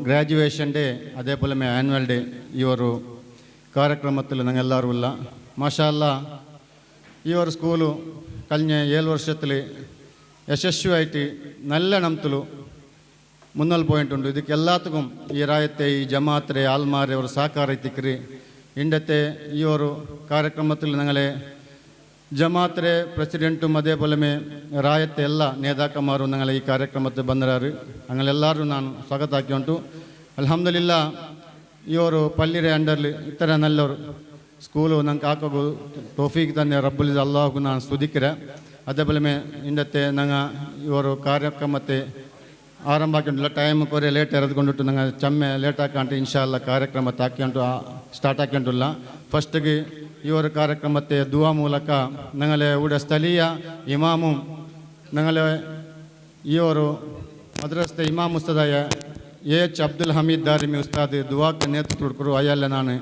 Graduation day അതേപോലെ annual day ഈ ഒരു ಕಾರ್ಯಕ್ರಮത്തിൽ ഞങ്ങളെല്ലാവരും ಇಲ್ಲ ಮಾಷಾ ಅಲ್ಲಾ ಈ ഒരു ಸ್ಕೂಲು കഴിഞ്ഞ 7 ವರ್ಷത്തിൽ ಯಶಸ್ವಿಯಾയിട്ട് നല്ല നംതಲು മുന്നോട്ട് പോയിട്ടുണ്ട്. ಇದಕ್ಕೆ ಎಲ್ಲದಕ್ಕೂ ಈ ರಾಯತೆ ಈ ಜಮಾತ್ರೆ ಆಲ್ಮಾರೆ ಅವರು ಸಹಕಾರ ಇತ್ತಿಕ್ರಿ. ಇಂಡത്തെ ഈ ഒരു ಕಾರ್ಯಕ್ರಮത്തിൽ ഞങ്ങളെ ജമാഅത്തിലെ പ്രസിഡൻറ്റും അതേപോലെ ರಾಯത്തെ ಎಲ್ಲ നേതാക്കന്മാരും ഞങ്ങളെ ഈ ಕಾರ್ಯಕ್ರಮത്തിൽ ಬಂದರಾರು. ഞങ്ങളെല്ലാവരും ನಾನು ಸ್ವಾಗತ ಹಾಕಿ ಉಂಟು. ಅಲ್ಹಮ್ದುಲಿಲ್ಲಾ ಈ ഒരു പള്ളിയുടെ അണ്ടറിൽ ഇത്ര നല്ലൊരു സ്കൂള് ഞങ്ങൾക്ക് ആക്കോ തോഫീക്ക് തന്നെ റബ്ബുൽ അള്ളാഹു ನಾನು സ്തുതിക്കിற. അതേപോലെ ಇಂಡത്തെ ഞങ്ങൾ ಈ ഒരു ಕಾರ್ಯಕ್ರಮത്തെ ಆರಂಭ ಹಾಕಿಲ್ಲ. ಟೈಮ್ ಕೊರೆ ಲೇಟ್ ಎರೆದುಕೊಂಡಿಟ್ಟು ನಂಗೆ ಚಮ್ಮೆ ಲೇಟ್ ಹಾಕಂಟು ಇನ್ಶಾಲ್ಲ ಕಾರ್ಯಕ್ರಮ ಹಾಕ್ಯಂಟು ಸ್ಟಾರ್ಟ್ ಹಾಕ್ಯಂಟಿಲ್ಲ. ಫಸ್ಟಿಗೆ ಈ ഒരു ಕಾರ್ಯಕ್ರಮത്തെ ದುವಾ ಮೂಲಕ ഞങ്ങളെ ഇവിടെ സ്ഥലീയ ഇമാമും ഞങ്ങളെ ഈ ഒരു മദ്രസത്തെ ഇമാം ഉസ്താദായ എച്ച് അബ്ദുൽ ഹമീദ് ദാരിമി ഉസ്താദ് ದುವಾಕ್ಕೆ ನೇತೃತ್ವ ಕೊಡು. ಅಯ್ಯಲ್ಲ ನಾನು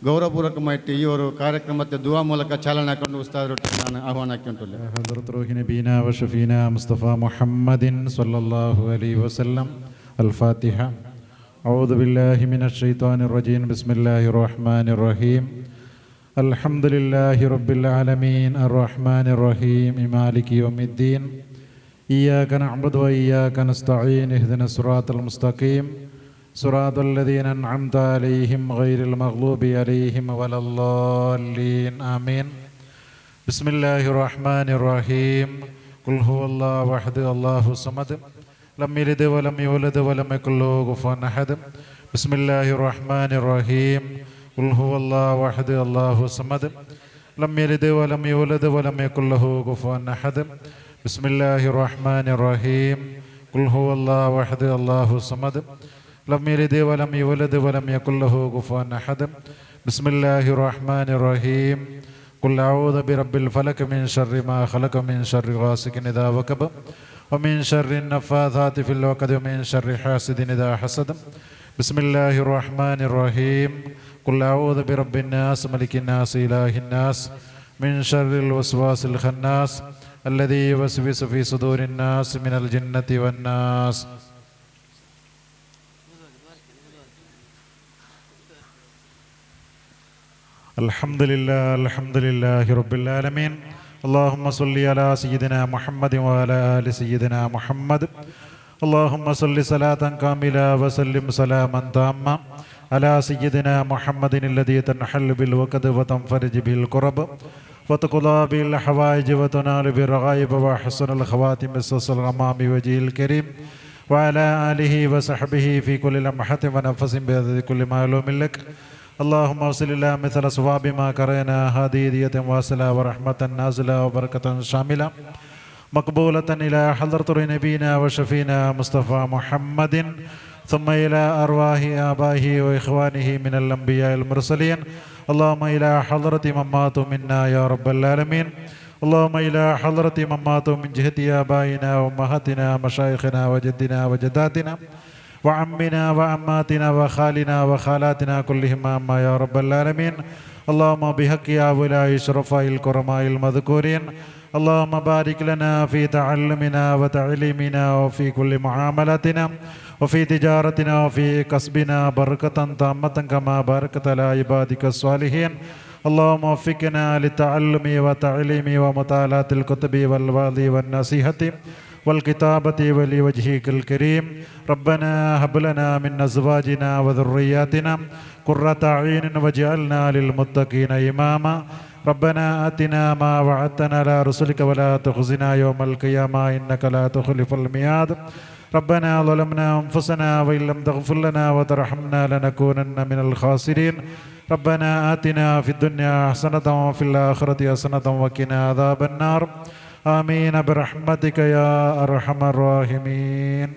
ಗೌರವಪೂರ್ವಕമായിട്ട് ಈ ഒരു ಕಾರ್ಯಕ್ರಮത്തെ ದುವಾ ಮೂಲಕ ಚಾಲನೆ ಹಾಕೊಂಡು ಉಸ್ತಾದರೊಟ್ಟಿಗೆ ನಾನು ಆಹ್ವಾನ ಹಾಕಿಂಟುಲ್ಲ. ಹಜರತ್ ರೂಹಿ ನಬೀನಾ ವ ಶಫೀನಾ ಮುಸ್ತಫಾ ಮುಹಮ್ಮದಿನ್ ಸಲ್ಲಲ್ಲಾಹು ಅಲೈಹಿ ವಸಲ್ಲಂ. ಅಲ್-ಫಾತಿಹ. ಅഊദു ಬಿಲ್ಲಾಹಿ ಮಿನಶ್ ಶೈತಾನಿರ್ ರಜೀಮ್. ಬಿಸ್ಮಿಲ್ಲಾಹಿರ್ ರಹ್ಮಾನಿರ್ ರಹೀಮ್. ಅಲ್ಹಮ್ದುಲಿಲ್ಲಾಹಿ ರಬ್ಬಿಲ್ ಆಲಮೀನ್ ಅರ್-ರಹ್ಮಾನಿರ್ ರಹೀಮ್ ಮಾಲಿಕಿ ಯೌಮಿದ್ದೀನ್. ಇಯ್ಯಾಕ ನಅ್ಬುದು ವ ಇಯ್ಯಾಕ ನಸ್ತഈನ್. ಇಹ್ದಿನಸ್ ಸಿರಾತಲ್ ಮುಸ್ತಖೀಮ್ صراط الذين أنعمت عليهم غير المغضوب عليهم ولا الضالين آمين. بسم الله الرحمن الرحيم. قل هو الله أحد الله الصمد لم يلد ولم يولد ولم يكن له كفوا أحد. بسم الله الرحمن الرحيم. قل هو الله أحد الله الصمد لم يلد ولم يولد ولم يكن له كفوا أحد. بسم الله الرحمن الرحيم. قل هو الله أحد الله الصمد لم يلد ولم يولد ولم يكن له كفوا أحد. بسم الله الرحمن الرحيم. قل أعوذ برب الفلق من شر ما خلق من شر غاسق إذا وقب ومن شر النفاثات في العقد ومن شر حاسد إذا حسد. بسم الله الرحمن الرحيم. قل أعوذ برب الناس ملك الناس إله الناس من شر الوسواس الخناس الذي يوسوس في صدور الناس من الجنة والناس. الحمد لله رب العالمين. اللهم صل على سيدنا محمد وعلى آل سيدنا محمد. اللهم صل صلاة كاملة وسلم سلاما تاما على سيدنا محمد الذي تنحل بالوقت وتنفرج به الكرب وتقضى به الحوائج وتنال بالرغائب وحسن الخواتم السلسل الغمام وجهه الكريم وعلى آله وصحبه في كل لمحة ونفس بعدد كل معلوم لك. اللهم وصل إلى مثل صواب ما قرأنا هذه هدية واصلة ورحمة نازلة وبركة شاملة مقبولة إلى حضرة نبينا وشفينا مصطفى محمد ثم إلى أرواح آبائه وإخوانه من الأنبياء المرسلين. اللهم إلى حضرة من ماتوا منا يا رب العالمين. اللهم إلى حضرة من ماتوا من جهة آبائنا وأمهاتنا مشايخنا وجدنا وجداتنا وعمنا وعماتنا وخالنا وخالاتنا كلهم أما يا رب العالمين. اللهم بحق هؤلاء الشرفاء الكرماء المذكورين اللهم بارك لنا في تعلمنا وتعليمنا وفي كل معاملاتنا وفي تجارتنا وفي كسبنا بركة تامة كما باركت على عبادك الصالحين. اللهم وفقنا للتعلم وتعليم ومطالعة الكتب والوعظ والنصيحة والكتابة ولوجهك الكريم. ربنا هب لنا من أزواجنا وذرياتنا قرة أعين واجعلنا للمتقين إماما. ربنا آتنا ما وعدتنا على رسلك ولا تخزنا يوم القيامة إنك لا تخلف الميعاد. ربنا ظلمنا أنفسنا وإن لم تغفر لنا وترحمنا لنكونن من الخاسرين. ربنا آتنا في الدنيا حسنة وفي الآخرة حسنة وقنا عذاب النار. آمين برحمتك يا أرحم الراحمين.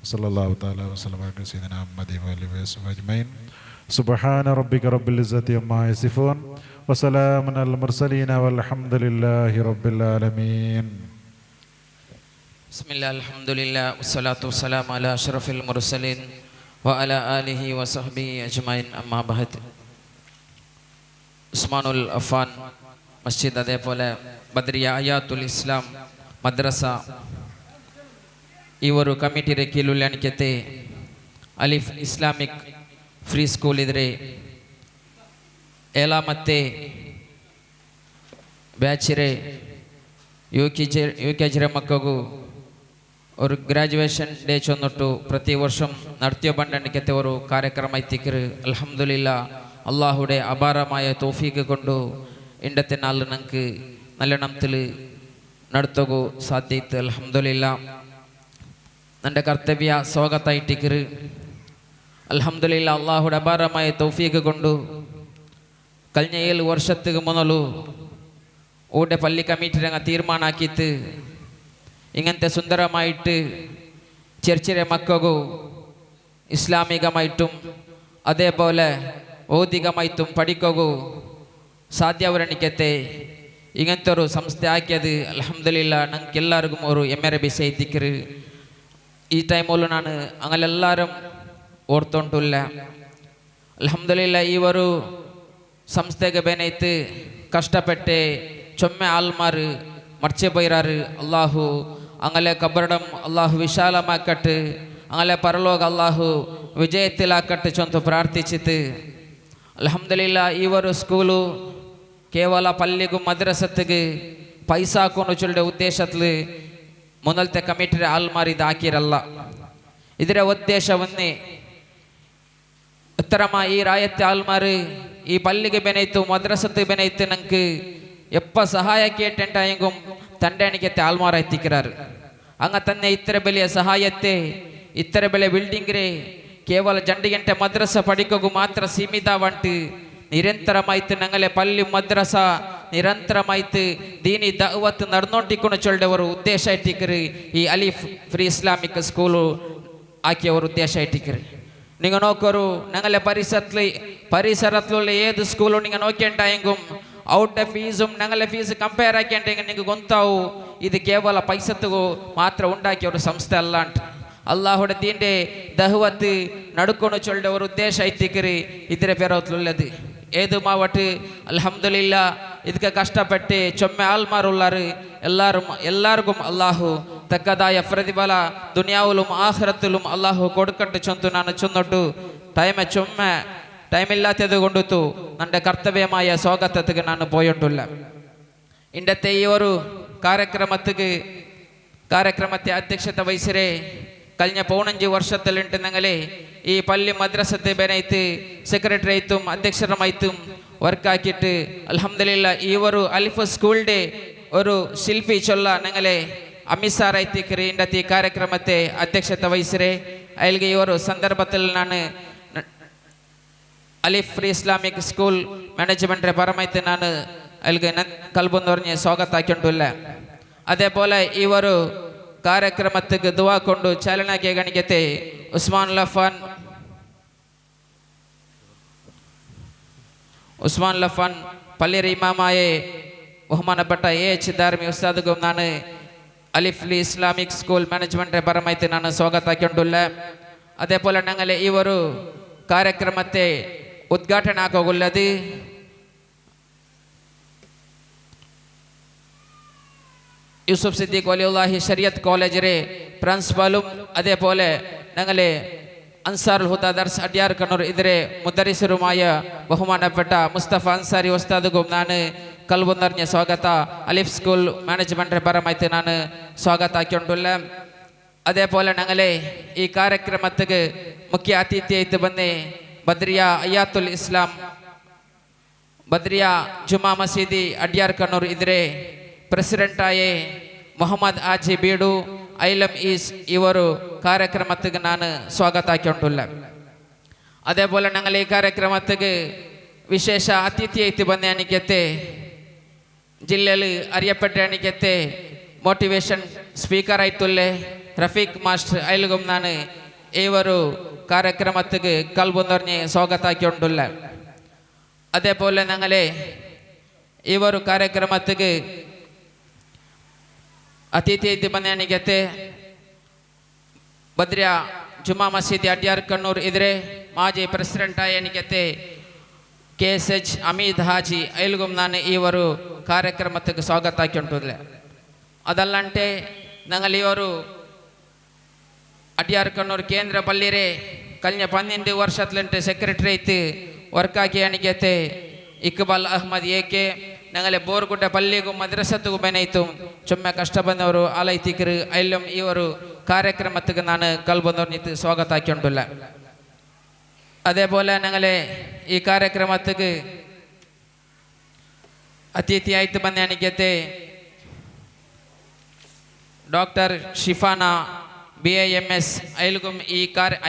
صلى الله تعالى وسلم على سيدنا محمد وآله وصحبه أجمعين. سبحان ربك رب العزة عما يصفون وسلام على المرسلين والحمد لله رب العالمين. بسم الله الحمد لله والصلاة والسلام على أشرف المرسلين وعلى آله وصحبه أجمعين. أما بعد. ഉസ്മാനുൽ അഫാൻ മസ്ജിദ് അതേപോലെ ബദ്രിയ അയാത്തുൽ ഇസ്ലാം മദ്രസ ಈ ಒಂದು ಕಮಿಟಿಯ ಕೀಲುಲ್ಯಾಣಿಕೆತೆ ಅಲಿಫ್ ಇಸ್ಲಾಮಿಕ್ ಫ್ರೀ ಸ್ಕೂಲ್ ಇದ್ರೆ ಏಲ ಮತ್ತು ಬ್ಯಾಚಿರೆ ಯು ಕೆ ಜಿರೆ ಮಕ್ಕಗೂ ഒരു ഗ്രാജുവേഷൻ ഡേ ചൊന്നിട്ടു പ്രതി വർഷം നടത്തിയ ബണ്ടണിക്കത്തെ ഒരു കാര്യക്രമം എത്തിക്കറ് അൽഹംദുലില്ല അള്ളാഹുടെ അപാരമായ തൗഫീഖ് കൊണ്ടു ഇണ്ടത്തെ നാളിൽ ഞങ്ങൾക്ക് നല്ല നംത്തിൽ നടത്തുക സാധ്യത അൽഹംദുലില്ല എൻ്റെ കർത്തവ്യ സ്വാഗതമായിട്ടിക്കറ് അൽഹംദുലില്ല അള്ളാഹുടെ അപാരമായ തൗഫീഖ് കൊണ്ടു കഴിഞ്ഞ 7 ವರ್ಷಕ್ಕೆ ಮೊದಲು ഊടെ പള്ളി കമ്മിറ്റി രംഗ തീരുമാനാക്കിയിട്ട് ഇങ്ങനത്തെ സുന്ദരമായിട്ട് ചെറിയ മക്കൾക്കു ഇസ്ലാമികമായിട്ടും അതേപോലെ ഭൗതികമായിട്ടും പഠിക്കൂ സാധ്യവരണിക്കത്തെ ഇങ്ങനത്തെ ഒരു സംസ്ഥ ആക്കിയത് അൽഹംദുലില്ല ഞങ്ങൾക്ക് എല്ലാവർക്കും ഒരു എമ്മര വിഷയത്തിക്കറ് ഈ ടൈമಲ್ಲೂ ನಾನು അങ്ങനെല്ലാവരും ഓർത്തോണ്ടില്ല അൽഹംദുലില്ല ഈ ഒരു ಸಂಸ್ಥೆಗೆ ಬೇನೈತು ಕಷ್ಟಪಟ್ಟೆ ಚೊಮ್ಮೆ ಆಲ್ಮಾರು ಮರ್ಚಿపోయిరారు ಅಲ್ಲಾಹು ಅಂಗಲೆ ಕಬ್ಬರಡಂ ಅಲ್ಲಾಹು ವಿಶಾಲಮಾಕಟ್ಟು ಅಂಗಲೆ ಪರಲೋಕ ಅಲ್ಲಾಹು ವಿಜಯತಿಲಾಕಟ್ಟು ಚೊಂತು ಪ್ರಾರ್ಥಿಸಿತು ಅಲ್ಹಮ್ದುಲಿಲ್ಲ ಇವರು ಸ್ಕೂಲು ಕೇವಲ ಪಲ್ಲಿಗೂ ಮದ್ರಸತ್ತಿಗೆ ಪೈಸಾ ಹಾಕೊಂಡು ಚೊಲ್ಲೆ ಉದ್ದೇಶತ್ಲು ಮೊದಲത്തെ ಕಮಿಟಿ ಆಲ್ಮಾರು ಇದು ಹಾಕಿರಲ್ಲ ಇದರ ಉದ್ದೇಶವನ್ನೇ ಉತ್ತರಮ ಈ ರಾಯತ್ತೆ ಆಲ್ಮಾರು ಈ ಪಲ್ಲಿಗೆ ಬೆನೈತು ಮದ್ರಸತ್ತು ಬೆನೈತು ನಂಗೆ ಎಪ್ಪ ಸಹಾಯ ಕೇಟೆಂಟಾಯಂಗುം തൻ്റെ എനിക്കത്തെ ആൽമാറ എത്തിക്കാറ് അങ്ങ് തന്നെ ഇത്ര വലിയ സഹായത്തെ ഇത്ര വലിയ ബിൽഡിംഗിരെ കേവല 2 ಗಂಟೆ മദ്രസ പഠിക്കൂ മാത്ര സീമിതವಂಟು നിരന്തരമായിട്ട് ഞങ്ങളെ പള്ളി മദ്രസ നിരന്തരമായിട്ട് ദീനി ദഅവത്ത് നടന്നോണ്ടിക്കുന്ന ചൊല്ലുവർ ഉദ്ദേശമായിട്ടിക്കറ് ഈ അലിഫ് ഫ്രീ ഇസ്ലാമിക് സ്കൂള് ആക്കിയവർ ഉദ്ദേശമായിട്ടിക്കറ് നിങ്ങൾ നോക്കൂ ഞങ്ങളെ പരിസരത്തിലുള്ള ഏത് സ്കൂളും നിങ്ങൾ നോക്കിയിട്ടുണ്ടായെങ്കും ഔട്ട് ഫീസും ഞങ്ങളെ ഫീസ് കമ്പയർ ആക്കിയിട്ടുണ്ടെങ്കിൽ നിങ്ങൾക്ക് ಗೊತ್ತಾವು ഇത് കേവല പൈസത്തുകു മാത്രം ഉണ്ടാക്കിയ ഒരു സംസ്ഥ അല്ലാണ്ട് അള്ളാഹുടെ ദീൻ്റെ ദഅവത്ത് നടക്കുന്ന ചൊല്ലുടെ ഒരു ഉദ്ദേശമായിട്ടിക്കറ് ഇതിരെ പേരത്തുള്ളത് ഏത് മാവട്ട് അൽഹംദുലില്ല ಇದಕ್ಕೆ ಕಷ್ಟಪಟ್ಟು ಚೊಮ್ಮೆ ಆಲ್ಮಾರುಳ್ಳಾರು ಎಲ್ಲರಿಗೂ ಅಲ್ಲಾಹು ತಕ್ಕದಾಯ ಪ್ರತಿಫಲ ದುನಿಯಾವಲು ಆಖಿರತ್ತಲು ಅಲ್ಲಾಹು ಕೊಡ್ಕಟ್ಟು ಚೊಂತು ನಾನು ಚೊನ್ನೊಟ್ಟು ടൈം ഇല്ലാത്തതുകൊണ്ടു എൻ്റെ കർത്തവ്യമായ സ്വാഗതത്തിക്ക് ഞാൻ പോയിട്ടുള്ള ഇന്നത്തെ ഈ ഒരു കാര്യക്രമത്തെ അധ്യക്ഷത വഹിച്ചരെ കഴിഞ്ഞ 15 ವರ್ಷത്തിലുണ്ട് ഞങ്ങളെ ഈ പള്ളി മദ്രസത്തെ ബനൈത്ത് സെക്രട്ടറിയായിട്ടും അധ്യക്ഷരമായിട്ടും വർക്കാക്കിയിട്ട് അൽഹംദുലില്ല ഈ ഒരു അലിഫ് സ്കൂളിൻ്റെ ഒരു ശില്പി ചൊല്ല ഞങ്ങളെ അമിസാറായിത്തിക്കറി ഇന്നത്തെ ഈ കാര്യക്രമത്തെ അധ്യക്ഷത വഹിച്ചരെ അതിൽ ഈ ഒരു സന്ദർഭത്തിൽ ഞാൻ അലിഫ് ഫ്രീ ഇസ്ലാമിക് സ്കൂൾ മാനേജ്മെൻറ്റിൻ്റെ പരമായിട്ട് ഞാൻ അതിൽ കൽബെന്ന് പറഞ്ഞ് സ്വാഗതമാക്കിയിട്ടുള്ള അതേപോലെ ഈ ഒരു ಕಾರ್ಯಕ್ರಮಕ್ಕೆ ದುವಾ ಕೊಂಡು ಚಾಲನೆಗೆ ಗಣಿಕತೆ ಉಸ್ಮಾನ್ ಲಫಾನ್ പള്ളിയുടെ ഇമാമായ ബഹുമാനപ്പെട്ട എച്ച് ധാർമി ഉസ്താദുക്കും ನಾನು അലിഫ് ഇസ്ലാമിക് സ്കൂൾ മാനേജ്മെൻറ്റിൻ്റെ പരമായിട്ട് ನಾನು സ്വാഗതമാക്കിയിട്ടുള്ള അതേപോലെ ഞങ്ങളെ ഈ ഒരു ಕಾರ್ಯಕ್ರಮത്തെ ഉദ്ഘാടനം ആക്കുള്ളത് യൂസുഫ് സിദ്ദീഖ് വലിയുല്ലാഹി ശരിയത്ത് കോളേജിലെ പ്രിൻസിപ്പലും അതേപോലെ ഞങ്ങളെ അൻസാറുൽ ഹുദ ദർസ് അടിയാർ കണ്ണൂർ ഇതിരെ മുദരിസറുമായ ബഹുമാനപ്പെട്ട മുസ്തഫ അൻസാരി ഉസ്താദുക്കും ನಾನು കൽബു നിറഞ്ഞ സ്വാഗത അലിഫ് സ്കൂൾ മാനേജ്മെൻറ്റിൻ്റെ പരമായിട്ട് ನಾನು സ്വാഗതമാക്കിയിട്ടുള്ള അതേപോലെ ഞങ്ങളെ ഈ ಕಾರ್ಯಕ್ರಮಕ್ಕೆ ಮುಖ್ಯ ಅತಿಥಿಯಾയിട്ട് ಬಂದೆ ബദ്രിയ അയ്യാത്തുൽ ഇസ്ലാം ബദ്രിയ ജുമാ മസീദി അടിയാർ കണ്ണൂർ ഇതിരെ ಪ್ರೆಸಿಡೆಂಟಾಯ ಮೊಹಮ್ಮದ್ ಆಜಿ ಬೀಡು ಐಲಮ್ ಈಸ್ ಇವರು ಕಾರ್ಯಕ್ರಮಕ್ಕೆ ನಾನು ಸ್ವಾಗತ ಹಾಕಿಕೊಂಡಿಲ್ಲ അതേപോലെ ഞങ്ങൾ ഈ ಕಾರ್ಯಕ್ರಮಕ್ಕೆ വിശേഷ അതിഥിയായിട്ട് ಬಂದ എനിക്കത്തെ ജില്ലയിൽ അറിയപ്പെട്ട എനിക്കത്തെ മോട്ടിവേഷൻ സ്പീക്കർ ആയിട്ടുള്ള റഫീഖ് മാസ്റ്റർ അയൽകും ನಾನು ಇವರು ಕಾರ್ಯಕ್ರಮಕ್ಕೆ ಕಲ್ಬು നിറഞ്ഞ് സ്വാഗತ ಹಾಕಿಕೊಂಡಿಲ್ಲ അതേപോലെ ഞങ്ങളെ ಇವರು ಕಾರ್ಯಕ್ರಮಕ್ಕೆ ಅತಿಥಿಯಾയിട്ട് ಬಂದ എനിക്കത്തെ ബദ്രിയ ജുമാ മസീദ് അടിയാർ കണ്ണൂർ ഇതിരെ ಮಾಜಿ ಪ್ರೆಸಿಡೆಂಟಾയ എനിക്കത്തെ KSH ಅಮೀದ್ ಹಾಜಿ ಐಲ್ಗುಮ್ ನಾನು ಇವರು ಕಾರ್ಯಕ್ರಮಕ್ಕೆ ಸ್ವಾಗತ ಹಾಕಿಕೊಂಡಿಲ್ಲ ಅದಲ್ಲಂಟೆ ഞങ്ങൾ ಇವರು ಅಡಿಯಾರ್ ಕಣ್ಣೂರ್ ಕೇಂದ್ರ ಪಲ್ಲಿರೆ കഴിഞ്ഞ 12 വർഷത്തിലിട്ട് സെക്രട്ടറി ആയിട്ട് വർക്കാക്കിയ എനിക്കത്തെ ഇക്ബാൽ അഹമ്മദ് AK ഞങ്ങളെ ಬೋರ್ಗುಡ್ಡ ಪಲ್ಲಿಗೂ ಮದ್ರಸತ್ತಿಗೂ ಬೆನೈತು ಚೊಮ್ಮೆ ಕಷ್ಟ ಬಂದವರು ಆಲೈತಿಕರು ಅಲ್ಲಂ ಇವರು ಕಾರ್ಯಕ್ರಮಕ್ಕೆ ನಾನು ಕಲ್ಬಂದವ್ರು ನಿಂತು ಸ್ವಾಗತ ಹಾಕೊಂಡಿಲ್ಲ. അതേപോലെ ഞങ്ങളെ ഈ ಕಾರ್ಯಕ್ರಮಕ್ಕೆ ಅತಿಥಿಯಾಯಿತು ಬಂದ എനിക്കത്തെ ಡಾಕ್ಟರ್ ಶಿಫಾನಾ BAMS അയൽകും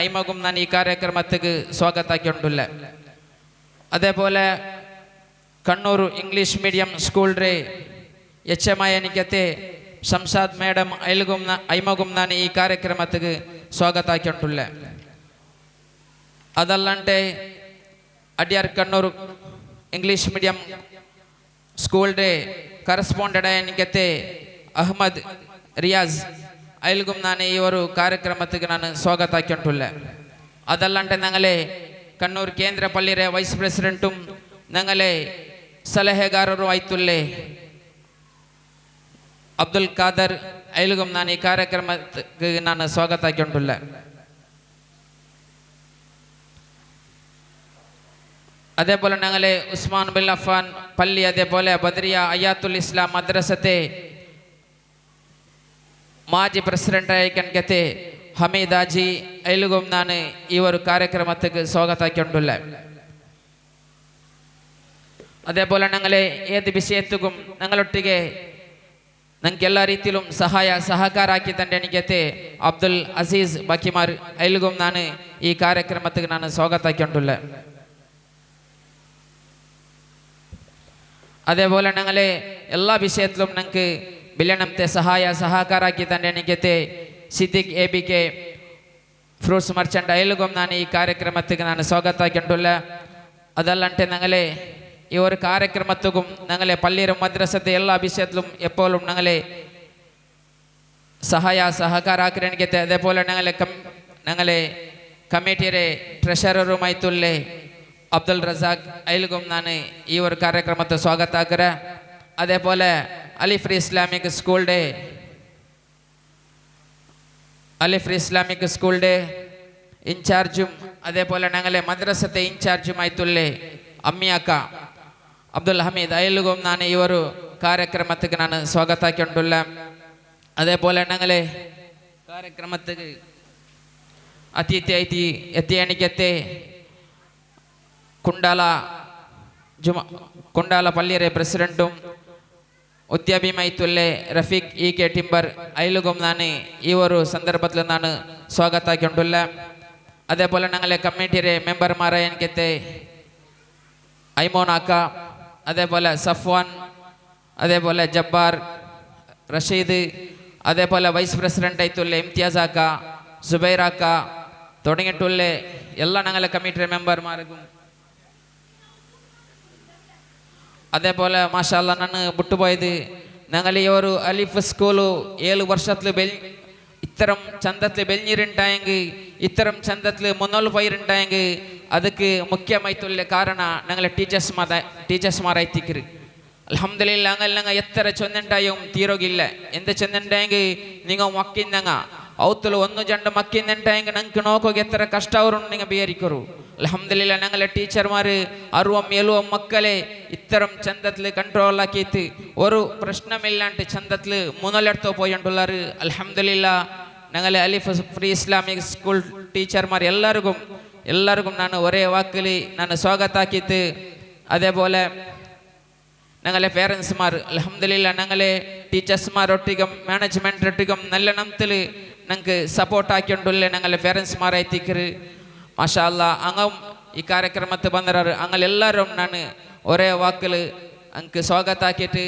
അയ്മകും ഞാൻ ഈ ಕಾರ್ಯಕ್ರಮಕ್ಕೆ സ്വാഗത ಹಾಕೊಂಡಿಲ್ಲ. അതേപോലെ കണ്ണൂർ ഇംഗ്ലീഷ് മീഡിയം സ്കൂളിലെ HM എനിക്കത്തെ ശംഷാദ് മേഡം അയ്മകും ഞാൻ ഈ ಕಾರ್ಯಕ್ರಮಕ್ಕೆ ಸ್ವಾಗತ ಹಾಕೊಂಡಿಲ್ಲ. ಅದಲ್ಲಂటే ಅಡ್ಯಾರ್ ಕಣ್ಣೂರು ಇಂಗ್ಲೀಷ್ ಮೀಡಿಯಂ ಸ್ಕೂಲ್ಡೆ ಕರೆಸ್ಪಾಂಡೆಂಟ್ എനിക്കത്തെ ಅಹಮದ್ ರಿಯಾಜ್ ಅಯಲ್ಗುಂ ನಾನು ಇವರು ಕಾರ್ಯಕ್ರಮಕ್ಕೆ ನಾನು ಸ್ವಾಗತ ಹಾಕೊಂಡಿಲ್ಲ. ಅದಲ್ಲಂటే ഞങ്ങളെ കണ്ണൂർ കേന്ദ്ര പള്ളിയുടെ വൈസ് പ്രസിഡന്റും ഞങ്ങളെ സലഹെಗಾರರು ആയിട്ടുള്ളേ ಅಬ್ದುಲ್ ಖಾದರ್ ಅಯಲ್ಗುಂ ನಾನು ಈ ಕಾರ್ಯಕ್ರಮಕ್ಕೆ ನಾನು ಸ್ವಾಗತ ಹಾಕೊಂಡಿಲ್ಲ. അതേപോലെ ഞങ്ങളെ ഉസ്മാൻ ബിൻ അഫ്ഫാൻ പള്ളി അതേപോലെ ബദരിയ അയാത്തുൽ ഇസ്ലാം മദ്രസത്തെ ಮಾಜಿ ಪ್ರೆಸಿಡೆಂಟ್ ಆಯ್ಕೆ ಹಮೀದ್ ಹಾಜಿ ಅಯಲ್ಗುಂ ನಾನು ಇವರು ಕಾರ್ಯಕ್ರಮಕ್ಕೆ ಸ್ವಾಗತ ಹಾಕೊಂಡಿಲ್ಲ. അതേപോലെ ഞങ്ങളെ ഏത് വിഷയത്തും ഞങ്ങളൊട്ടിಗೆ ഞങ്ങൾക്ക് എല്ലാ ರೀತಿಯಲ್ಲೂ ಸಹಾಯ ಸಹಕಾರ ಹಾಕಿ ತಂದೆ എനിക്കത്തെ ಅಬ್ದುಲ್ ಅಜೀಜ್ ಬಕಿಮಾರ್ ಅಯಲ್ಗುಂ ನಾನು ಈ ಕಾರ್ಯಕ್ರಮಕ್ಕೆ ನಾನು ಸ್ವಾಗತ ಹಾಕೊಂಡಿಲ್ಲ. അതേപോലെ ഞങ്ങളെ എല്ലാ വിഷയത്തിലും ഞങ്ങൾക്ക് ബില്യണത്തെ സഹായ സഹಕಾರ ಹಾಕಿ ತಂದೆ എനിക്കത്തെ ಸಿದ್ದಿಕ್ ABK ഫ്രൂട്ട്സ് മർച്ചൻ്റ് അയൽകും ನಾನು ಈ ಕಾರ್ಯಕ್ರಮಕ್ಕೆ ನಾನು ಸ್ವಾಗತ ಹಾಕೊಂಡಿಲ್ಲ. ಅದಲ್ಲಂటే ഞങ്ങളെ ഈ ഒരു ಕಾರ್ಯಕ್ರಮത്തും ഞങ്ങളെ പള്ളിയുടെ മദ്രസത്തെ എല്ലാ വിഷയത്തിലും എപ്പോഴും ഞങ്ങളെ സഹായ സഹಕಾರ ಹಾಕಿ എനിക്കത്തെ അതേപോലെ ഞങ്ങളെ കമ്മിറ്റിയുടെ ട്രഷററുമായിട്ടുള്ള അബ്ദുൽ റസാഖ് അയൽകും ನಾನು ഈ ഒരു ಕಾರ್ಯಕ್ರಮಕ್ಕೆ ಸ್ವಾಗತ ಹಾಕರ. അതേപോലെ അലിഫ്രി ഇസ്ലാമിക് സ്കൂളിൻ്റെ ഇൻചാർജും അതേപോലെ ഞങ്ങളെ മദ്രസത്തെ ഇൻചാർജുമായിട്ടുള്ള അമ്മിയാക്ക അബ്ദുൽ ഹമീദ് അയൽകും ನಾನು ಈ ഒരു ಕಾರ್ಯಕ್ರಮಕ್ಕೆ ನಾನು ಸ್ವಾಗತ ಹಾಕೊಂಡಿಲ್ಲ. അതേപോലെ ഞങ്ങളെ ಕಾರ್ಯಕ್ರಮಕ್ಕೆ ಅತಿಥಿ ಎತ್ತಿ ಎಣಿಕೆತ್ತೆ കുണ്ടാല പള്ളിയുടെ പ്രസിഡന്റും ഉദ്യാഭിമായിട്ടുള്ള റഫീഖ് EK ಟಿಂಬರ್ അയൽകും ನಾನು ഈ ഒരു സന്ദർഭത്തിൽ ನಾನು സ്വാഗത ಹಾಕೊಂಡಿಲ್ಲ. അതേപോലെ ഞങ്ങളെ കമ്മിറ്റിയുടെ മെമ്പർമാരായ എനിക്കത്തെ ഐമോൻ ആക്ക അതേപോലെ സഫ്വാൻ അതേപോലെ ജബ്ബാർ റഷീദ് അതേപോലെ വൈസ് പ്രസിഡന്റ് ആയിട്ടുള്ള ഇംതിയാസ് ആക്ക സുബൈർ ആക്ക തുടങ്ങിയിട്ടുള്ള എല്ലാ ഞങ്ങളെ കമ്മിറ്റിയുടെ മെമ്പർമാർക്കും അതേപോലെ മാഷാ അല്ലാഹ് ನಾನು ಬಿಟ್ಟುപോയത് ഞങ്ങൾ ഈ ഒരു അലിഫ് സ്കൂള് 7 വർഷത്തിൽ ഇത്തരം ചന്തത്തിൽ ಬೆಳ್ഞ്ഞിരുണ്ടായെങ്കിൽ ഇത്തരം ചന്തത്തിൽ മുന്നോട്ട് പോയിരുണ്ടായെങ്കിൽ ಅದಕ್ಕೆ ಮುಖ್ಯമായിട്ടുള്ള ಕಾರಣ ഞങ്ങളെ ടീച്ചേഴ്സ്മാരായിത്തിക്കര് അൽഹംദുലില്ലാ ഞങ്ങൾ എത്ര ചൊന്നുണ്ടായും തീരോಗಿಲ್ಲ എന്ത് ചൊന്നുണ്ടായെങ്കിൽ നിങ്ങൾ മക്കിന്നങ്ങ ಅವತ್ತಲು 1-2 ಮಕ್ಕಿಂದಂಟಾയെങ്കിൽ ನಂಗೆ ನೋಕೋಗಿ ಎತ್ತರ ಕಷ್ಟ ಅವರು നിങ്ങൾ വിചാരിക്കರು. അൽഹംദുലില്ലാ ഞങ്ങളെ ടീച്ചർമാർ 60-70 മക്കളെ ഇത്തരം ചന്തത്തിൽ കൺട്രോൾ ആക്കിയിട്ട് ഒരു പ്രശ്നമില്ലാണ്ട് ചന്തത്തിൽ മുന്നോട്ടെടുത്തു പോയിട്ടുള്ളവർ അൽഹംദുലില്ലാ ഞങ്ങളെ അലിഫ് ഫ്രീ ഇസ്ലാമിക് സ്കൂൾ ടീച്ചർമാർ എല്ലാവർക്കും ನಾನು ഒരേ വാക്കിൽ ನಾನು സ്വാഗത ആക്കിയിട്ട് അതേപോലെ ഞങ്ങളെ പേരൻസ്മാർ അൽഹംദുലില്ലാ ഞങ്ങളെ ടീച്ചേഴ്സ്മാരൊട്ടികം മാനേജ്മെൻറ്റൊട്ടികം നല്ല നംത്തിൽ ഞങ്ങൾക്ക് സപ്പോർട്ട് ആക്കിയിട്ടുള്ള ഞങ്ങളെ പേരൻസ്മാരായിത്തിക്കര് മാഷാ അല്ലാഹ് അങ്ങും ഈ ಕಾರ್ಯಕ್ರಮಕ್ಕೆ ಬಂದವರು അങ്ങെല്ലാവരും ನಾನು ഒരേ വാക്കിൽ ഞങ്ങൾക്ക് സ്വാഗത ആക്കിയിട്ട്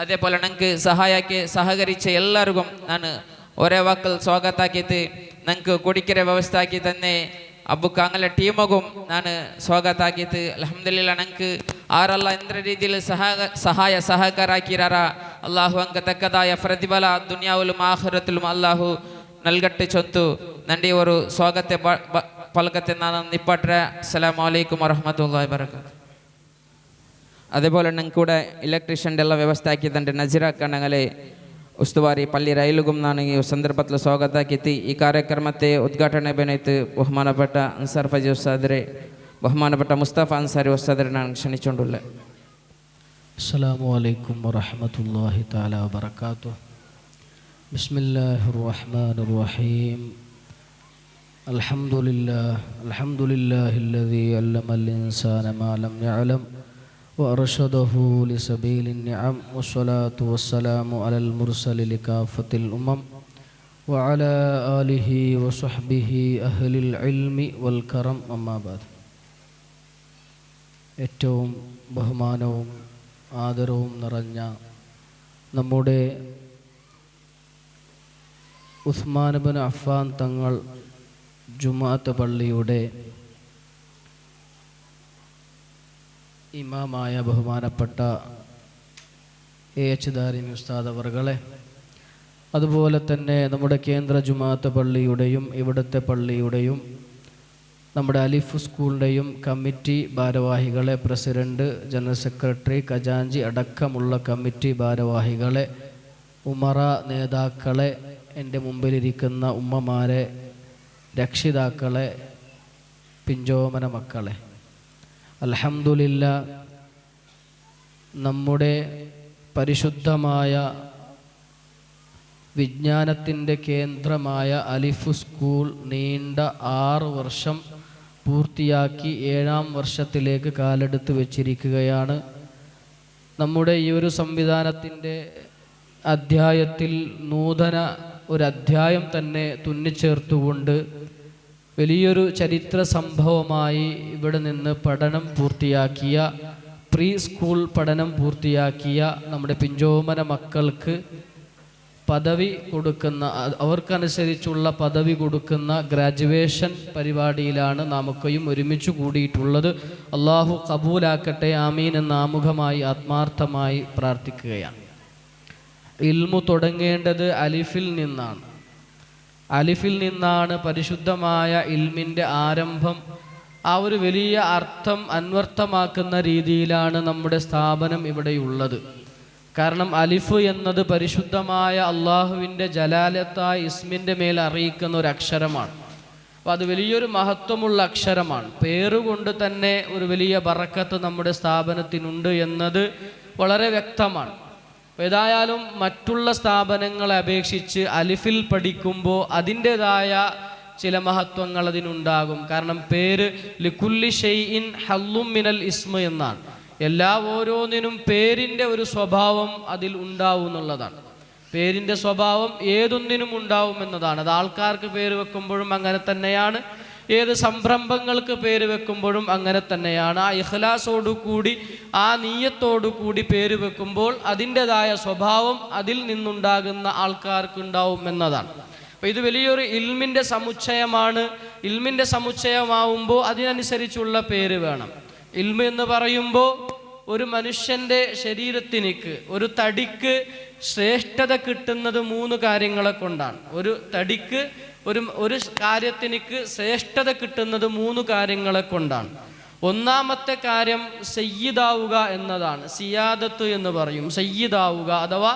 അതേപോലെ ഞങ്ങൾക്ക് സഹകരിച്ച എല്ലാവർക്കും ನಾನು ഒരേ വാക്കിൽ സ്വാഗത ആക്കിയിട്ട് ഞങ്ങൾക്ക് കുടിക്കര വ്യവസ്ഥ ആക്കി തന്നെ ಅಬ್ಬಕ್ಕೆ ಅಂಗಲ ಟೀಮಗೂ ನಾನು ಸ್ವಾಗತ ಆಗಿತ್ತು. ಅಲ್ಹಮ್ದುಲಿಲ್ಲಾ ನಂಗೆ ಆರೆಲ್ಲ ಎಂದ್ರ ರೀತಿಯಲ್ಲಿ ಸಹಾಯ ಸಹಕಾರ ಹಾಕಿರಾರ ಅಲ್ಲಾಹು ಅಂಕ ತಕ್ಕದಾಯ ಪ್ರತಿಫಲ ದುನಿಯಾವುಲು ಆಖಿರತುಲು ಅಲ್ಲಾಹು നൽകട്ടെ ചൊന്തു നന്ദി ഒരു സ്വാഗത്തെ പലകത്തെ ನಾನು നിപ്പാട്ടെ. അസ്സലാമു അലൈക്കും വറഹ്മത്തുള്ളാഹി വബറകാതുഹു. അതേപോലെ ഞങ്ങൾക്ക് കൂടെ ഇലക്ട്രീഷ്യൻ്റെ ಎಲ್ಲ ವ್ಯವಸ್ಥೆ ಹಾಕಿದಂತೆ ನಜೀರಾಕ ഞങ്ങളെ ಉಸ್ತುವಾರಿ ಪಲ್ಲಿ ರೈಲುಗುಂ ನಾನು ಈ ಸಂದರ್ಭದಲ್ಲಿ ಸ್ವಾಗತ ಕಿತಿ ಈ ಕಾರ್ಯಕ್ರಮത്തെ ಉದ್ಘಾಟನೆ ಬೆನೈತು ബഹുമാനപ്പെട്ട അൻസാർ ഫൈസി ഉസ്താദിനെ ബഹുമാനപ്പെട്ട മുസ്തഫ അൻസാരി ഉസ്താദിനെ ഞാൻ ക്ഷണിച്ചുകൊണ്ടുള്ള. അസ്സലാമു അലൈക്കും വറഹ്മത്തുള്ളാഹി തആല വബറകാതുഹു. ബിസ്മില്ലാഹിർ റഹ്മാനിർ റഹീം. അൽഹംദുലില്ലാഹില്ലദീ അല്ലമൽ ഇൻസാന മാ ലം യഅലം വഅർശദഹു ലിസബീലിൻ നിഅം വസ്സലാത്തു വസ്സലാമു അലൽ മുർസലി ലികാഫത്തിൽ ഉമ്മം വഅലാ ആലിഹി വസഹ്ബിഹി അഹ്ലിൽ ഇൽമി വൽ കറം. അമ്മാ ബഅദ്. ഏറ്റവും ബഹുമാനവും ആദരവും നിറഞ്ഞ നമ്മുടെ ഉസ്മാൻ ഇബ്നു അഫ്ഫാൻ തങ്ങൾ ജുമാഅത്ത് പള്ളിയുടെ ഇമാമായ ബഹുമാനപ്പെട്ട എച്ച് ദാരിമി ഉസ്താദ് അവർകളെ, അതുപോലെ തന്നെ നമ്മുടെ കേന്ദ്ര ജുമാഅത്ത് പള്ളിയുടെയും ഇവിടുത്തെ പള്ളിയുടെയും നമ്മുടെ അലിഫ് സ്കൂളിൻ്റെയും കമ്മിറ്റി ഭാരവാഹികളെ, പ്രസിഡന്റ്, ജനറൽ സെക്രട്ടറി, ഖജാൻജി അടക്കമുള്ള കമ്മിറ്റി ഭാരവാഹികളെ, ഉമറ നേതാക്കളെ, എൻ്റെ മുമ്പിലിരിക്കുന്ന ഉമ്മമാരെ, രക്ഷിതാക്കളെ, പിഞ്ചോമന മക്കളെ, അൽഹംദുലില്ലാഹ് നമ്മുടെ പരിശുദ്ധമായ വിജ്ഞാനത്തിൻ്റെ കേന്ദ്രമായ അലിഫ് സ്കൂൾ നീണ്ട 6 വർഷം പൂർത്തിയാക്കി 7ാം വർഷത്തിലേക്ക് കാലെടുത്ത് വെച്ചിരിക്കുകയാണ്. നമ്മുടെ ഈ ഒരു സംവിധാനത്തിൻ്റെ അധ്യായത്തിൽ നൂതന ഒരു അധ്യായം തന്നെ തുന്നിച്ചേർത്തുകൊണ്ട് വലിയൊരു ചരിത്ര സംഭവമായി ഇവിടെ നിന്ന് പഠനം പൂർത്തിയാക്കിയ, പ്രീ സ്കൂൾ പഠനം പൂർത്തിയാക്കിയ നമ്മുടെ പിഞ്ചോമന മക്കൾക്ക് പദവി കൊടുക്കുന്ന, അവർക്കനുസരിച്ചുള്ള പദവി കൊടുക്കുന്ന ഗ്രാജുവേഷൻ പരിപാടിയിലാണ് നാമൊക്കെയും ഒരുമിച്ച് കൂടിയിട്ടുള്ളത്. അള്ളാഹു കബൂലാക്കട്ടെ, ആമീൻ എന്ന് ആമുഖമായി ആത്മാർത്ഥമായി പ്രാർത്ഥിക്കുകയാണ്. ഇൽമു തുടങ്ങേണ്ടത് അലിഫിൽ നിന്നാണ്. അലിഫിൽ നിന്നാണ് പരിശുദ്ധമായ ഇൽമിൻ്റെ ആരംഭം. ആ ഒരു വലിയ അർത്ഥം അന്വർത്ഥമാക്കുന്ന രീതിയിലാണ് നമ്മുടെ സ്ഥാപനം ഇവിടെയുള്ളത്. കാരണം അലിഫ് എന്നത് പരിശുദ്ധമായ അള്ളാഹുവിൻ്റെ ജലാലത്തായ ഇസ്മിൻ്റെ മേൽ അറിയിക്കുന്ന ഒരു അക്ഷരമാണ്. അപ്പോൾ അത് വലിയൊരു മഹത്വമുള്ള അക്ഷരമാണ്. പേരുകൊണ്ട് തന്നെ ഒരു വലിയ ബറക്കത്ത് നമ്മുടെ സ്ഥാപനത്തിനുണ്ട് എന്നത് വളരെ വ്യക്തമാണ്. ഏതായാലും മറ്റുള്ള സ്ഥാപനങ്ങളെ അപേക്ഷിച്ച് അലിഫിൽ പഠിക്കുമ്പോൾ അതിൻ്റെതായ ചില മഹത്വങ്ങൾ അതിനുണ്ടാകും. കാരണം പേര് ലികുല്ലി ഷൈഇൻ ഹല്ലും മിനൽ ഇസ്മ എന്നാണ്. ഓരോന്നിനും പേരിൻ്റെ ഒരു സ്വഭാവം അതിൽ ഉണ്ടാവും എന്നുള്ളതാണ്. പേരിൻ്റെ സ്വഭാവം ഏതൊന്നിനും ഉണ്ടാവും എന്നതാണ്. അത് ആൾക്കാർക്ക് പേര് വെക്കുമ്പോഴും അങ്ങനെ തന്നെയാണ്, ഏത് സംരംഭങ്ങൾക്ക് പേര് വെക്കുമ്പോഴും അങ്ങനെ തന്നെയാണ്. ആ ഇഖ്ലാസോടു കൂടി, ആ നീയത്തോടു കൂടി പേര് വെക്കുമ്പോൾ അതിൻ്റെതായ സ്വഭാവം അതിൽ നിന്നുണ്ടാകുന്ന ആൾക്കാർക്കുണ്ടാവും എന്നതാണ്. അപ്പോൾ ഇത് വലിയൊരു ഇൽമിൻ്റെ സമുച്ചയമാണ്. ഇൽമിൻ്റെ സമുച്ചയമാവുമ്പോൾ അതിനനുസരിച്ചുള്ള പേര് വേണം. ഇൽമ എന്ന് പറയുമ്പോൾ ഒരു മനുഷ്യൻ്റെ ശരീരത്തിനിക്ക്, ഒരു തടിക്ക് ശ്രേഷ്ഠത കിട്ടുന്നത് 3 കാര്യങ്ങളെ കൊണ്ടാണ്. ഒരു തടിക്ക്, ഒരു കാര്യത്തിനിക്ക് ശ്രേഷ്ഠത കിട്ടുന്നത് 3 കാര്യങ്ങളെ കൊണ്ടാണ്. ഒന്നാമത്തെ കാര്യം സയ്യിദാവുക എന്നതാണ്. സിയാദത്ത് എന്ന് പറയും. സയ്യിദാവുക അഥവാ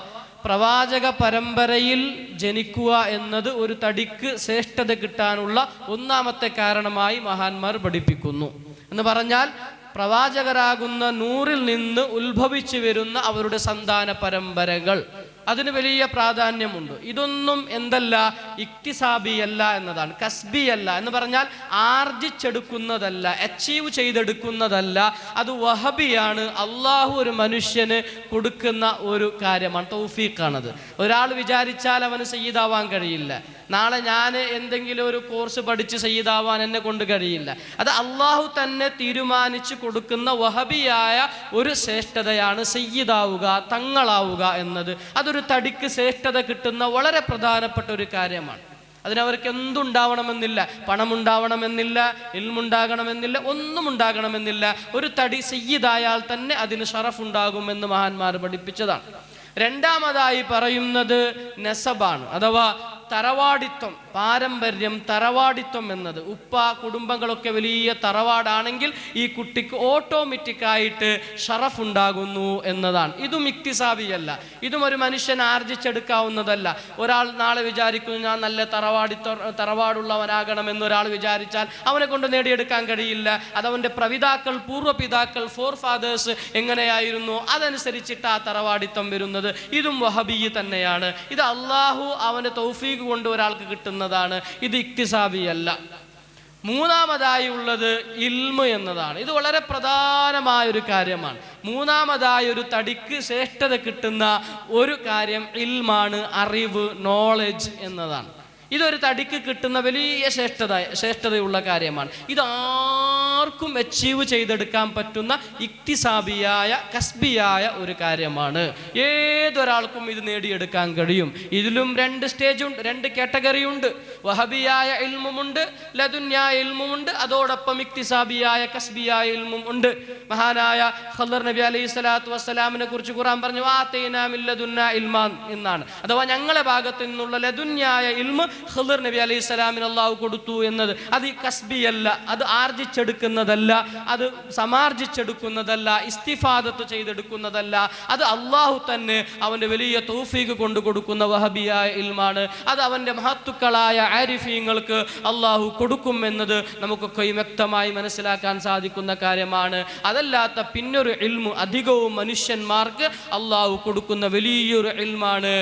പ്രവാചക പരമ്പരയിൽ ജനിക്കുക എന്നത് ഒരു തടിക്ക് ശ്രേഷ്ഠത കിട്ടാനുള്ള ഒന്നാമത്തെ കാരണമായി മഹാന്മാർ പഠിപ്പിക്കുന്നു. എന്ന് പറഞ്ഞാൽ പ്രവാചകരാകുന്ന നൂറിൽ നിന്ന് ഉത്ഭവിച്ചു വരുന്ന അവരുടെ സന്താന പരമ്പരകൾ, അതിന് വലിയ പ്രാധാന്യമുണ്ട്. ഇതൊന്നും എന്തല്ല, ഇക്തിസാബിയല്ല എന്നതാണ്, കസ്ബിയല്ല എന്ന് പറഞ്ഞാൽ ആർജിച്ചെടുക്കുന്നതല്ല, അച്ചീവ് ചെയ്തെടുക്കുന്നതല്ല. അത് വഹബിയാണ്. അള്ളാഹു ഒരു മനുഷ്യന് കൊടുക്കുന്ന ഒരു കാര്യമാണ്, തൗഫീഖാണത്. ഒരാൾ വിചാരിച്ചാൽ അവന് സയ്യിദാവാൻ കഴിയില്ല. നാളെ ഞാൻ എന്തെങ്കിലും ഒരു കോഴ്സ് പഠിച്ച് സയ്യിദാവാൻ എന്നെ കൊണ്ട് കഴിയില്ല. അത് അള്ളാഹു തന്നെ തീരുമാനിച്ചു കൊടുക്കുന്ന വഹബിയായ ഒരു ശ്രേഷ്ഠതയാണ് സയ്യിദാവുക, തങ്ങളാവുക എന്നത്. അതൊരു തടിക്ക് ശ്രേഷ്ഠത കിട്ടുന്ന വളരെ പ്രധാനപ്പെട്ട ഒരു കാര്യമാണ്. അതിനവർക്ക് എന്തുണ്ടാവണമെന്നില്ല, പണമുണ്ടാവണമെന്നില്ല, ഇൽമുണ്ടാകണമെന്നില്ല, ഒന്നും ഉണ്ടാകണമെന്നില്ല. ഒരു തടി സയ്യിദായാൽ തന്നെ അതിന് ഷറഫ് ഉണ്ടാകുമെന്ന് മഹാന്മാർ പഠിപ്പിച്ചതാണ്. രണ്ടാമതായി പറയുന്നത് നസബാണ്, അഥവാ തറവാടിത്വം, പാരമ്പര്യം, തറവാടിത്വം എന്നത്, ഉപ്പ കുടുംബങ്ങളൊക്കെ വലിയ തറവാടാണെങ്കിൽ ഈ കുട്ടിക്ക് ഓട്ടോമാറ്റിക്കായിട്ട് ഷറഫ് ഉണ്ടാകുന്നു എന്നതാണ്. ഇതും ഇക്തിസാബിയല്ല, ഇതും ഒരു മനുഷ്യൻ ആർജിച്ചെടുക്കാവുന്നതല്ല. ഒരാൾ നാളെ വിചാരിക്കുന്നു ഞാൻ നല്ല തറവാടുള്ളവനാകണം എന്നൊരാൾ വിചാരിച്ചാൽ അവനെ കൊണ്ട് നേടിയെടുക്കാൻ കഴിയില്ല. അതവൻ്റെ പ്രപിതാക്കൾ, പൂർവ്വപിതാക്കൾ, ഫോർ ഫാദേഴ്സ് എങ്ങനെയായിരുന്നു അതനുസരിച്ചിട്ട് ആ തറവാടിത്തം വരുന്നത്. ഇതും വഹബി തന്നെയാണ്. ഇത് അള്ളാഹു അവൻ്റെ തൗഫീഖ് കൊണ്ട് ഒരാൾക്ക് കിട്ടുന്നതാണ്. ഇത് ഇക്തിസാബിയല്ല. മൂന്നാമതായി ഉള്ളത് ഇൽമ് എന്നതാണ്. ഇത് വളരെ പ്രധാനമായൊരു കാര്യമാണ്. മൂന്നാമതായി ഒരു തടിക്ക് ശ്രേഷ്ഠത കിട്ടുന്ന ഒരു കാര്യം ഇൽമാണ്, അറിവ്, നോളജ് എന്നതാണ്. ഇതൊരു തടിക്ക് കിട്ടുന്ന വലിയ ശ്രേഷ്ഠതയുള്ള കാര്യമാണ്. ഇതാർക്കും അച്ചീവ് ചെയ്തെടുക്കാൻ പറ്റുന്ന ഇക്തിസാബിയായ, കസ്ബിയായ ഒരു കാര്യമാണ്. ഏതൊരാൾക്കും ഇത് നേടിയെടുക്കാൻ കഴിയും. ഇതിലും 2 സ്റ്റേജുണ്ട്, 2 കാറ്റഗറി ഉണ്ട്. വഹബിയായ ഇൽമുമുണ്ട്, ലദുന്യായ ഇൽമുമുണ്ട്, അതോടൊപ്പം ഇക്തിസാബിയായ, കസ്ബിയായ ഇൽമും ഉണ്ട്. മഹാനായ ഖദർ നബി അലൈഹി സ്വലാത്തു വസ്സലാമിനെ കുറിച്ച് ഖുർആൻ പറഞ്ഞു ആതൈനാ മിൻ ലദുന്നാ ഇൽമാൻ എന്നാണ്. അഥവാ ഞങ്ങളുടെ ഭാഗത്തു നിന്നുള്ള ലദുന്യായ ഇൽമ് ഖദർ നബി അലൈഹി സ്വലാമിന് അള്ളാഹു കൊടുത്തു എന്നത് അത് കസ്ബിയല്ല, അത് ആർജിച്ചെടുക്കുന്നതല്ല, അത് സമാർജിച്ചെടുക്കുന്നതല്ല, ഇസ്തിഫാദത്ത് ചെയ്തെടുക്കുന്നതല്ല. അത് അള്ളാഹു തന്നെ അവൻ്റെ വലിയ തൗഫീഖ് കൊണ്ട് കൊടുക്കുന്ന വഹബിയായ ഇൽമാണ്. അത് അവൻ്റെ മഹത്തുക്കളായ ആരിഫീങ്ങൾക്ക് അള്ളാഹു കൊടുക്കും എന്നത് നമുക്കൊക്കെ വ്യക്തമായി മനസ്സിലാക്കാൻ സാധിക്കുന്ന കാര്യമാണ്. അതല്ലാത്ത പിന്നൊരു ഇൽമു അധികവും മനുഷ്യന്മാർക്ക് അള്ളാഹു കൊടുക്കുന്ന വലിയൊരു ഇൽമാണ്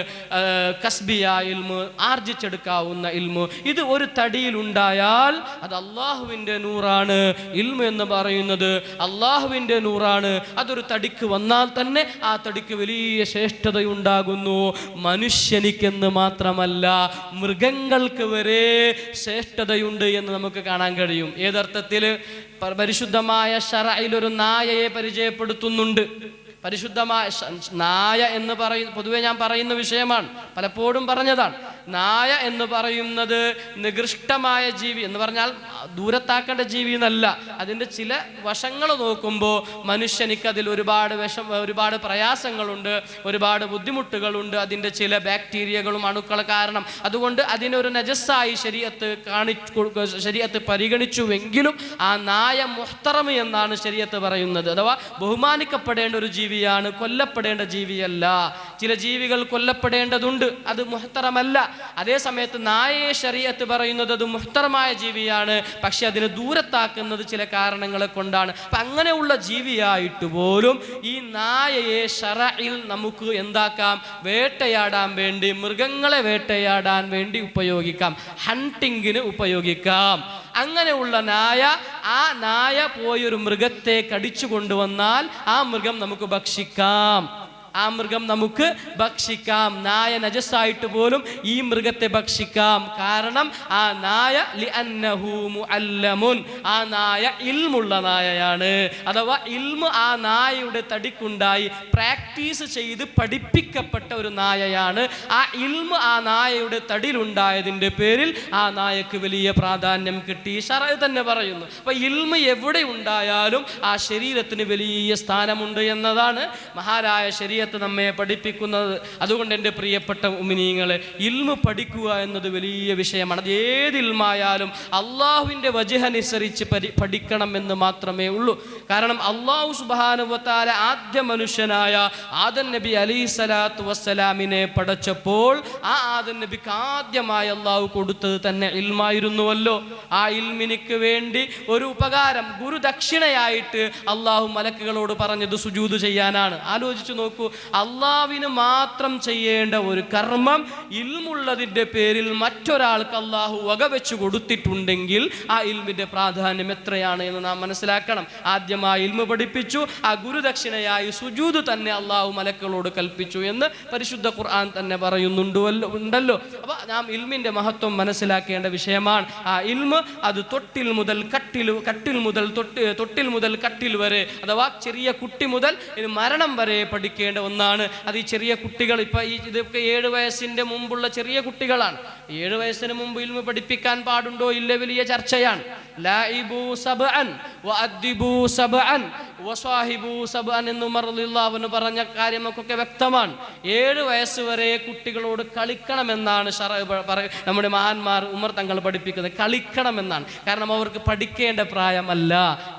കസ്ബിയായ ഇൽമ്, ആർജിച്ചെടുക്കാവുന്ന ഇൽമു. ഇത് ഒരു തടിയിൽ ഉണ്ടായാൽ അത് അള്ളാഹുവിൻ്റെ നൂറാണ്. ഇൽമു എന്ന് പറയുന്നത് അള്ളാഹുവിൻ്റെ നൂറാണ്. അതൊരു തടിക്ക് വന്നാൽ തന്നെ ആ തടിക്ക് വലിയ ശ്രേഷ്ഠതയുണ്ടാകുന്നു. മനുഷ്യനിക്കെന്ന് മാത്രമല്ല, മൃഗങ്ങൾക്ക് വരെ ശ്രേഷ്ഠതയുണ്ട് എന്ന് നമുക്ക് കാണാൻ കഴിയും. ഏതർത്ഥത്തിൽ? പരിശുദ്ധമായ ശറഇൽ ഒരു നായയെ പരിചയപ്പെടുത്തുന്നുണ്ട്. പരിശുദ്ധമായ നായ എന്ന് പൊതുവെ ഞാൻ പറയുന്ന വിഷയമാണ്, പലപ്പോഴും പറഞ്ഞതാണ്. നായ എന്ന് പറയുന്നത് നികൃഷ്ടമായ ജീവി എന്ന് പറഞ്ഞാൽ ദൂരത്താക്കേണ്ട ജീവി എന്നല്ല. അതിൻ്റെ ചില വശങ്ങൾ നോക്കുമ്പോൾ മനുഷ്യനിക്ക് അതിൽ ഒരുപാട് പ്രയാസങ്ങളുണ്ട്, ഒരുപാട് ബുദ്ധിമുട്ടുകളുണ്ട്. അതിൻ്റെ ചില ബാക്ടീരിയകളും അണുക്കൾ കാരണം. അതുകൊണ്ട് അതിനൊരു നജസ്സായി ശരീഅത്ത് പരിഗണിച്ചുവെങ്കിലും ആ നായ മുഹ്തറം എന്നാണ് ശരീഅത്ത് പറയുന്നത്. അഥവാ ബഹുമാനിക്കപ്പെടേണ്ട ഒരു ജീവിയാണ്, കൊല്ലപ്പെടേണ്ട ജീവിയല്ല. ചില ജീവികൾ കൊല്ലപ്പെടേണ്ടതുണ്ട്, അത് മുഹ്തറമല്ല. അതേ സമയത്ത് നായയെ ശരീഅത്ത് പറയുന്നത് അത് മുഹ്തറമായ ജീവിയാണ്, പക്ഷെ അതിനെ ദൂരത്താക്കുന്നത് ചില കാരണങ്ങളെ കൊണ്ടാണ്. അപ്പം അങ്ങനെയുള്ള ജീവിയായിട്ട് പോലും ഈ നായയെ ശറഇൽ നമുക്ക് എന്താക്കാം? വേട്ടയാടാൻ വേണ്ടി, മൃഗങ്ങളെ വേട്ടയാടാൻ വേണ്ടി ഉപയോഗിക്കാം, ഹണ്ടിങ്ങിന് ഉപയോഗിക്കാം. അങ്ങനെയുള്ള ആ നായ പോയൊരു മൃഗത്തെ കടിച്ചു കൊണ്ടുവന്നാൽ ആ മൃഗം നമുക്ക് ഭക്ഷിക്കാം. നായ നജസായിട്ട് പോലും ഈ മൃഗത്തെ ഭക്ഷിക്കാം. കാരണം ആ നായ ലിഅന്നഹു മുഅല്ലമുൻ, ആ നായ ഇൽമുള്ള നായയാണ്. അഥവാ ഇൽമു ആ നായയുടെ തടിക്കുണ്ടായി, പ്രാക്ടീസ് ചെയ്ത് പഠിപ്പിക്കപ്പെട്ട ഒരു നായയാണ്. ആ ഇൽമു ആ നായയുടെ തടിയിലുണ്ടായതിൻ്റെ പേരിൽ ആ നായക്ക് വലിയ പ്രാധാന്യം കിട്ടി. ശറഅ് തന്നെ പറയുന്നു. അപ്പൊ ഇൽമു എവിടെ ഉണ്ടായാലും ആ ശരീരത്തിന് വലിയ സ്ഥാനമുണ്ട് എന്നതാണ് മഹാനായ ശരീരത്ത് നമ്മെ പഠിപ്പിക്കുന്നത്. അതുകൊണ്ട് എൻ്റെ പ്രിയപ്പെട്ട മുഅ്മിനീങ്ങളെ, ഇൽമു പഠിക്കുക എന്നത് വലിയ വിഷയമാണ്. അത് ഏത് ഇൽമായാലും അള്ളാഹുവിൻ്റെ വജ്ഹനുസരിച്ച് പഠിക്കണം എന്ന് മാത്രമേ ഉള്ളൂ. കാരണം അള്ളാഹു സുബ്ഹാനഹു വ തആല ആദ്യ മനുഷ്യനായ ആദം നബി അലൈഹി സ്വലാത്തു വസ്സലാമിനെ പടച്ചപ്പോൾ ആ ആദം നബിക്ക് ആദ്യമായി അള്ളാഹു കൊടുത്തത് തന്നെ ഇൽമായിരുന്നുവല്ലോ. ആ ഇൽമിനിക്ക് വേണ്ടി ഒരു ഉപകാരം, ഗുരുദക്ഷിണയായിട്ട് അള്ളാഹു മലക്കുകളോട് പറഞ്ഞത് സുജൂദ് ചെയ്യാനാണ്. ആലോചിച്ചു നോക്കൂ, അള്ളാഹുവിന് മാത്രം ചെയ്യേണ്ട ഒരു കർമ്മം ഇൽമുള്ളതിൻ്റെ പേരിൽ മറ്റൊരാൾക്ക് അള്ളാഹു വകവെച്ചു കൊടുത്തിട്ടുണ്ടെങ്കിൽ ആ ഇൽമിൻ്റെ പ്രാധാന്യം എത്രയാണ് എന്ന് നാം മനസ്സിലാക്കണം. ആദ്യമായി ഇൽമു പഠിപ്പിച്ചു, ആ ഗുരുദക്ഷിണയായി സുജൂദ് തന്നെ അള്ളാഹു മലക്കുകളോട് കൽപ്പിച്ചു എന്ന് പരിശുദ്ധ ഖുർആൻ തന്നെ പറയുന്നുണ്ടല്ലോ. അപ്പോൾ നാം ഇൽമിൻ്റെ മഹത്വം മനസ്സിലാക്കേണ്ട വിഷയമാണ്. ആ ഇൽമ് അത് തൊട്ടിൽ മുതൽ കട്ടിൽ വരെ, അഥവാ ചെറിയ കുട്ടി മുതൽ മരണം വരെ പഠിക്കേണ്ട ഒന്നാണ്. അത് ഈ ചെറിയ കുട്ടികൾ, ഇപ്പം ഇതൊക്കെ 7 വയസ്സിൻ്റെ മുമ്പുള്ള ചെറിയ കുട്ടികളാണ്. 7 വയസ്സിന് മുമ്പ് ഇൽമു പഠിപ്പിക്കാൻ പാടുണ്ടോ ഇല്ല വലിയ ചർച്ചയാണ്. ലാഇബു സബ്അൻ വഅദ്ദിബു സബ്അൻ വസാഹിബു സബ്അൻ എന്ന് ഉമർ റളിയല്ലാഹു അൻഹു പറഞ്ഞ കാര്യം നമുക്കൊക്കെ വ്യക്തമാണ്. 7 വയസ്സ് വരെ കുട്ടികളോട് കളിക്കണമെന്നാണ് നമ്മുടെ മഹാന്മാർ ഉമർ തങ്ങൾ പഠിപ്പിക്കുന്നത്. കളിക്കണമെന്നാണ്. കാരണം അവർക്ക് പഠിക്കേണ്ട പ്രായമല്ല,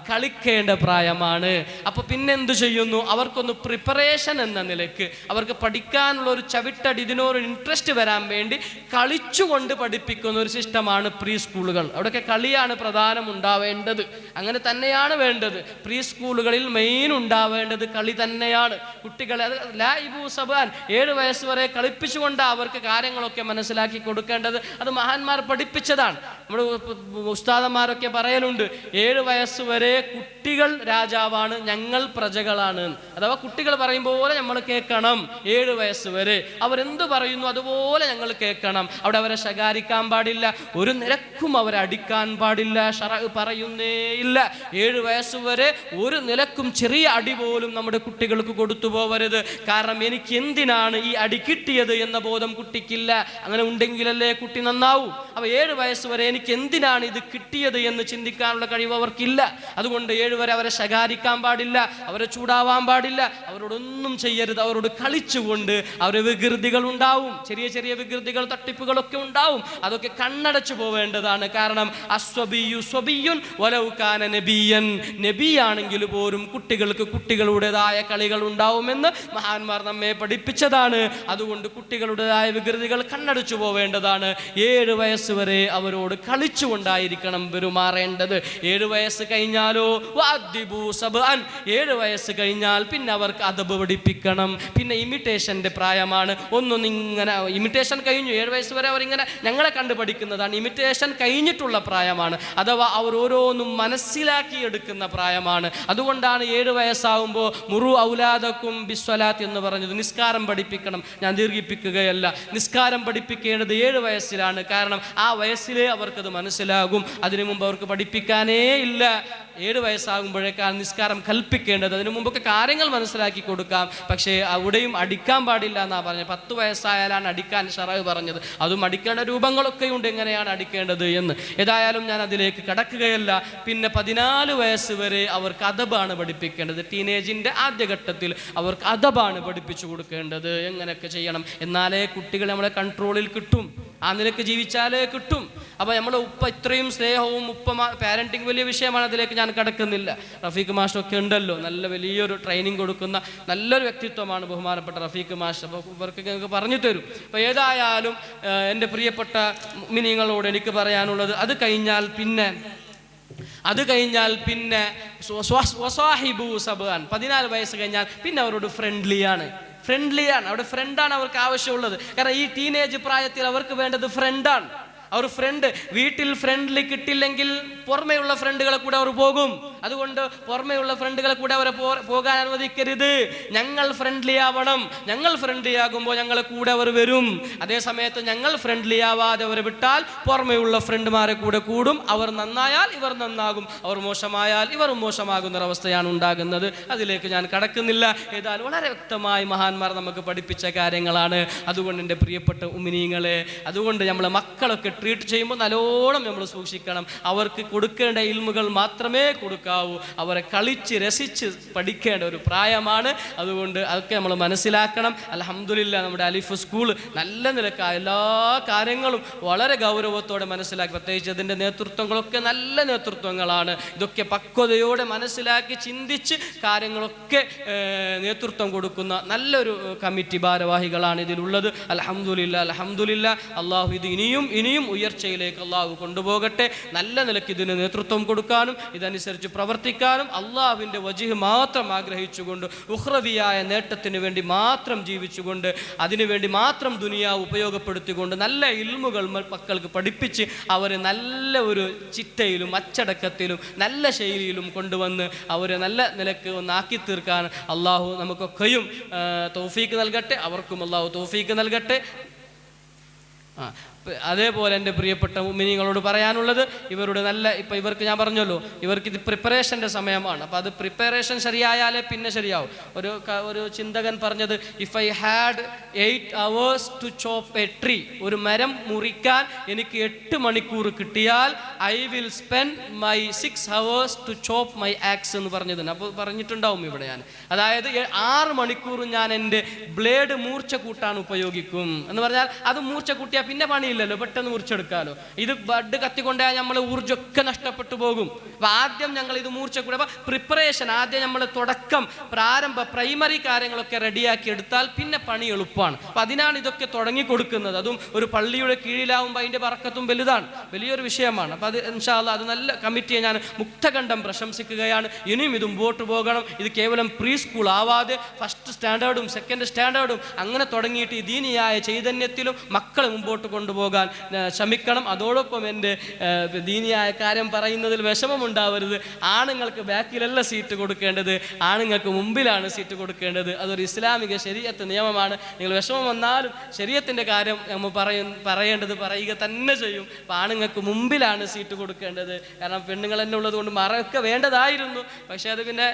കളിക്കേണ്ട പ്രായമാണ്. അപ്പോൾ പിന്നെന്തു ചെയ്യുന്നു? അവർക്കൊന്ന് പ്രിപ്പറേഷൻ എന്ന നിലയ്ക്ക് അവർക്ക് പഠിക്കാനുള്ള ഒരു ചവിട്ടടി, ഇതിനോട് ഇൻട്രസ്റ്റ് വരാൻ വേണ്ടി കളിച്ചുകൊണ്ട് പഠിപ്പിക്കുന്ന ഒരു സിസ്റ്റമാണ് പ്രീ സ്കൂളുകൾ. അവിടെയൊക്കെ കളിയാണ് പ്രധാനം ഉണ്ടാവേണ്ടത്. അങ്ങനെ തന്നെയാണ് വേണ്ടത്. പ്രീ സ്കൂളുകളിൽ മെയിൻ ഉണ്ടാവേണ്ടത് കളി തന്നെയാണ്. കുട്ടികളെ ലാഇബു സബ്അൻ 7 വയസ്സ് വരെ കളിപ്പിച്ചുകൊണ്ട് അവർക്ക് കാര്യങ്ങളൊക്കെ മനസ്സിലാക്കി കൊടുക്കേണ്ടത് അത് മഹാന്മാർ പഠിപ്പിച്ചതാണ്. നമ്മുടെ ഉസ്താദന്മാരൊക്കെ പറയലുണ്ട്, 7 വയസ്സ് വരെ കുട്ടികൾ രാജാവാണ്, ഞങ്ങൾ പ്രജകളാണ്. അഥവാ കുട്ടികൾ പറയും പോലെ നമ്മൾ കേൾക്കണം. 7 വയസ്സ് വരെ അവരെന്ത് പറയുന്നു അതുപോലെ ഞങ്ങൾ കേൾക്കണം. അവിടെ അവരെ ശകാരിക്കാൻ പാടില്ല, ഒരു നിലക്കും അവരെ അടിക്കാൻ പാടില്ല, ശറഅ് പറയുന്നേ ഇല്ല. 7 വയസ്സ് വരെ ഒരു നിലക്കും ചെറിയ അടി പോലും നമ്മുടെ കുട്ടികൾക്ക് കൊടുത്തു പോവരുത്. കാരണം എനിക്ക് എന്തിനാണ് ഈ അടി കിട്ടിയത് എന്ന ബോധം കുട്ടിക്കില്ല. അങ്ങനെ ഉണ്ടെങ്കിലല്ലേ കുട്ടി നന്നാവൂ. അപ്പോൾ 7 വയസ്സ് വരെ എനിക്ക് എന്തിനാണ് ഇത് കിട്ടിയത് എന്ന് ചിന്തിക്കാനുള്ള കഴിവ് അവർക്കില്ല. അതുകൊണ്ട് 7 വരെ അവരെ ശകാരിക്കാൻ പാടില്ല, അവരെ ചൂടാവാൻ പാടില്ല, അവരോടൊന്നും ചെയ്യരുത്. അവരോട് കളിച്ചുകൊണ്ട് അവരെ വികൃതികൾ ഉണ്ടാവും, ചെറിയ ചെറിയ വികൃതികൾ, തട്ടിപ്പുകളൊക്കെ ഉണ്ടാവും. അതൊക്കെ കണ്ണടച്ചു പോവേണ്ടതാണ്. കാരണം അസ്വബിയു സ്വബിയുൻ വലൗ കാന നബിയൻ, നബിയാണെങ്കിൽ പോലും കുട്ടികൾക്ക് കുട്ടികളുടേതായ കളികൾ ഉണ്ടാവുമെന്ന് മഹാന്മാർ നമ്മെ പഠിപ്പിച്ചതാണ്. അതുകൊണ്ട് കുട്ടികളുടേതായ വികൃതികൾ കണ്ണടച്ചു പോവേണ്ടതാണ്. 7 വയസ്സ് വരെ അവരോട് കളിച്ചുകൊണ്ടായിരിക്കണം പെരുമാറേണ്ടത്. 7 വയസ്സ് കഴിഞ്ഞാലോ വഅദ്ദിബു സബ്അൻ, 7 വയസ്സ് കഴിഞ്ഞാൽ പിന്നെ അവർക്ക് അദബ് പഠിപ്പിക്കണം. പിന്നെ ഇമിറ്റേഷൻ്റെ പ്രായമാണ്. ഇങ്ങനെ ഇമിറ്റേഷൻ കഴിഞ്ഞു, 7 വയസ്സ് വരെ അവരിങ്ങനെ ഞങ്ങളെ കണ്ട് പഠിക്കുന്നതാണ്. ഇമിറ്റേഷൻ കഴിഞ്ഞിട്ടുള്ള പ്രായമാണ്. അഥവാ അവർ ഓരോന്നും മനസ്സിലാക്കിയെടുക്കുന്ന പ്രായമാണ്. അതുകൊണ്ടാണ് 7 വയസ്സാകുമ്പോൾ മുറു ഔലാദക്കും ബിസ്വലാത്ത് എന്ന് പറഞ്ഞത്. നിസ്കാരം പഠിപ്പിക്കണം. ഞാൻ ദീർഘിപ്പിക്കുകയല്ല, നിസ്കാരം പഠിപ്പിക്കേണ്ടത് 7 വയസ്സിലാണ്. കാരണം ആ വയസ്സിലേ അവർക്കത് മനസ്സിലാകും. അതിനു മുമ്പ് അവർക്ക് പഠിപ്പിക്കാനേ ഇല്ല. 7 വയസ്സാകുമ്പോഴേക്കാണ് നിസ്കാരം കൽപ്പിക്കേണ്ടത്. അതിനു മുമ്പൊക്കെ കാര്യങ്ങൾ മനസ്സിലാക്കി കൊടുക്കാം. പക്ഷേ അവിടെയും അടിക്കാൻ പാടില്ല എന്നാണ് പറഞ്ഞത്. 10 വയസ്സായാലാണ് അടിക്കാൻ ശറഅ് പറഞ്ഞത്. അതും അടിക്കേണ്ട രൂപങ്ങളൊക്കെ ഉണ്ട്, എങ്ങനെയാണ് അടിക്കേണ്ടത് എന്ന്. ഏതായാലും ഞാൻ അതിലേക്ക് കടക്കുകയല്ല. പിന്നെ 14 വയസ്സ് വരെ അവർക്ക് അദബാണ് പഠിപ്പിക്കേണ്ടത്. ടീനേജിൻ്റെ ആദ്യഘട്ടത്തിൽ അവർക്ക് അദബാണ് പഠിപ്പിച്ചു കൊടുക്കേണ്ടത്. എങ്ങനെയൊക്കെ ചെയ്യണം, എന്നാലേ കുട്ടികൾ നമ്മളെ കൺട്രോളിൽ കിട്ടും. ആ നിലക്ക് ജീവിച്ചാലേ കിട്ടും. അപ്പോൾ നമ്മുടെ ഉപ്പ ഇത്രയും സ്നേഹവും പാരൻറ്റിങ് വലിയ വിഷയമാണ്, അതിലേക്ക് ഞാൻ കടക്കുന്നില്ല. റഫീഖ് മാഷൊക്കെ ഉണ്ടല്ലോ, നല്ല വലിയൊരു ട്രെയിനിങ് കൊടുക്കുന്ന നല്ലൊരു വ്യക്തിത്വമാണ് ബഹുമാനപ്പെട്ട റഫീഖ് മാഷ്. അപ്പോൾ ഇവർക്ക് ഞങ്ങൾക്ക് പറഞ്ഞു തരും. അപ്പോൾ ഏതായാലും എൻ്റെ പ്രിയപ്പെട്ട മുഅ്മിനീങ്ങളോട് എനിക്ക് പറയാനുള്ളത്, അത് കഴിഞ്ഞാൽ പിന്നെ വസാഹിബു സബ്അൻ, 14 വയസ്സ് കഴിഞ്ഞാൽ പിന്നെ അവരോട് ഫ്രണ്ട്ലിയാണ്. അവിടെ ഫ്രണ്ടാണ് അവർക്ക് ആവശ്യമുള്ളത്. കാരണം ഈ ടീനേജ് പ്രായത്തിൽ അവർക്ക് വേണ്ടത് ഫ്രണ്ടാണ്. അവർ ഫ്രണ്ട്, വീട്ടിൽ ഫ്രണ്ട്ലി കിട്ടില്ലെങ്കിൽ പുറമെയുള്ള ഫ്രണ്ടുകളെ കൂടെ അവർ പോകും. അതുകൊണ്ട് പുറമെയുള്ള ഫ്രണ്ടുകളെ കൂടെ അവരെ പോകാൻ അനുവദിക്കരുത്. ഞങ്ങൾ ഫ്രണ്ട്ലി ആവണം. ഞങ്ങൾ ഫ്രണ്ട്ലി ആകുമ്പോൾ ഞങ്ങളെ കൂടെ അവർ വരും. അതേസമയത്ത് ഞങ്ങൾ ഫ്രണ്ട്ലി ആവാതെ അവരെ വിട്ടാൽ പുറമെയുള്ള ഫ്രണ്ടുമാരെ കൂടെ കൂടും. അവർ നന്നായാൽ ഇവർ നന്നാകും, അവർ മോശമായാൽ ഇവർ മോശമാകുന്നൊരവസ്ഥയാണ് ഉണ്ടാകുന്നത്. അതിലേക്ക് ഞാൻ കടക്കുന്നില്ല. ഏതായാലും വളരെ വ്യക്തമായി മഹാന്മാർ നമുക്ക് പഠിപ്പിച്ച കാര്യങ്ങളാണ്. അതുകൊണ്ട് എൻ്റെ പ്രിയപ്പെട്ട ഉമ്മിനീങ്ങളെ, അതുകൊണ്ട് നമ്മളെ മക്കളൊക്കെ ട്രീറ്റ് ചെയ്യുമ്പോൾ നല്ലോണം നമ്മൾ സൂക്ഷിക്കണം. അവർക്ക് കൊടുക്കേണ്ട ഇൽമുകൾ മാത്രമേ കൊടുക്കാവൂ. അവരെ കളിച്ച് രസിച്ച് പഠിക്കേണ്ട ഒരു പ്രായമാണ്. അതുകൊണ്ട് അതൊക്കെ നമ്മൾ മനസ്സിലാക്കണം. അൽഹംദുലില്ലാ, നമ്മുടെ അലിഫ് സ്കൂൾ നല്ല നിലക്ക് എല്ലാ കാര്യങ്ങളും വളരെ ഗൗരവത്തോടെ മനസ്സിലാക്കി. പ്രത്യേകിച്ച് അതിൻ്റെ നേതൃത്വങ്ങളൊക്കെ നല്ല നേതൃത്വങ്ങളാണ്. ഇതൊക്കെ പക്വതയോടെ മനസ്സിലാക്കി ചിന്തിച്ച് കാര്യങ്ങളൊക്കെ നേതൃത്വം കൊടുക്കുന്ന നല്ലൊരു കമ്മിറ്റി ഭാരവാഹികളാണ് ഇതിലുള്ളത്. അൽഹംദുലില്ലാ. അള്ളാഹു ഇത് ഇനിയും ഉയർച്ചയിലേക്ക് അള്ളാഹു കൊണ്ടുപോകട്ടെ. നല്ല നിലയ്ക്ക് ഇതിന് നേതൃത്വം കൊടുക്കാനും ഇതനുസരിച്ച് പ്രവർത്തിക്കാനും അള്ളാഹുവിൻ്റെ വജ്ഹ് മാത്രം ആഗ്രഹിച്ചുകൊണ്ട് ഉഖ്റവിയായ നേട്ടത്തിന് വേണ്ടി മാത്രം ജീവിച്ചുകൊണ്ട് അതിനുവേണ്ടി മാത്രം ദുനിയാവ് ഉപയോഗപ്പെടുത്തിക്കൊണ്ട് നല്ല ഇൽമുകൾ മക്കൾക്ക് പഠിപ്പിച്ച് അവരെ നല്ല ഒരു ചിട്ടയിലും അച്ചടക്കത്തിലും നല്ല ശൈലിയിലും കൊണ്ടുവന്ന് അവരെ നല്ല നിലക്ക് ഒന്നാക്കി തീർക്കാൻ അള്ളാഹു നമുക്കൊക്കെയും തൗഫീക്ക് നൽകട്ടെ. അവർക്കും അള്ളാഹു തൗഫീക്ക് നൽകട്ടെ. അതേപോലെ എൻ്റെ പ്രിയപ്പെട്ട മുഅ്മിനീങ്ങളോട് പറയാനുള്ളത്, ഇവരുടെ ഇപ്പം ഇവർക്ക് ഞാൻ പറഞ്ഞല്ലോ, ഇവർക്ക് ഇത് പ്രിപ്പറേഷൻ്റെ സമയമാണ്. അപ്പോൾ അത് പ്രിപ്പറേഷൻ ശരിയായാലേ പിന്നെ ശരിയാവും. ഒരു ചിന്തകൻ പറഞ്ഞത്, if I had 8 hours to chop a tree, ഒരു മരം മുറിക്കാൻ എനിക്ക് 8 മണിക്കൂർ കിട്ടിയാൽ I will spend my 6 hours to chop my axe എന്ന് പറഞ്ഞതിന്. അപ്പോൾ പറഞ്ഞിട്ടുണ്ടാവും ഇവിടെ ഞാൻ, അതായത് 6 മണിക്കൂർ ഞാൻ എൻ്റെ ബ്ലേഡ് മൂർച്ച കൂട്ടാൻ ഉപയോഗിക്കും എന്ന് പറഞ്ഞാൽ, അത് മൂർച്ച കൂട്ടിയാൽ പിന്നെ പണിയില്ലല്ലോ, പെട്ടെന്ന് മുറിച്ചെടുക്കാമല്ലോ. ഇത് ബഡ് കത്തിക്കൊണ്ടാൽ നമ്മൾ ഊർജ്ജമൊക്കെ നഷ്ടപ്പെട്ടു പോകും. അപ്പം ആദ്യം ഞങ്ങൾ ഇത് മൂർച്ച കൂടെ, അപ്പം പ്രിപ്പറേഷൻ ആദ്യം നമ്മൾ തുടക്കം പ്രൈമറി കാര്യങ്ങളൊക്കെ റെഡിയാക്കി എടുത്താൽ പിന്നെ പണി എളുപ്പമാണ്. അപ്പം അതിനാണ് ഇതൊക്കെ തുടങ്ങി കൊടുക്കുന്നത്. അതും ഒരു പള്ളിയുടെ കീഴിലാവുമ്പോൾ അതിൻ്റെ ബർക്കത്തും വലുതാണ്, വലിയൊരു വിഷയമാണ്. അപ്പം അത് ഇൻഷാ അല്ലാഹ് അത് നല്ല കമ്മിറ്റിയെ ഞാൻ മുക്തകണ്ഠം പ്രശംസിക്കുകയാണ്. ഇനിയും ഇത് മുമ്പോട്ട് പോകണം. ഇത് കേവലം പ്രീ സ്കൂൾ ആവാതെ ഫസ്റ്റ് സ്റ്റാൻഡേർഡും സെക്കൻഡ് സ്റ്റാൻഡേർഡും അങ്ങനെ തുടങ്ങിയിട്ട് ഈ ദീനിയായ ചൈതന്യത്തിലും മക്കളെ മുമ്പോട്ട് കൊണ്ടുപോകാൻ ശ്രമിക്കണം. അതോടൊപ്പം എൻ്റെ ദീനിയായ കാര്യം പറയുന്നതിൽ വിഷമമുണ്ടാവരുത്. ആണുങ്ങൾക്ക് ബാക്കിലല്ല സീറ്റ് കൊടുക്കേണ്ടത്, ആണുങ്ങൾക്ക് മുമ്പിലാണ് സീറ്റ് കൊടുക്കേണ്ടത്. അതൊരു ഇസ്ലാമിക ശരീഅത്ത് നിയമമാണ്. നിങ്ങൾ വിഷമം വന്നാലും ശരീഅത്തിൻ്റെ കാര്യം നമ്മൾ പറയേണ്ടത് പറയുക തന്നെ ചെയ്യും. അപ്പോൾ ആണുങ്ങൾക്ക് മുമ്പിലാണ് സീറ്റ് കൊടുക്കേണ്ടത്. കാരണം പെണ്ണുങ്ങൾ തന്നെ ഉള്ളത് കൊണ്ട് മറയൊക്കെ വേണ്ടതായിരുന്നു. പക്ഷേ അത് പിന്നെ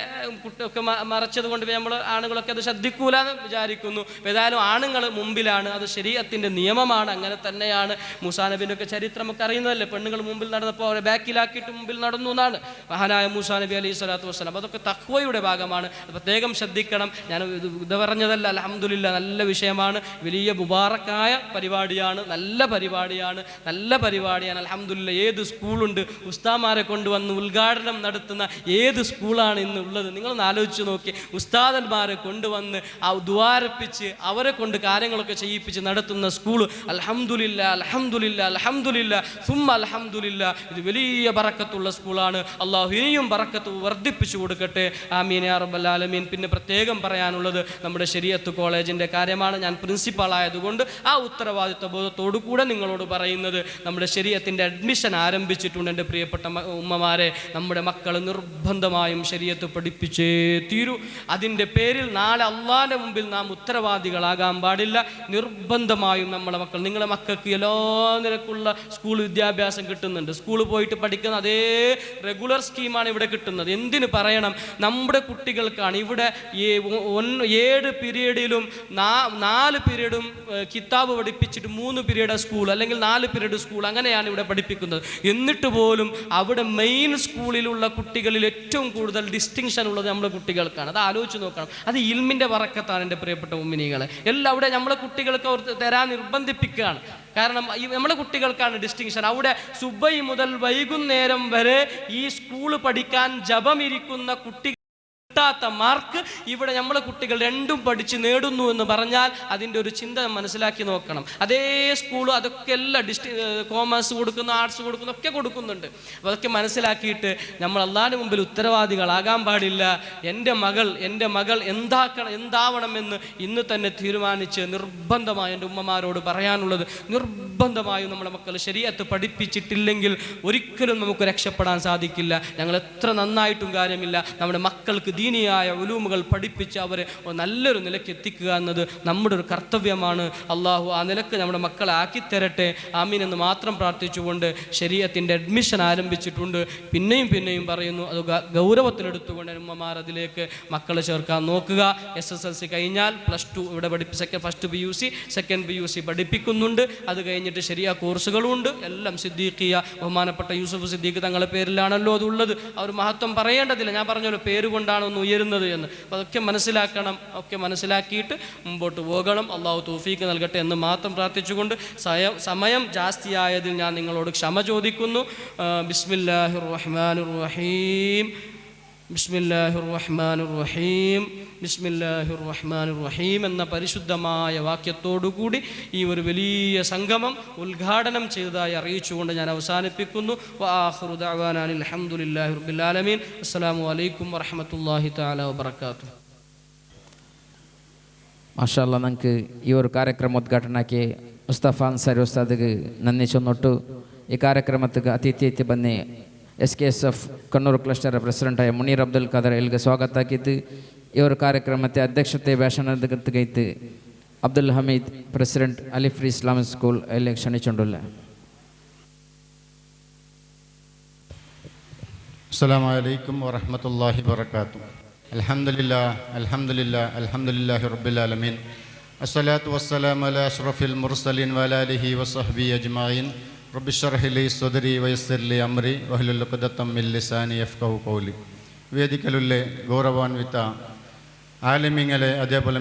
കുട്ടിയൊക്കെ മറച്ചത് കൊണ്ട് നമ്മൾ ആണുങ്ങളൊക്കെ അത് ശ്രദ്ധിക്കൂലെന്ന് വിചാരിക്കുന്നു. ഏതായാലും ആണുങ്ങൾ മുമ്പിലാണ്, അത് ശരീഅത്തിൻ്റെ നിയമമാണ്. അങ്ങനെ തന്നെയാണ് മൂസാ നബിൻ്റെ ഒക്കെ ചരിത്രമൊക്കെ അറിയുന്നതല്ലേ. പെണ്ണുങ്ങൾ മുമ്പിൽ നടന്നപ്പോൾ അവരെ ബാക്കിലാക്കിയിട്ട് മുമ്പിൽ നടന്നു എന്നാണ് മഹാനായ മൂസാ നബി അലൈഹി സ്വലാത്തു വസ്സലാം. അതൊക്കെ തഖ്വയുടെ ഭാഗമാണ്, പ്രത്യേകം ശ്രദ്ധിക്കണം. ഞാൻ ഇത് പറഞ്ഞതല്ല, അൽഹംദുലില്ലാ നല്ല വിഷയമാണ്, വലിയ മുബാറക്കായ പരിപാടിയാണ്, നല്ല പരിപാടിയാണ് അൽഹംദുലില്ലാ. ഏത് സ്കൂളുണ്ട് ഉസ്താമാരെ കൊണ്ടുവന്ന് ഉദ്ഘാടനം നടത്തുന്ന ഏത് സ്കൂളാണ് ഇന്ന് ഉള്ളത്? നിങ്ങളൊന്ന് ആലോചിച്ച് നോക്കി. ഉസ്താദന്മാരെ കൊണ്ടുവന്ന് ദ്വാരപ്പിച്ച് അവരെ കൊണ്ട് കാര്യങ്ങളൊക്കെ ചെയ്യിപ്പിച്ച് നടത്തുന്ന സ്കൂൾ അൽഹംദുലില്ലാ സുമ്മ അൽഹംദുലില്ലാ. ഇത് വലിയ ബറക്കത്തുള്ള സ്കൂളാണ്. അള്ളാഹു ഇനിയും ബറക്കത്ത് വർദ്ധിപ്പിച്ചു കൊടുക്കട്ടെ. ആമീൻ യാ റബ്ബൽ ആലമീൻ. പിന്നെ പ്രത്യേകം പറയാനുള്ളത് നമ്മുടെ ശരീഅത്ത് കോളേജിൻ്റെ കാര്യമാണ്. ഞാൻ പ്രിൻസിപ്പാൾ ആയതുകൊണ്ട് ആ ഉത്തരവാദിത്വ ബോധത്തോടു കൂടെ നിങ്ങളോട് പറയുന്നത്, നമ്മുടെ ശരീഅത്തിൻ്റെ അഡ്മിഷൻ ആരംഭിച്ചിട്ടുണ്ട്. എൻ്റെ പ്രിയപ്പെട്ട ഉമ്മമാരെ, നമ്മുടെ മക്കൾ നിർബന്ധമായും ശരീഅത്ത് പഠിപ്പിച്ചേ തീരൂ. അതിൻ്റെ പേരിൽ നാളെ അള്ളാഹിൻ്റെ മുമ്പിൽ നാം ഉത്തരവാദികളാകാൻ പാടില്ല. നിർബന്ധമായും നമ്മളെ മക്കൾ, നിങ്ങളുടെ മക്കൾക്ക് എല്ലാ നിരക്കുള്ള സ്കൂൾ വിദ്യാഭ്യാസം കിട്ടുന്നുണ്ട്. സ്കൂളിൽ പോയിട്ട് പഠിക്കുന്ന അതേ റെഗുലർ സ്കീമാണ് ഇവിടെ കിട്ടുന്നത്. എന്തിന് പറയണം? നമ്മുടെ കുട്ടികൾക്കാണ് ഇവിടെ 7 പീരീഡിലും 4 പീരീഡും കിതാബ് പഠിപ്പിച്ചിട്ട് 3 പീരീഡ് സ്കൂൾ, അല്ലെങ്കിൽ 4 പീരീഡ് സ്കൂൾ, അങ്ങനെയാണ് ഇവിടെ പഠിപ്പിക്കുന്നത്. എന്നിട്ട് പോലും അവിടെ മെയിൻ സ്കൂളിലുള്ള കുട്ടികളിൽ ഏറ്റവും കൂടുതൽ ഡിസ്റ്റിങ്ഷൻ ഉള്ളത് നമ്മുടെ കുട്ടികൾക്കാണ്. അത് ആലോചിച്ച് നോക്കണം. അത് ഇൽമിൻ്റെ ബറക്കത്താണ് എൻ്റെ പ്രിയപ്പെട്ട മുഅ്മിനീങ്ങളെ. എല്ലാം അവിടെ നമ്മളെ കുട്ടികൾക്ക് അവർ തരാൻ നിർബന്ധിപ്പിക്കുകയാണ്. കാരണം നമ്മുടെ കുട്ടികൾക്കാണ് ഡിസ്റ്റിങ്ഷൻ. അവിടെ സുബൈ മുതൽ വൈകുന്നേരം വരെ ഈ സ്കൂള് പഠിക്കാൻ ജപമിരിക്കുന്ന കുട്ടികൾ കിട്ടാത്ത മാർക്ക് ഇവിടെ നമ്മളെ കുട്ടികൾ രണ്ടും പഠിച്ച് നേടുന്നു എന്ന് പറഞ്ഞാൽ അതിൻ്റെ ഒരു ചിന്ത മനസ്സിലാക്കി നോക്കണം. അതേ സ്കൂൾ അതൊക്കെ എല്ലാം കോമേഴ്സ് കൊടുക്കുന്നു, ആർട്സ് കൊടുക്കുന്നു, ഒക്കെ കൊടുക്കുന്നുണ്ട്. അപ്പോൾ അതൊക്കെ മനസ്സിലാക്കിയിട്ട് നമ്മൾ അള്ളാഹിന്റെ മുമ്പിൽ ഉത്തരവാദികളാകാൻ പാടില്ല. എൻ്റെ മകൾ എന്താവണമെന്ന് ഇന്ന് തന്നെ തീരുമാനിച്ച് നിർബന്ധമായി എൻ്റെ ഉമ്മമാരോട് പറയാനുള്ളത്, നിർബന്ധമായും നമ്മുടെ മക്കൾ ശരീഅത്ത് പഠിപ്പിച്ചിട്ടില്ലെങ്കിൽ ഒരിക്കലും നമുക്ക് രക്ഷപ്പെടാൻ സാധിക്കില്ല. ഞങ്ങൾ എത്ര നന്നായിട്ടും കാര്യമില്ല. നമ്മുടെ മക്കൾക്ക് ദീനിയായ ഉലൂമുകൾ പഠിപ്പിച്ച് അവരെ നല്ലൊരു നിലയ്ക്ക് എത്തിക്കുക എന്നത് നമ്മുടെ ഒരു കർത്തവ്യമാണ്. അള്ളാഹു ആ നിലക്ക് നമ്മുടെ മക്കളെ ആക്കിത്തരട്ടെ, ആമീൻ എന്ന് മാത്രം പ്രാർത്ഥിച്ചുകൊണ്ട് ശരീഅത്തിൻ്റെ അഡ്മിഷൻ ആരംഭിച്ചിട്ടുണ്ട്. പിന്നെയും പറയുന്നു, അത് ഗൗരവത്തിലെടുത്തുകൊണ്ട് ഉമ്മമാർ അതിലേക്ക് മക്കളെ ചേർക്കാൻ നോക്കുക. SSLC കഴിഞ്ഞാൽ +2 ഇവിടെ ഫസ്റ്റ് PUC സെക്കൻഡ് PUC പഠിപ്പിക്കുന്നുണ്ട്. അത് കഴിഞ്ഞിട്ട് ശരിയാ കോഴ്സുകളുണ്ട്. എല്ലാം സിദ്ദീഖിയ ബഹുമാനപ്പെട്ട യൂസുഫ് സിദ്ദീഖ് തങ്ങളുടെ പേരിലാണല്ലോ അതുള്ളത്. അവർ മഹത്വം പറയേണ്ടതില്ല. ഞാൻ പറഞ്ഞല്ലോ പേര് കൊണ്ടാണ് ഒന്ന് ഉയരുന്നത് എന്ന്. അപ്പോൾ അതൊക്കെ മനസ്സിലാക്കണം. ഒക്കെ മനസ്സിലാക്കിയിട്ട് മുമ്പോട്ട് പോകണം. അള്ളാഹു തൗഫീഖ് നൽകട്ടെ എന്ന് മാത്രം പ്രാർത്ഥിച്ചുകൊണ്ട് സമയം ജാസ്തിയായതിൽ ഞാൻ നിങ്ങളോട് ക്ഷമ ചോദിക്കുന്നു. ബിസ്മില്ലാഹിർ റഹ്മാനിർ റഹീം എന്ന പരിശുദ്ധമായ വാക്യത്തോടുകൂടി ഈ ഒരു വലിയ സംഗമം ഉദ്ഘാടനം ചെയ്തതായി അറിയിച്ചുകൊണ്ട് ഞാൻ അവസാനിപ്പിക്കുന്നു. വആഖിറു ദഅവാനാ അൽഹംദുലില്ലാഹി റബ്ബിൽ ആലമീൻ. അസ്സലാമു അലൈക്കും വറഹ്മത്തുള്ളാഹി തആല വബറകാതുഹു. മാഷാ അല്ലാ, നമുക്ക് ഈ ഒരു ಕಾರ್ಯಕ್ರಮ ಉದ್ಘಾಟನೆಗೆ ಮುಸ್ತಫಾ ಅನ್ಸಾರಿ ಉಸ್ತಾದ್ಗೆ ನನ್ನಿ ಚೊನ್ನೊಟ್ಟು ಈ ಕಾರ್ಯಕ್ರಮಕ್ಕೆ ಅತಿಥಿ ಬನ್ನಿ SKSF ಕಣ್ಣೂರು ಕ್ಲಸ್ಟರ್ ಪ್ರೆಸಿಡೆಂಟಾയ ಮುನೀರ್ ಅಬ್ದುಲ್ ಖಾದರ್ ಇಲ್ಲಿಗೆ ಸ್ವಾಗತ ಆಗಿದ್ದು ಈ ಒಂದು ಕಾರ್ಯಕ್ರಮಕ್ಕೆ ಅಧ್ಯಕ್ಷತೆ ಭಾಷಣದಗೈತು Abdul Hameed president Alifri Islamic school ക്ഷണിച്ചുകൊണ്ടുള്ള. അസ്സലാമു അലൈക്കും വറഹ്മത്തുള്ളാഹി വബറകാതുഹു. അൽഹംദുലില്ലാഹി റബ്ബിൽ ആലമീൻ. അസ്സലാത്തു വസ്സലാമു അലാ അഷ്റഫിൽ മുർസലീൻ വഅലാ ആലിഹി വസഹ്ബിഹി അജ്മഈൻ. റബ്ബി ഇശ്റഹ് ലി സദ്രി വയസ്സിർ ലി അംരി വഹ്ലുൽ ഉഖ്ദതം മിൻ ലിസാനി യഫ്ഖഹു ഖൗലി. ವೇದಿಕೆಯುಳ್ಳ ಗೌರವಾನ್ವಿತ ಆಲಿಮಿಂಗಲೆ അതേപോലെ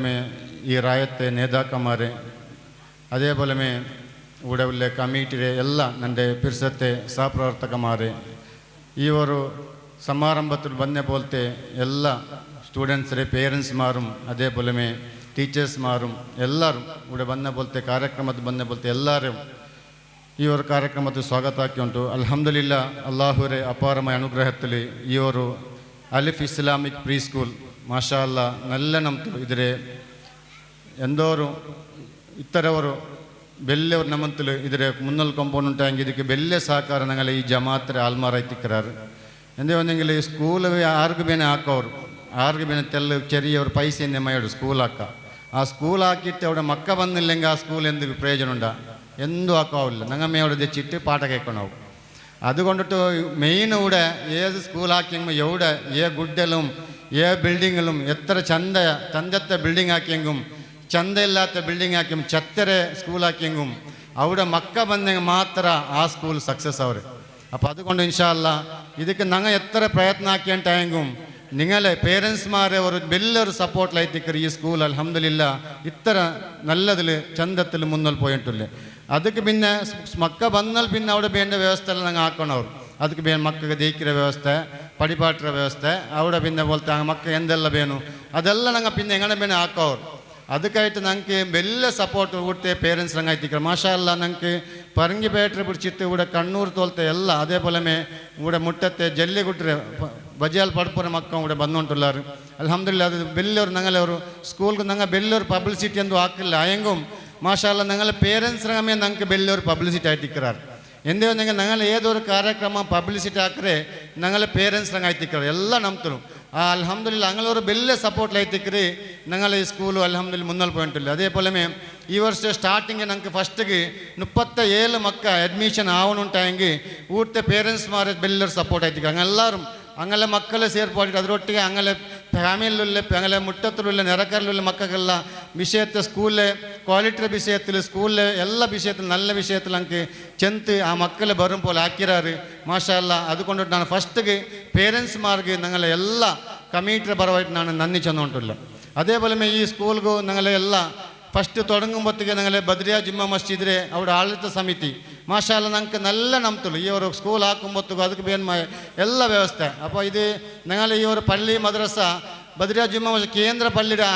ഈ റായത്തെ നേതാക്കന്മാരെ അതേപോലെ ഇവിടെ ഉള്ള കമ്മിറ്റിയുടെ എല്ലാ എൻ്റെ പിർസത്തെ സഹപ്രവർത്തകന്മാരെ ഈ ഒരു സമാരംഭത്തിൽ വന്ന പോലത്തെ എല്ലാ സ്റ്റുഡൻസിലെ പേരൻസ്മാരും അതേപോലെ ടീച്ചേഴ്സ്മാരും എല്ലാവരും ഇവിടെ വന്ന പോലത്തെ ಕಾರ್ಯಕ್ರಮത്തിൽ വന്ന പോലത്തെ എല്ലാവരും ഈ ഒരു ಕಾರ್ಯಕ್ರಮത്തിൽ സ്വാഗതമാക്കിയുണ്ട്. അൽഹംദുലില്ലാ അള്ളാഹുവിൻ്റെ അപാരമായ അನುಗ್ರಹത്തിൽ ഈ ഒരു അലിഫ് ഇസ്ലാമിക് പ്രീ സ്കൂൾ മാഷാ അല്ലാ നല്ല ನಮ್ತು ಇದ್ರೆ ಎಂದೋರು ಇತ್ತರವರು ಬೆಲ್ಲೆಯವ್ರು ನಮ್ಮಂತಲು ಇದ್ರೆ ಮುನ್ನಲ್ ಕಾಂಪೌಂಡ್ ಉಂಟಾಗಿ ಇದಕ್ಕೆ ಬೆಲ್ಲೆ ಸಹಕಾರ ನಂಗಲ್ಲ ಈ ಜಮಾತ್ರೆ ಆಲ್ಮಾರ ಐತಿಕ್ಕರಾರು ಎಂದೇ ಒಂದೆಂಗಿಲ್ಲ ಈ ಸ್ಕೂಲ್ ಆರ್ಗು ಬೇನೆ ಹಾಕೋರು ಆರ್ಗು ಬೇನೆ ತೆಲ್ಲು ചെറിയವರು പൈസ മയോട് സ്കൂൾ ആക്ക ആ സ്കൂൾ ആക്കിയിട്ട് അവിടെ മക്ക വന്നില്ലെങ്കിൽ ആ സ്കൂൾ എന്ത് പ്രയോജനം ഉണ്ടാ എന്തും ആക്കാവില്ല ഞങ്ങമ്മയോട് തെച്ചിട്ട് പാട്ട കേൾക്കണാവും. അതുകൊണ്ടിട്ട് മെയിൻ ഇവിടെ ഏത് സ്കൂളാക്കിയെങ്കിൽ എവിടെ ഗുഡലും ബിൽഡിങ്ങിലും എത്ര ചന്തത്തെ ബിൽഡിംഗ് ആക്കിയെങ്കും ചന്തയില്ലാത്ത ബിൽഡിംഗ് ആക്കിയും ചത്തരെ സ്കൂളാക്കിയെങ്കും അവിടെ മക്ക വന്നെങ്കിൽ മാത്രം ആ സ്കൂൾ സക്സസ് അവർ. അപ്പോൾ അതുകൊണ്ട് ഇൻഷാ അല്ലാ ಇದಕ್ಕೆ ഞങ്ങൾ എത്ര പ്രയത്നം ആക്കിയിട്ടായെങ്കും നിങ്ങളെ പേരൻസ്മാരെ ഒരു വലിയൊരു സപ്പോർട്ടിലായിട്ടിക്കറി ഈ സ്കൂൾ അൽഹംദുലില്ലാ ഇത്ര നല്ലതിൽ ചന്തത്തിൽ മുന്നിൽ പോയിട്ടില്ലേ. ಅದಕ್ಕೆ പിന്നെ മക്ക വന്നാൽ പിന്നെ അവിടെ വേണ്ട വ്യവസ്ഥ എല്ലാം ഞങ്ങൾ ആക്കണം. അവർ ಅದಕ್ಕೆ ಬೇನು ಮಕ್ಕಳಿಗೆ ದೈಕಿರ ವ್ಯವಸ್ಥೆ ಪಡಿಪಾಟ್ರ ವ್ಯವಸ್ಥೆ അവിടെ പിന്നെ പോലത്തെ മക്ക എന്തെല്ലാം വേണു അതെല്ലാം ഞങ്ങൾ പിന്നെ എങ്ങനെ വേണേ ആക്കവർ. ಅದಕ್ಕಾയിട്ട് ഞങ്ങൾക്ക് വലിയ സപ്പോർട്ട് കൊടുത്തേ പേരൻസ് ഞങ്ങൾ എത്തിക്കണം. മാഷാ അല്ലാ ഞങ്ങൾക്ക് പറങ്കിപേട്ട പിടിച്ചിട്ട് ഇവിടെ കണ്ണൂർ തോലത്തെ ಎಲ್ಲ അതേപോലെ ഇവിടെ മുറ്റത്തെ ജല്ലികുട്ടരെ ബജിയാൽ പടപ്പുര മക്ക ഇവിടെ വന്നുകൊണ്ടുള്ളാറ്. അൽഹംദുലില്ലാ അത് വലിയൊരു ഞങ്ങളെ ഒരു സ്കൂൾക്ക് ഞങ്ങൾ വലിയൊരു പബ്ലിസിറ്റി എന്തും ആക്കില്ല ആയെങ്കും മാഷാ അല്ലാ ഞങ്ങളെ പേരൻസ് രംഗമേ ഞങ്ങൾക്ക് വലിയൊരു പബ്ലിസിറ്റി ആയിട്ടിക്കറാറ്. ಎಂದೇ ಒಂದಂಗೆ ഞങ്ങൾ ഏതൊരു ಕಾರ್ಯಕ್ರಮ പബ്ലിസിറ്റി ആക്കರೆ ഞങ്ങളെ പേരൻസ് രംഗ ആയിത്തിക്കറ് എല്ലാം നಮ್ತರು. അൽഹംദുലില്ലാ ഞങ്ങളൊരു വലിയ സപ്പോർട്ടിലായിത്തിക്കറി ഞങ്ങൾ ഈ സ്കൂൾ അൽഹംദുലില്ലാ മുന്നോട്ട് പോയിട്ടില്ല. അതേപോലെ ഈ വർഷം സ്റ്റാർട്ടിങ് ഞങ്ങൾക്ക് ഫസ്റ്റിಗೆ 37 മക്ക അഡ്മിഷൻ ആവണുണ്ടായെങ്കിൽ ಊಟത്തെ പേരൻസ്മാരെ വലിയൊരു സപ്പോർട്ട് ആയിത്തിക്കറ്. ഞങ്ങളെല്ലാവരും അങ്ങനെ മക്കളെ ಸೇರ್ಪಟ್ಟು ಅದರೊಟ್ಟಿಗೆ അങ്ങനെ ഫാമിലിയിലുള്ള അങ്ങനെ മുറ്റത്തിലുള്ള നിറക്കറിലുള്ള മക്കൾക്കെല്ല വിഷയത്തെ സ്കൂളിലെ ക്വാളിറ്റി വിഷയത്തിൽ സ്കൂളിലെ എല്ലാ വിഷയത്തിൽ നല്ല വിഷയത്തിൽ ഞങ്ങൾക്ക് ചെന്ന് ആ മക്കളെ വരും പോലെ ആക്കിരാറ് മാഷാ അല്ലാ. അതുകൊണ്ടിട്ട് ನಾನು ഫസ്റ്റിಗೆ പേരൻസ്മാർക്ക് ഞങ്ങളെ എല്ലാ കമ്മിറ്റിയുടെ പരമായിട്ട് ನಾನು നന്ദി ചെന്നുകൊണ്ടുള്ളത്. അതേപോലെ ഈ സ്കൂൾക്ക് ഞങ്ങളെ എല്ലാ ഫസ്റ്റ് തുടങ്ങുമ്പോഴത്തേക്ക് ഞങ്ങളെ ബദ്രിയ ജുമ്മ മസ്ജിദിലെ അവിടെ ആಡಳಿತ സമിತಿ മാഷാ അല്ലാ ഞങ്ങൾക്ക് നല്ല നಮ್ತಲು ഈ ഒരു സ്കൂൾ ആക്കുമ്പോഴത്തേക്കും ಅದಕ್ಕೆ ಬೇನ್മായ ಎಲ್ಲ ವ್ಯವಸ್ಥೆ. അപ്പോൾ ഇത് ഞങ്ങൾ ഈ ഒരു പള്ളി മദ്രസ ബദ്രിയ ജുമ്മ കേന്ദ്ര പള്ളിയുടെ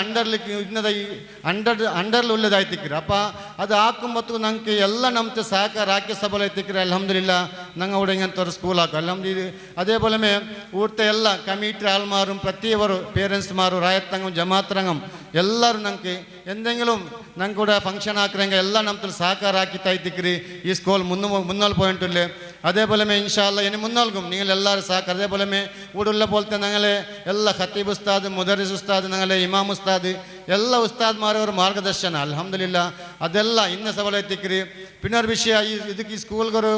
അണ്ടറിലുള്ളതായിത്തിക്കറ്. അപ്പോൾ അത് ആക്കുമ്പോഴത്തേക്കും ഞങ്ങൾക്ക് ಎಲ್ಲ ನಮ್ತೆ ಸಹಕಾರ ರಾಜ್ಯ ಸಭೆಯಲ್ಲಿ ಐತಿಕ್ಕರೆ. അൽഹംദുലില്ലാ ഞങ്ങൾ ഇവിടെ ഇങ്ങനത്തെ ഒരു സ്കൂളാക്കും അൽഹംദുലില്ലാ. അതേപോലെ ಊಟത്തെ എല്ലാ കമ്മിറ്റി ആൾമാരും പ്രത്യേകರು പേരൻസ്മാരും റായത്തംഗം ജമാഅത്തംഗം എല്ലാവരും ഞങ്ങൾക്ക് എന്തെങ്കിലും ഞങ്ങൾക്കൂടെ ഫംഗ്ഷൻ ആക്കുന്നെങ്കിൽ എല്ലാം നಮ್ತಲು സഹಕಾರ ആക്കിത്തായിത്തിക്കറി ഈ സ്കൂൾ മുന്നോട്ട് പോയിട്ടില്ലേ. അതേപോലെ ഇൻഷാ അല്ലാ ഇനി മുന്നോൽക്കും നിങ്ങൾ എല്ലാവരും സഹಕಾರ. അതേപോലെ ഇവിടെയുള്ള പോലത്തെ ഞങ്ങളെ എല്ലാ ഖത്തീബ് ഉസ്താദ് മുദരിസ് ഉസ്താദ് ഞങ്ങളെ ഇമാം ഉസ്താദ് ಎಲ್ಲ ഉസ്താദ്മാരവರ ಮಾರ್ಗದರ್ಶನ ಅಲ್ಹಮ್ದುಲಿಲ್ಲಾ ಅದೆಲ್ಲ ಇನ್ನ ಸಬಲ ಎತ್ತಿಕ್ರಿ. ಪಿನ್ನೊಂದು ವಿಷಯ ಇದಕ್ಕೆ ಈ ಸ್ಕೂಲ್ಗರು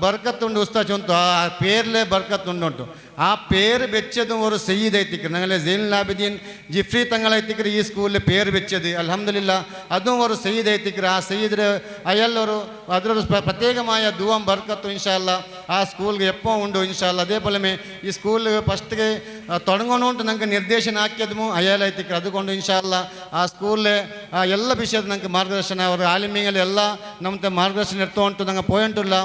ಬರ್ಕತ್ತುಂಡು ಉಸ್ತಾದ್ ಚೊಂತು ಆ പേരിലെ ಬರ್ಕತ್ತುಂಟು. ആ പേര് വെച്ചതും ഒരു സയ്യിദ് എത്തിക്കറി ഞങ്ങളെ സൈനുൽ ആബിദീൻ ജിഫ്രി തങ്ങളെ എത്തിക്കറി ഈ സ്കൂളിൽ പേര് വെച്ചത് അൽഹംദുലില്ലാ. അതും ഒരു സയ്യിദ് എത്തിക്കറി. ആ സയ്യിദിന് അയാളൊരു അതിലൊരു പ്രത്യേകമായ ദുആം ബർക്കത്തും ഇൻഷാ അല്ലാ ആ സ്കൂളിൽ എപ്പോൾ ഉണ്ട് ഇൻഷാ അല്ലാ. അതേപോലെ ഈ സ്കൂളിൽ ഫസ്റ്റിಗೆ തുടങ്ങണോണ്ട് ഞങ്ങൾക്ക് ನಿರ್ದೇಶನ ಹಾಕಿದ್ಮು ಅಯಾಲ ಎತ್ತಿಕറി. അതുകൊണ്ട് ಇನ್ಶಾ ಅಲ್ಲಾ ಆ ಸ್ಕೂಲ್ ಎಲ್ಲ ವಿಷಯದ ನಂಗೆ ಮಾರ್ಗದರ್ಶನ ಅವರು ಆಲಿಮಿಂಗಲ್ಲಿ ಎಲ್ಲ ನಮ್ಮത്തെ ಮಾರ್ಗದರ್ಶನ ಇರ್ತೋ ಉಂಟು ನಂಗೆ പോയിട്ടുള്ള.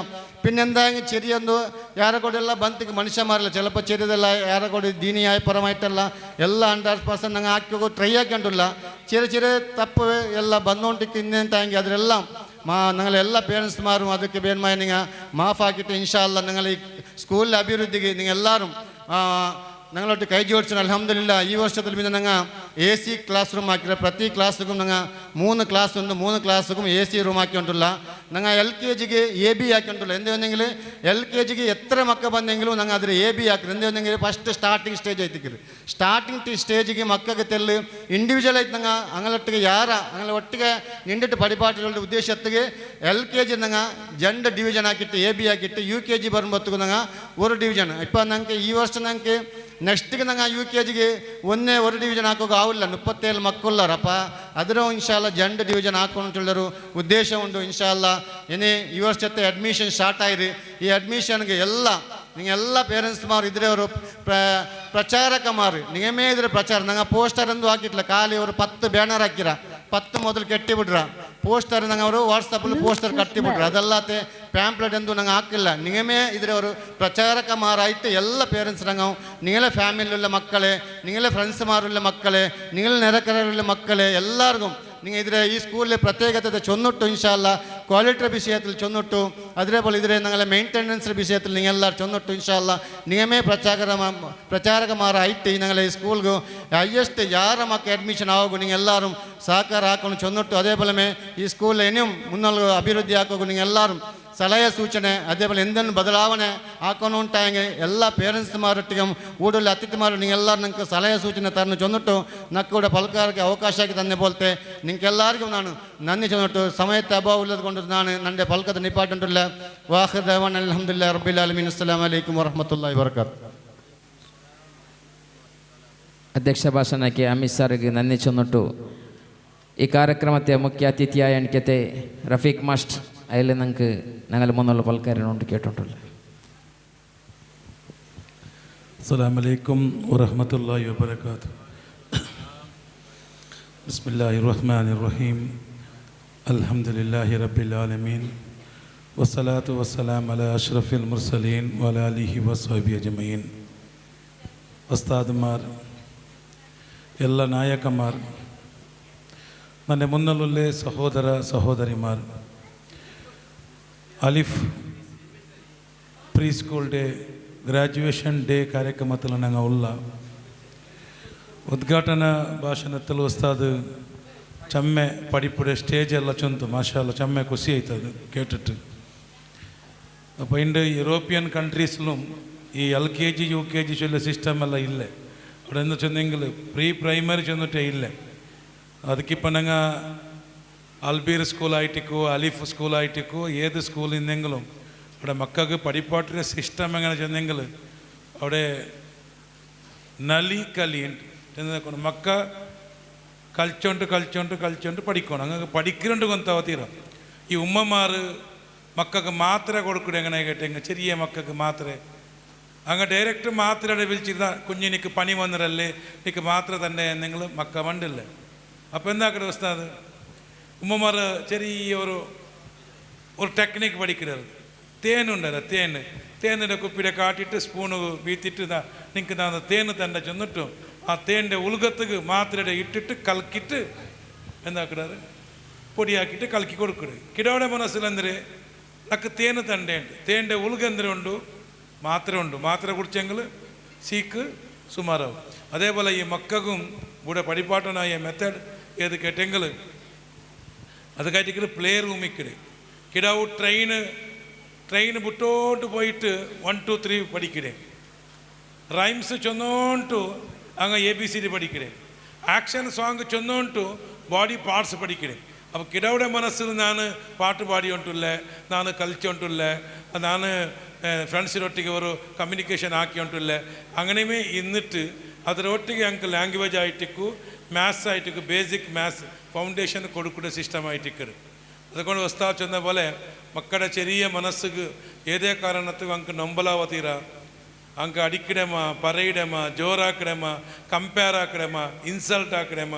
പിന്നെന്തായെങ്കിൽ ചെറിയൊന്ന് ಯಾರ ಕೂಡ ಎಲ್ಲ ಬಂತಿಗೆ ಮನುಷ್ಯಮಾರಲ್ಲ ചിലപ്പോൾ ചെറിയതല്ല ಯಾರ ಕೂಡ ദീനിയായ പരമായിട്ടല്ല ಎಲ್ಲ 100% ನಂಗೆ ಹಾಕಿ ಟ್ರೈ ಹಾಕೊಂಡಿಲ್ಲ. ചെറിയ ತಪ್ಪು ಎಲ್ಲ ಬಂದೋಂಟಿಕ್ಕೆ ಇನ್ನೆಂತಾയെങ്കിൽ ಅದರೆല്ലാം ഞങ്ങളെല്ലാ പേരൻസ്മാരും അതൊക്കെ പേന്മായ നിങ്ങൾ മാഫാക്കിയിട്ട് ഇൻഷാ അല്ലാ നിങ്ങൾ ഈ സ്കൂളിലെ അഭിവൃദ്ധിക്ക് നിങ്ങൾ എല്ലാവരും ഞങ്ങളോട്ട് കൈ ജോഡിച്ചു അൽഹംദുലില്ല. ഈ വർഷത്തിൽ പിന്നെ ഞങ്ങൾ AC ക്ലാസ് റൂം ആക്കില്ല. പ്രതി ക്ലാസ്സുക്കും ഞങ്ങൾ 3 ക്ലാസ് ഉണ്ട്. 3 ക്ലാസ്സുക്കും AC റൂം ആക്കിക്കൊണ്ടില്ല. ഞങ്ങൾ LKGക്ക് AB ആക്കിക്കൊണ്ടില്ല. എന്തെങ്കിൽ LKGക്ക് എത്ര മക്ക ಬಂದೆങ്കിലും ഞങ്ങൾ അതിൽ AB ആക്കി. എന്തെങ്കിൽ ഫസ്റ്റ് സ്റ്റാർട്ടിಂಗ್ ಸ್ಟೇಜ್ ಐತಿಕ್ಕಿರಿ. ಸ್ಟಾರ್ಟಿಂಗ್ ಸ್ಟೇಜಿಗೆ ಮಕ್ಕಗೆ ತೆಲ್ಲು ಇಂಡಿವಿಜುವಲ್ ಆಯ್ತು ನಂಗೆ ಅಂಗಳೊಟ್ಟಿಗೆ ಅಂಗಳ ಒಟ್ಟಿಗೆ ನಿಂಡಿಟ್ಟು ಪಡಿಪಾಟಿಗಳ ಉದ್ದೇಶತ್ತಿಗೆ LKG ನಂಗೆ ಜಂಡ್ ಡಿವಿಷನ್ ಹಾಕಿಟ್ಟು AB ಹಾಕಿಟ್ಟು UKG ಬರುമ്പತ್ತಗೂ ನಂಗೆ 1 ಡಿವಿಷನ್. ಇಪ್ಪ ನಂಗೆ ಈ ವರ್ಷ ನಂಗೆ ನೆಕ್ಸ್ಟಿಗೆ ನಂಗೆ UKGಗೆ ഒരു ഡിവിഷൻ ಹಾಕೋಕೆ ആവില്ല. 37 മക്കളുള്ളാരപ്പ അതിനോ ഇൻഷാല്ല ജണ്ട് ഡിവിഷൻ ಹಾಕೊಂಡುള്ളൊരു ഉദ്ദേശമുണ്ട്. ഇൻഷാല്ല ഇനി ഈ വർഷത്തെ അഡ്മിഷൻ സ്റ്റാർട്ടായി. ഈ അഡ്മിഷನ್ಗೆ നിങ്ങൾ എല്ലാ പേരൻസ്മാർ ഇതിലെ ഒരു പ്രചാരകന്മാർ നിയമേ ഇതിൽ പ്രചാരം ഞങ്ങൾ പോസ്റ്റർ എന്തും ആക്കിയിട്ടില്ല. കാലി ഒരു 10 ബാനർ ಹಾಕಿರ 10 മുതൽ കെട്ടിവിടുക പോസ്റ്റർ ഞങ്ങൾ ഒരു വാട്സപ്പിൽ പോസ്റ്റർ കട്ടിവിടുക. അതല്ലാത്ത പാംപ്ലെറ്റ് എന്തും ഞങ്ങൾ ആക്കില്ല. നിയമേ ഇതിലെ ഒരു പ്രചാരകന്മാരായിട്ട് എല്ലാ പേരൻസ് ഞങ്ങൾ നിങ്ങളെ ഫാമിലിയിലുള്ള മക്കളെ, നിങ്ങളെ ഫ്രണ്ട്സുമാരുള്ള മക്കളെ, നിങ്ങളെ നിരക്കരയുള്ള മക്കളെ എല്ലാവർക്കും നിങ്ങൾ ഇതിലെ ഈ സ്കൂളിലെ പ്രത്യേകത ചൊന്നിട്ടു. ഇൻഷാല്ല ക്വാളിറ്റിയുടെ വിഷയത്തിൽ ചൊന്നിട്ടു. അതേപോലെ ഇതിലെ ഞങ്ങളെ മെയിൻ്റെനൻസിൻ്റെ വിഷയത്തിൽ നിങ്ങൾ എല്ലാവരും ചൊന്നിട്ടു. ഇൻഷാല്ല നിയമേ പ്രചാരകന്മാരായിട്ട് ഞങ്ങളെ ഈ സ്കൂൾക്ക് ഹയസ്റ്റ് ಯಾರ ಮಕ್ಕ ಅಡ್ಮಿಷನ್ ಆಗೋಗು ನೀವು ಎಲ್ಲರೂ ಸಹಕಾರ ಹಾಕೊಂಡು ಚೊನ್ನೊಟ್ಟು. അതേപോലെ ಈ ಸ್ಕೂಲ್ ಇನಿയും ಮುನ್ನೊಳಗೆ ಅಭಿವೃದ್ಧಿ ಹಾಕೋಗು ನೀವು ಎಲ್ಲರೂ ಸಲಹೆ ಸೂಚನೆ അതേപോലെ എന്തെങ്കിലും ಬದಲಾವಣೆ ಹಾಕೊಂಡು ಉಂಟಾಗಿ ಎಲ್ಲ ಪೇರೆಂಟ್ಸ್ಮಾರೊಟ್ಟಿಗೆ ಊಡಲ್ಲಿ ಅತಿಥಿಮಾರು ನೀವೆಲ್ಲರೂ ನಂಗೆ ಸಲಹೆ ಸೂಚನೆ ತರನು ಚೊನ್ನೊಟ್ಟು ನಕ್ಕ ಕೂಡ ಪಲಕಾರಕ್ಕೆ ಅವಕಾಶ ಆಗಿ ತಂದೆ ಬೋಲ್ತೆ ನಿಂಗೆಲ್ಲರಿಗೂ ನಾನು ನನ್ನಿ ಚೊನ್ನೊಟ್ಟು ಸಮಯത്തെ ಅಭಾವ ಇಲ್ಲದ್ಕೊಂಡು ನಾನು ನನ್ನ ಪಲಕದ ನಿಪಾಟುಂಟಿಲ್ಲ. ವಾಖಿರ್ ದವಾನ ಅಲ್ಹಮ್ದುಲಿಲ್ಲಾಹಿ ರಬ್ಬಿಲ್ ಆಲಮೀನ್. ಅಸ್ಸಲಾಮು ಅಲೈಕುಂ ವರಹಮತುಲ್ಲಾಹಿ ವಬರಕಾತುಹು. ಅಧ್ಯಕ್ಷ ಭಾಷಣಕ್ಕೆ ಅಮಿತ್ ಸರ್ಗೆ ನನ್ನಿ ಚೊನ್ನೊಟ್ಟು ഈ കാര്യക്രമത്തെ മുഖ്യ അതിഥിയായ എനിക്കത്തെ റഫീഖ് മാസ്റ്റർ അതിൽ നിങ്ങൾക്ക് ഞങ്ങൾ മുന്നുള്ള പൽക്കാരനോണ്ട് കേട്ടിട്ടുള്ളത്. അസ്സലാമു അലൈക്കും വറഹ്മത്തുള്ളാഹി വബറകാതുഹു. ബിസ്മില്ലാഹിർ റഹ്മാനിർ റഹീം. അൽഹംദുലില്ലാഹി റബ്ബിൽ ആലമീൻ. വസ്സലാത്തു വസ്സലാം അലാ അഷ്റഫിൽ മുർസലീൻ വഅലാ ആലിഹി വസ്വഹ്ബിഹി അജ്മഈൻ. ഉസ്താദുമാർ, ಎಲ್ಲ ನಾಯಕಮಾർ, ನನ್ನ ಮುನ್ನಲ್ಲೇ ಸಹೋದರ ಸಹೋದರಿಮಾರ್, Alif pre school day graduation day ಕಾರ್ಯಕ್ರಮത്തിൽ ഞങ്ങൾ ഉള്ള ಉದ್ಘಾಟನ ಭಾಷಣത്തിൽ ಉಸ್ತಾದ್ ಚಮ್ಮೆ ಪಡಿಪುಡೆ ಸ್ಟೇಜ್ ಎಲ್ಲ ಚೊಂತು ಮಾಷಾಲ್ಲ ಚಮ್ಮೆ ಖುಷಿ ಆಯ್ತದು ಕೇಟಿಟ್ಟು. അപ്പോൾ ಇಂದು യൂറോപ്യൻ കൺട്രീസിലും ഈ LKG UKG ചൊല്ല സിസ്റ്റം എല്ലാം ഇല്ലേ. അവിടെ എന്ന് ചെന്നെങ്കിൽ പ്രീ പ്രൈമറി ചെന്നിട്ടേ ഇല്ല. ಅದಕ್ಕಿಪ್ಪ ನಂಗೆ ಅಲ್ಬೀರ್ ಸ್ಕೂಲ್ ಆಯ್ಟಿಕ್ಕೂ ಅಲಿಫ್ ಸ್ಕೂಲ್ ಆಯ್ಟಿಕ್ಕೂ ഏത് സ്കൂളിൽ നിന്നെങ്കിലും അവിടെ മക്കൾക്ക് പഠിപ്പാട്ടിൻ്റെ സിസ്റ്റം എങ്ങനെ ചെന്നെങ്കിൽ അവിടെ നലി കലിയുണ്ട് ചെന്ന് മക്ക കളിച്ചോണ്ട് പഠിക്കണം. അങ്ങനെ പഠിക്കുന്നുണ്ട് കൊന്താവ തീരം. ഈ ഉമ്മമാർ മക്കൾക്ക് മാത്രമേ കൊടുക്കൂടെ എങ്ങനെ കേട്ടെങ്കിൽ ചെറിയ മക്കൾക്ക് മാത്രമേ അങ്ങ് ഡയറക്റ്റ് മാത്രമേ വിളിച്ചിരുന്ന കുഞ്ഞിനിക്ക് പനി വന്നിരല്ലേ എനിക്ക് മാത്രം തന്നെ എന്തെങ്കിലും മക്ക വണ്ടില്ലേ. അപ്പോൾ എന്താക്കട്ടെ ഉസ്താദ് ഉമ്മമാർ ചെറിയ ഒരു ടെക്നിക്ക് പഠിക്കുന്നത്. തേനുണ്ടല്ലോ, തേനിൻ്റെ കുപ്പിയുടെ കാട്ടിയിട്ട് സ്പൂണ് വീത്തിട്ട് നിങ്ങൾക്ക് താന്ന് തേന് തന്നെ ചെന്നിട്ടും ആ തേൻ്റെ ഉൾഗത്തുക്ക് മാത്രം ഇട്ടിട്ട് കലക്കിയിട്ട് എന്താക്കടാറ് പൊടിയാക്കിയിട്ട് കലക്കി കൊടുക്കരുത്. കിടോടെ മനസ്സിലെന്തര് നക്ക് തേന് തണ്ടേണ്ട് തേൻ്റെ ഉൾഗെന്തരുണ്ട് മാത്രമുണ്ട്. മാത്ര കുടിച്ചെങ്കിൽ സീക്ക് സുമാറാവും. അതേപോലെ ഈ മക്കൾക്കും ഇവിടെ പഠിപ്പാട്ടനായ മെത്തേഡ് ഏത് കേട്ടെങ്കിൽ അത് കാറ്റിക്കൽ പ്ലേ റൂമിക്കട് കിടാവു ട്രെയിന് വിട്ടോട്ട് പോയിട്ട് 1 2 3 പഠിക്കടേ. റൈംസ് ചൊന്നോണ്ടു അങ്ങ് ABCD പഠിക്കടേ. ആക്ഷൻ സോങ് ചൊന്നോണ്ടു ಬಾಡಿ ಪಾರ್ಟ್ಸ್ പഠിക്കണേ. അപ്പോൾ കിടയുടെ മനസ്സിൽ ഞാൻ പാട്ട് പാടിയോണ്ടില്ല, ഞാൻ കളിച്ചോണ്ടില്ല, ഞാൻ ഫ്രണ്ട്സിനൊട്ടിಗೆ ഒരു കമ്മ്യൂണിക്കേഷൻ ആക്കിയോണ്ടില്ല. അങ്ങനെയുമേ ഇന്നിട്ട് അതിനൊട്ടിಗೆ ഞങ്ങൾക്ക് ലാംഗ്വേജ് ആയിട്ടിക്കു മാത്സ് ആയിട്ടിക്കു ബേസിക് മാത്സ് ഫൗണ്ടേഷൻ കൊടുക്കുന്ന സിസ്റ്റമായിട്ടിക്കട്. അതുകൊണ്ട് ഉസ്താദ് ചെന്ന പോലെ മക്കളുടെ ചെറിയ മനസ്സുക്ക് ഏതേ കാരണത്തിൽ ഞങ്ങൾക്ക് നൊമ്പലാവ തീര ಅಂಕ ಅಡಿಕ್ಕಡೆಮ ಪರೈಡೆಮ ಜೋರಾಕಡೆಮ ಕಂಪೇರ್ ಹಾಕಡೆಮ ಇನ್ಸಲ್ಟ್ ಹಾಕಡೆಮ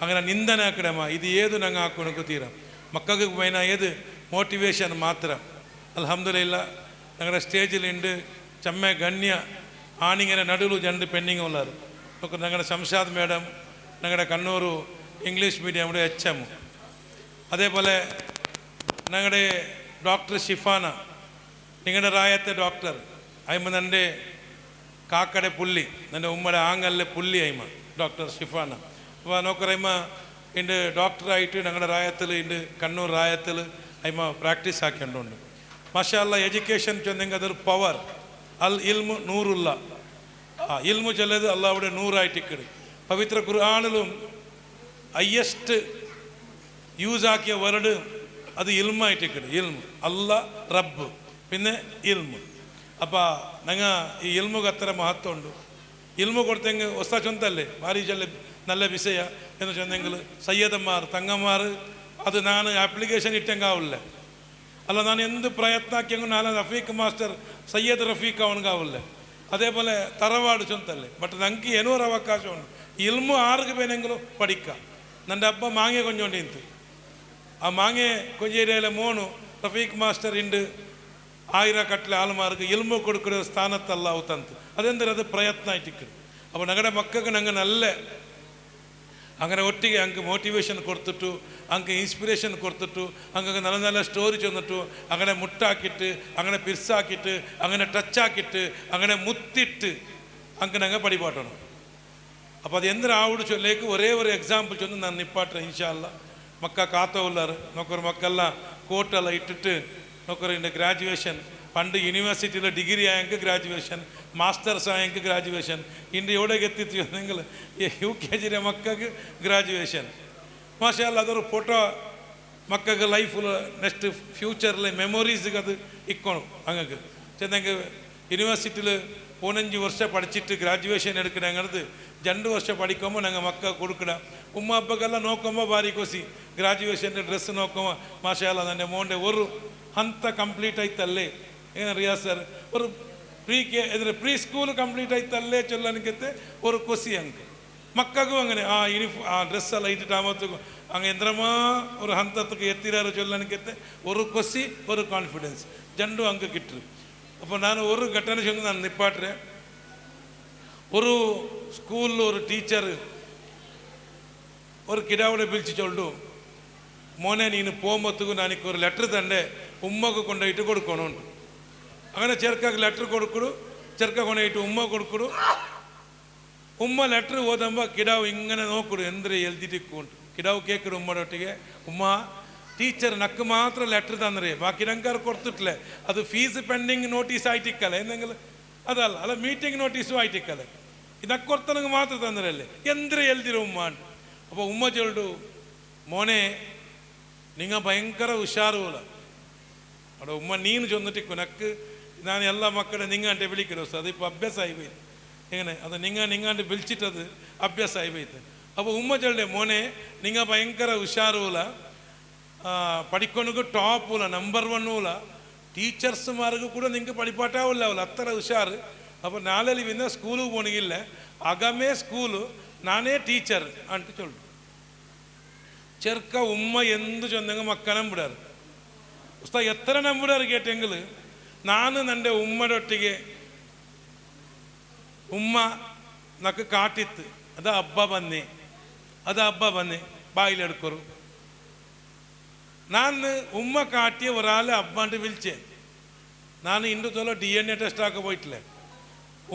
അങ്ങനെ നിന്ദന ಹಾಕಡೆಮ ಇದು ಏದು ನಂಗೆ ಹಾಕೊಂಡು ತೀರ മക്കൾക്ക് മൈന ഏത് മോട്ടിവേഷൻ മാത്രം. അൽഹംദുലില്ലാ ഞങ്ങളുടെ സ്റ്റേജിലുണ്ട് ചമ്മ ഗണ്യ ആണിങ്ങനെ നടുവിൽ 2 പെണ്ണിങ് ഉള്ളത്. ഒക്കെ ഞങ്ങളുടെ ശംഷാദ് മേഡം, ഞങ്ങളുടെ കണ്ണൂർ ഇംഗ്ലീഷ് മീഡിയം HM, അതേപോലെ ഞങ്ങളുടെ ഡോക്ടർ ഷിഫാന, നിങ്ങളുടെ റായത്തെ ഡോക്ടർ അയ്മ എൻ്റെ കാക്കടെ പുള്ളി എൻ്റെ ഉമ്മയുടെ ആങ്ങലിലെ പുള്ളി അയിമ ഡോക്ടർ ഷിഫാന. അപ്പോൾ നോക്കറയിമ ഇണ്ട് ഡോക്ടറായിട്ട് ഞങ്ങളുടെ റായത്തിൽ ഇണ്ട് കണ്ണൂർ റായത്തിൽ അയിമ പ്രാക്ടീസ് ആക്കേണ്ടതുണ്ട്. മാഷാ അല്ലാ എഡ്യൂക്കേഷൻ ചൊന്നെങ്കിൽ അതൊരു പവർ. അൽ ഇൽമു നൂറുള്ള ഇൽമു ചൊല്ലത് അള്ളാഹുടെ നൂറായിട്ടിക്കട്. പവിത്ര ഖുർആനിലും ഹയ്യസ്റ്റ് യൂസ് ആക്കിയ വേർഡ് അത് ഇൽമായിട്ടിക്കട്. ഇൽമു അല്ലാ റബ്ബ് പിന്നെ ഇൽമു. അപ്പോൾ ഞങ്ങൾ ഈ ഇൽമുക്ക് അത്ര മഹത്വമുണ്ട്. ഇൽമു കൊടുത്തെങ്കിൽ ഒസ്താ ചൊന്തല്ലേ ഭാരി ചൊല്ല നല്ല വിഷയ എന്ന് ചൊന്നെങ്കിൽ സയ്യദന്മാർ തങ്ങന്മാർ അത് ഞാൻ ആപ്ലിക്കേഷൻ ഇട്ടെങ്കാവില്ല. അല്ല ഞാൻ എന്ത് പ്രയത്നാക്കിയെങ്കിൽ ഞാൻ റഫീഖ് മാസ്റ്റർ സയ്യദ് റഫീഖ് അവനകാവില്ല. അതേപോലെ തറവാട് ചൊന്തല്ലേ. ബട്ട് ഞങ്ങൾക്ക് ಏನೂರು ಅವಕಾಶമുണ്ട്. ഇൽമു ആർക്ക് വേണമെങ്കിലും പഠിക്കാം. എൻ്റെ അപ്പ മാങ്ങ കൊഞ്ചോണ്ടിന്ത് ആ മാങ്ങ കൊഞ്ചേരിയിലെ മോണു റഫീഖ് മാസ്റ്റർ ഉണ്ട്. ആയിരക്കട്ടിലെ ആൾമാർക്ക് ഇൽമു കൊടുക്കുന്ന സ്ഥാനത്തല്ല ഔത്തന്ത്. അതെന്തൊരു അത് പ്രയത്നമായിട്ടിരിക്കും. അപ്പോൾ ഞങ്ങളുടെ മക്കൾക്ക് ഞങ്ങൾ നല്ല അങ്ങനെ ഒറ്റയ്ക്ക് അങ്ങ് മോട്ടിവേഷൻ കൊടുത്തിട്ടു, അങ്ങ് ഇൻസ്പിറേഷൻ കൊടുത്തിട്ടു, അങ്ങ് നല്ല നല്ല സ്റ്റോറി ചെന്നിട്ടു, അങ്ങനെ മുട്ടാക്കിയിട്ട് അങ്ങനെ പിർസാക്കിയിട്ട് അങ്ങനെ ടച്ചാക്കിയിട്ട് അങ്ങനെ മുത്തിട്ട് അങ്ങ് ഞങ്ങൾ പഠിപ്പാട്ടണം. അപ്പോൾ അത് എന്തിനാവോട് ചൊല്ലേക്ക് ഒരേ ഒരു എക്സാമ്പിൾ ചൊന്ന് ഞാൻ നിപ്പാട്ടെ ഇൻഷാ അല്ലാ. മക്ക കാത്തവല്ലാറ് നോക്കൊരു മക്കെല്ലാം കോട്ടെല്ലാം ഇട്ടിട്ട് നോക്കറിൻ്റെ ഗ്രാജുവേഷൻ പണ്ട് യൂണിവേഴ്സിറ്റിയിലെ ഡിഗ്രി ആയെങ്കിൽ ഗ്രാജുവേഷൻ, മാസ്റ്റേഴ്സ് ആയെങ്കിൽ ഗ്രാജുവേഷൻ. ഇന്ന് എവിടേക്ക് എത്തിയെങ്കിൽ UKG മക്കൾക്ക് ഗ്രാജുവേഷൻ. മാഷാ അല്ലാ അതൊരു ഫോട്ടോ മക്കൾക്ക് ലൈഫിൽ നെക്സ്റ്റ് ഫ്യൂച്ചറിലെ മെമ്മറീസ് അത് ഇക്കണം. അങ്ങക്ക് ചെന്നെങ്കിൽ യൂണിവേഴ്സിറ്റിയിൽ 15 വർഷം പഠിച്ചിട്ട് ഗ്രാജുവേഷൻ എടുക്കണത് 2 വർഷം പഠിക്കുമ്പോൾ ഞങ്ങൾ മക്ക കൊടുക്കണം. ഉമ്മ അപ്പക്കെല്ലാം നോക്കുമ്പോൾ ഭാരി കൊസി ഗ്രാജുവേഷൻ്റെ ഡ്രസ്സ് നോക്കുമ്പോൾ മാഷാ അല്ലാ എൻ്റെ മോൻ്റെ ഒരു ಹಂತ ಕಂಪ್ಲೀಟ್ ಆಯ್ತಲ್ಲೇ ಏನು ರಿಯಾಜ್ ಸರ್ ஒரு ಪ್ರೀ ಸ್ಕೂಲ್ ಕಂಪ್ಲೀಟ್ ಆಯ್ತಲ್ಲೇ ಚೊಲ್ಲನಿಕತ್ತೆ ഒരു കൊസി അങ്ങ് മക്കൾക്കും അങ്ങനെ ആ ഡ്രസ്സെല്ലാം ഇട്ടിട്ട് ആകുമ്പോഴത്തേക്കും അങ്ങ് എന്തരമാ ഒരു ഹന്തത്തേക്ക് എത്തിരാറ് ചൊല്ലനിക്കത്തെ ഒരു കൊസി ഒരു കോൺഫിഡൻസ് രണ്ടും അങ്ങ് കിട്ടും. അപ്പോൾ ഞാൻ ഒരു ഘട്ടന ചൊന്ന് ഞാൻ നിപ്പാട്ടെ. ഒരു സ്കൂളിൽ ഒരു ടീച്ചർ ഒരു കിടാവിടെ വിളിച്ച് ചൊല്ലു, മോനെ നീನು പോകുമ്പോഴത്തേക്കും എനിക്ക് ഒരു ലെറ്റർ തന്നെ ഉമ്മക്ക് കൊണ്ടുപോയിട്ട് കൊടുക്കണമുണ്ട്. അങ്ങനെ ചെറുക്കക്ക് ലെറ്റർ കൊടുക്കಡು, ചെറുക്ക കൊണ്ടുപോയിട്ട് ഉമ്മ കൊടുക്കಡು. ഉമ്മ ಲೆಟ್ರ್ ಓದಂಬ ಕಿಡಾವು ಹಿಂಗನೆ ನೋಕೊಡು ಎಂದ್ರೆ ಎಲ್ದಿಟ್ಟಿಕ್ಕೊಂಡು ಕಿಡಾವು ಕೇಕಡು ಉಮ್ಮಡೊಟ್ಟಿಗೆ ಉಮ್ಮ ಟೀಚರ್ ನಕ್ಕು ಮಾತ್ರ ಲೆಟ್ರ್ ತಂದ್ರೆ ಬಾಕಿ ನಂಗಾರು ಕೊಡ್ತಿಟ್ಲೆ ಅದು ಫೀಸ್ ಪೆಂಡಿಂಗ್ ನೋಟಿಸ್ ಆಯ್ತಿಕ್ಕಲ್ಲ ಎಂದಂಗಲ್ಲ ಅದಲ್ಲ ಅಲ್ಲ ಮೀಟಿಂಗ್ ನೋಟಿಸು ಆಯ್ತಿಕ್ಕಲ್ಲ ಇದಕ್ಕೆ ಕೊಡ್ತನಗೆ ಮಾತ್ರ ತಂದ್ರೆ ಅಲ್ಲೇ ಎಂದ್ರೆ ಎಲ್ದಿರೋ ಉಮ್ಮ ಅಂತ. അപ്പോൾ ഉമ്മ ചൊല്ലു, മോനെ നിങ്ങൾ ഭയങ്കര ഉഷാറുള്ള അവിടെ ഉമ്മ നീನು ചൊന്നിട്ടിക്കു നക്ക് ഞാൻ എല്ലാ മക്കളെ നിങ്ങാണ്ട് വിളിക്കണോ അതിപ്പോൾ അഭ്യാസമായി പോയി എങ്ങനെ അത് നിങ്ങാണ്ട് വിളിച്ചിട്ടത് അഭ്യാസമായി പോയിട്ട്. അപ്പോൾ ഉമ്മ ചൊല്ലേ, മോനെ നിങ്ങൾ ഭയങ്കര ഉഷാറുള്ള പഠിക്കൊണ്ടു ടോപ്പുള്ള നമ്പർ 1 ടീച്ചേഴ്സുമാർക്ക് ಕೂಡ നിങ്ങൾക്ക് പഠിപ്പാട്ടാവില്ല അത്ര ഉഷാറ്. അപ്പോൾ നാളെ പിന്നെ സ്കൂളിൽ പോകണമെങ്കിൽ അകമേ സ്കൂള് നാനേ ടീച്ചർ ಅಂತ ചൊല്ലു. ചെറുക്ക ഉമ്മ എന്ത് ചൊന്നെങ്കിൽ മക്കളെ നമ്പിടാറ് ഉസ്താ എത്ര നമ്പിടാറ് കേട്ടെങ്കിൽ ನಾನು ನನ್ನ ಉಮ್ಮಡೆ ಒಟ್ಟಿಗೆ ಉಮ್ಮ ನಕ್ಕೆ ಕಾಟಿತ್ತು ಅದು ಹಬ್ಬ ಬನ್ನಿ ಬಾಯಿಲೆಡ್ಕೊರು ನಾನು ಉಮ್ಮ ಕಾಟಿಯ ഒരാളെ ಹಬ್ಬ ಅಂತ വിളിച്ചേ. ನಾನು ಇಂದು ತೊಲ DNA ಟೆಸ್ಟ್ ಆಗ പോയിട്ടില്ല.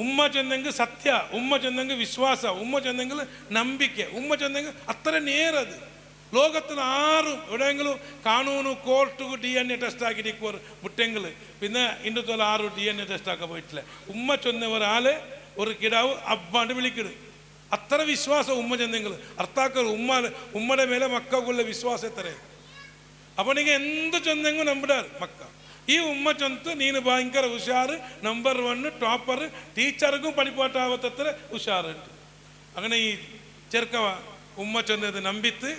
ഉമ്മ ചൊന്നെങ്കിൽ സത്യ, ഉമ്മ ചൊന്നെങ്കിൽ വിശ്വാസ, ഉമ്മ ചൊന്നെങ്കിൽ ನಂಬಿಕೆ, ഉമ്മ ചൊന്നെങ്കിൽ അത്ര നേരത് ലോകത്തിൽ ആരും എവിടെയെങ്കിലും കാനൂന് കോർട്ടുക്ക് DNA ടെസ്റ്റ് ആക്കിയിട്ട് മുട്ടെങ്കിൽ പിന്നെ ഇന്ന് തോല ആരും DNA ടെസ്റ്റ് ആക്കാൻ പോയിട്ടില്ല. ഉമ്മ ചൊന്ന ഒരാളെ ഒരു കിടാവ് അബ്ബാണ്ട് വിളിക്കരുത് അത്ര വിശ്വാസം ഉമ്മ ചെന്നെങ്കിൽ അർത്ഥാക്കൾ ഉമ്മയുടെ മേലെ മക്കൾക്കുള്ള വിശ്വാസം എത്ര. അപ്പോൾ നിങ്ങൾ എന്ത് ചൊന്നെങ്കിൽ നമ്പിടാറ് മക്ക ഈ ഉമ്മ ചൊന്ത് നീನು ഭയങ്കര ഉഷാറ് നമ്പർ 1 ടോപ്പർ ടീച്ചർക്കും പഠിപ്പാട്ടാവത്തത്ര ഉഷാറുണ്ട്. അങ്ങനെ ഈ ചെറുക്ക ഉമ്മ ചൊന്നത് നമ്പിത്ത്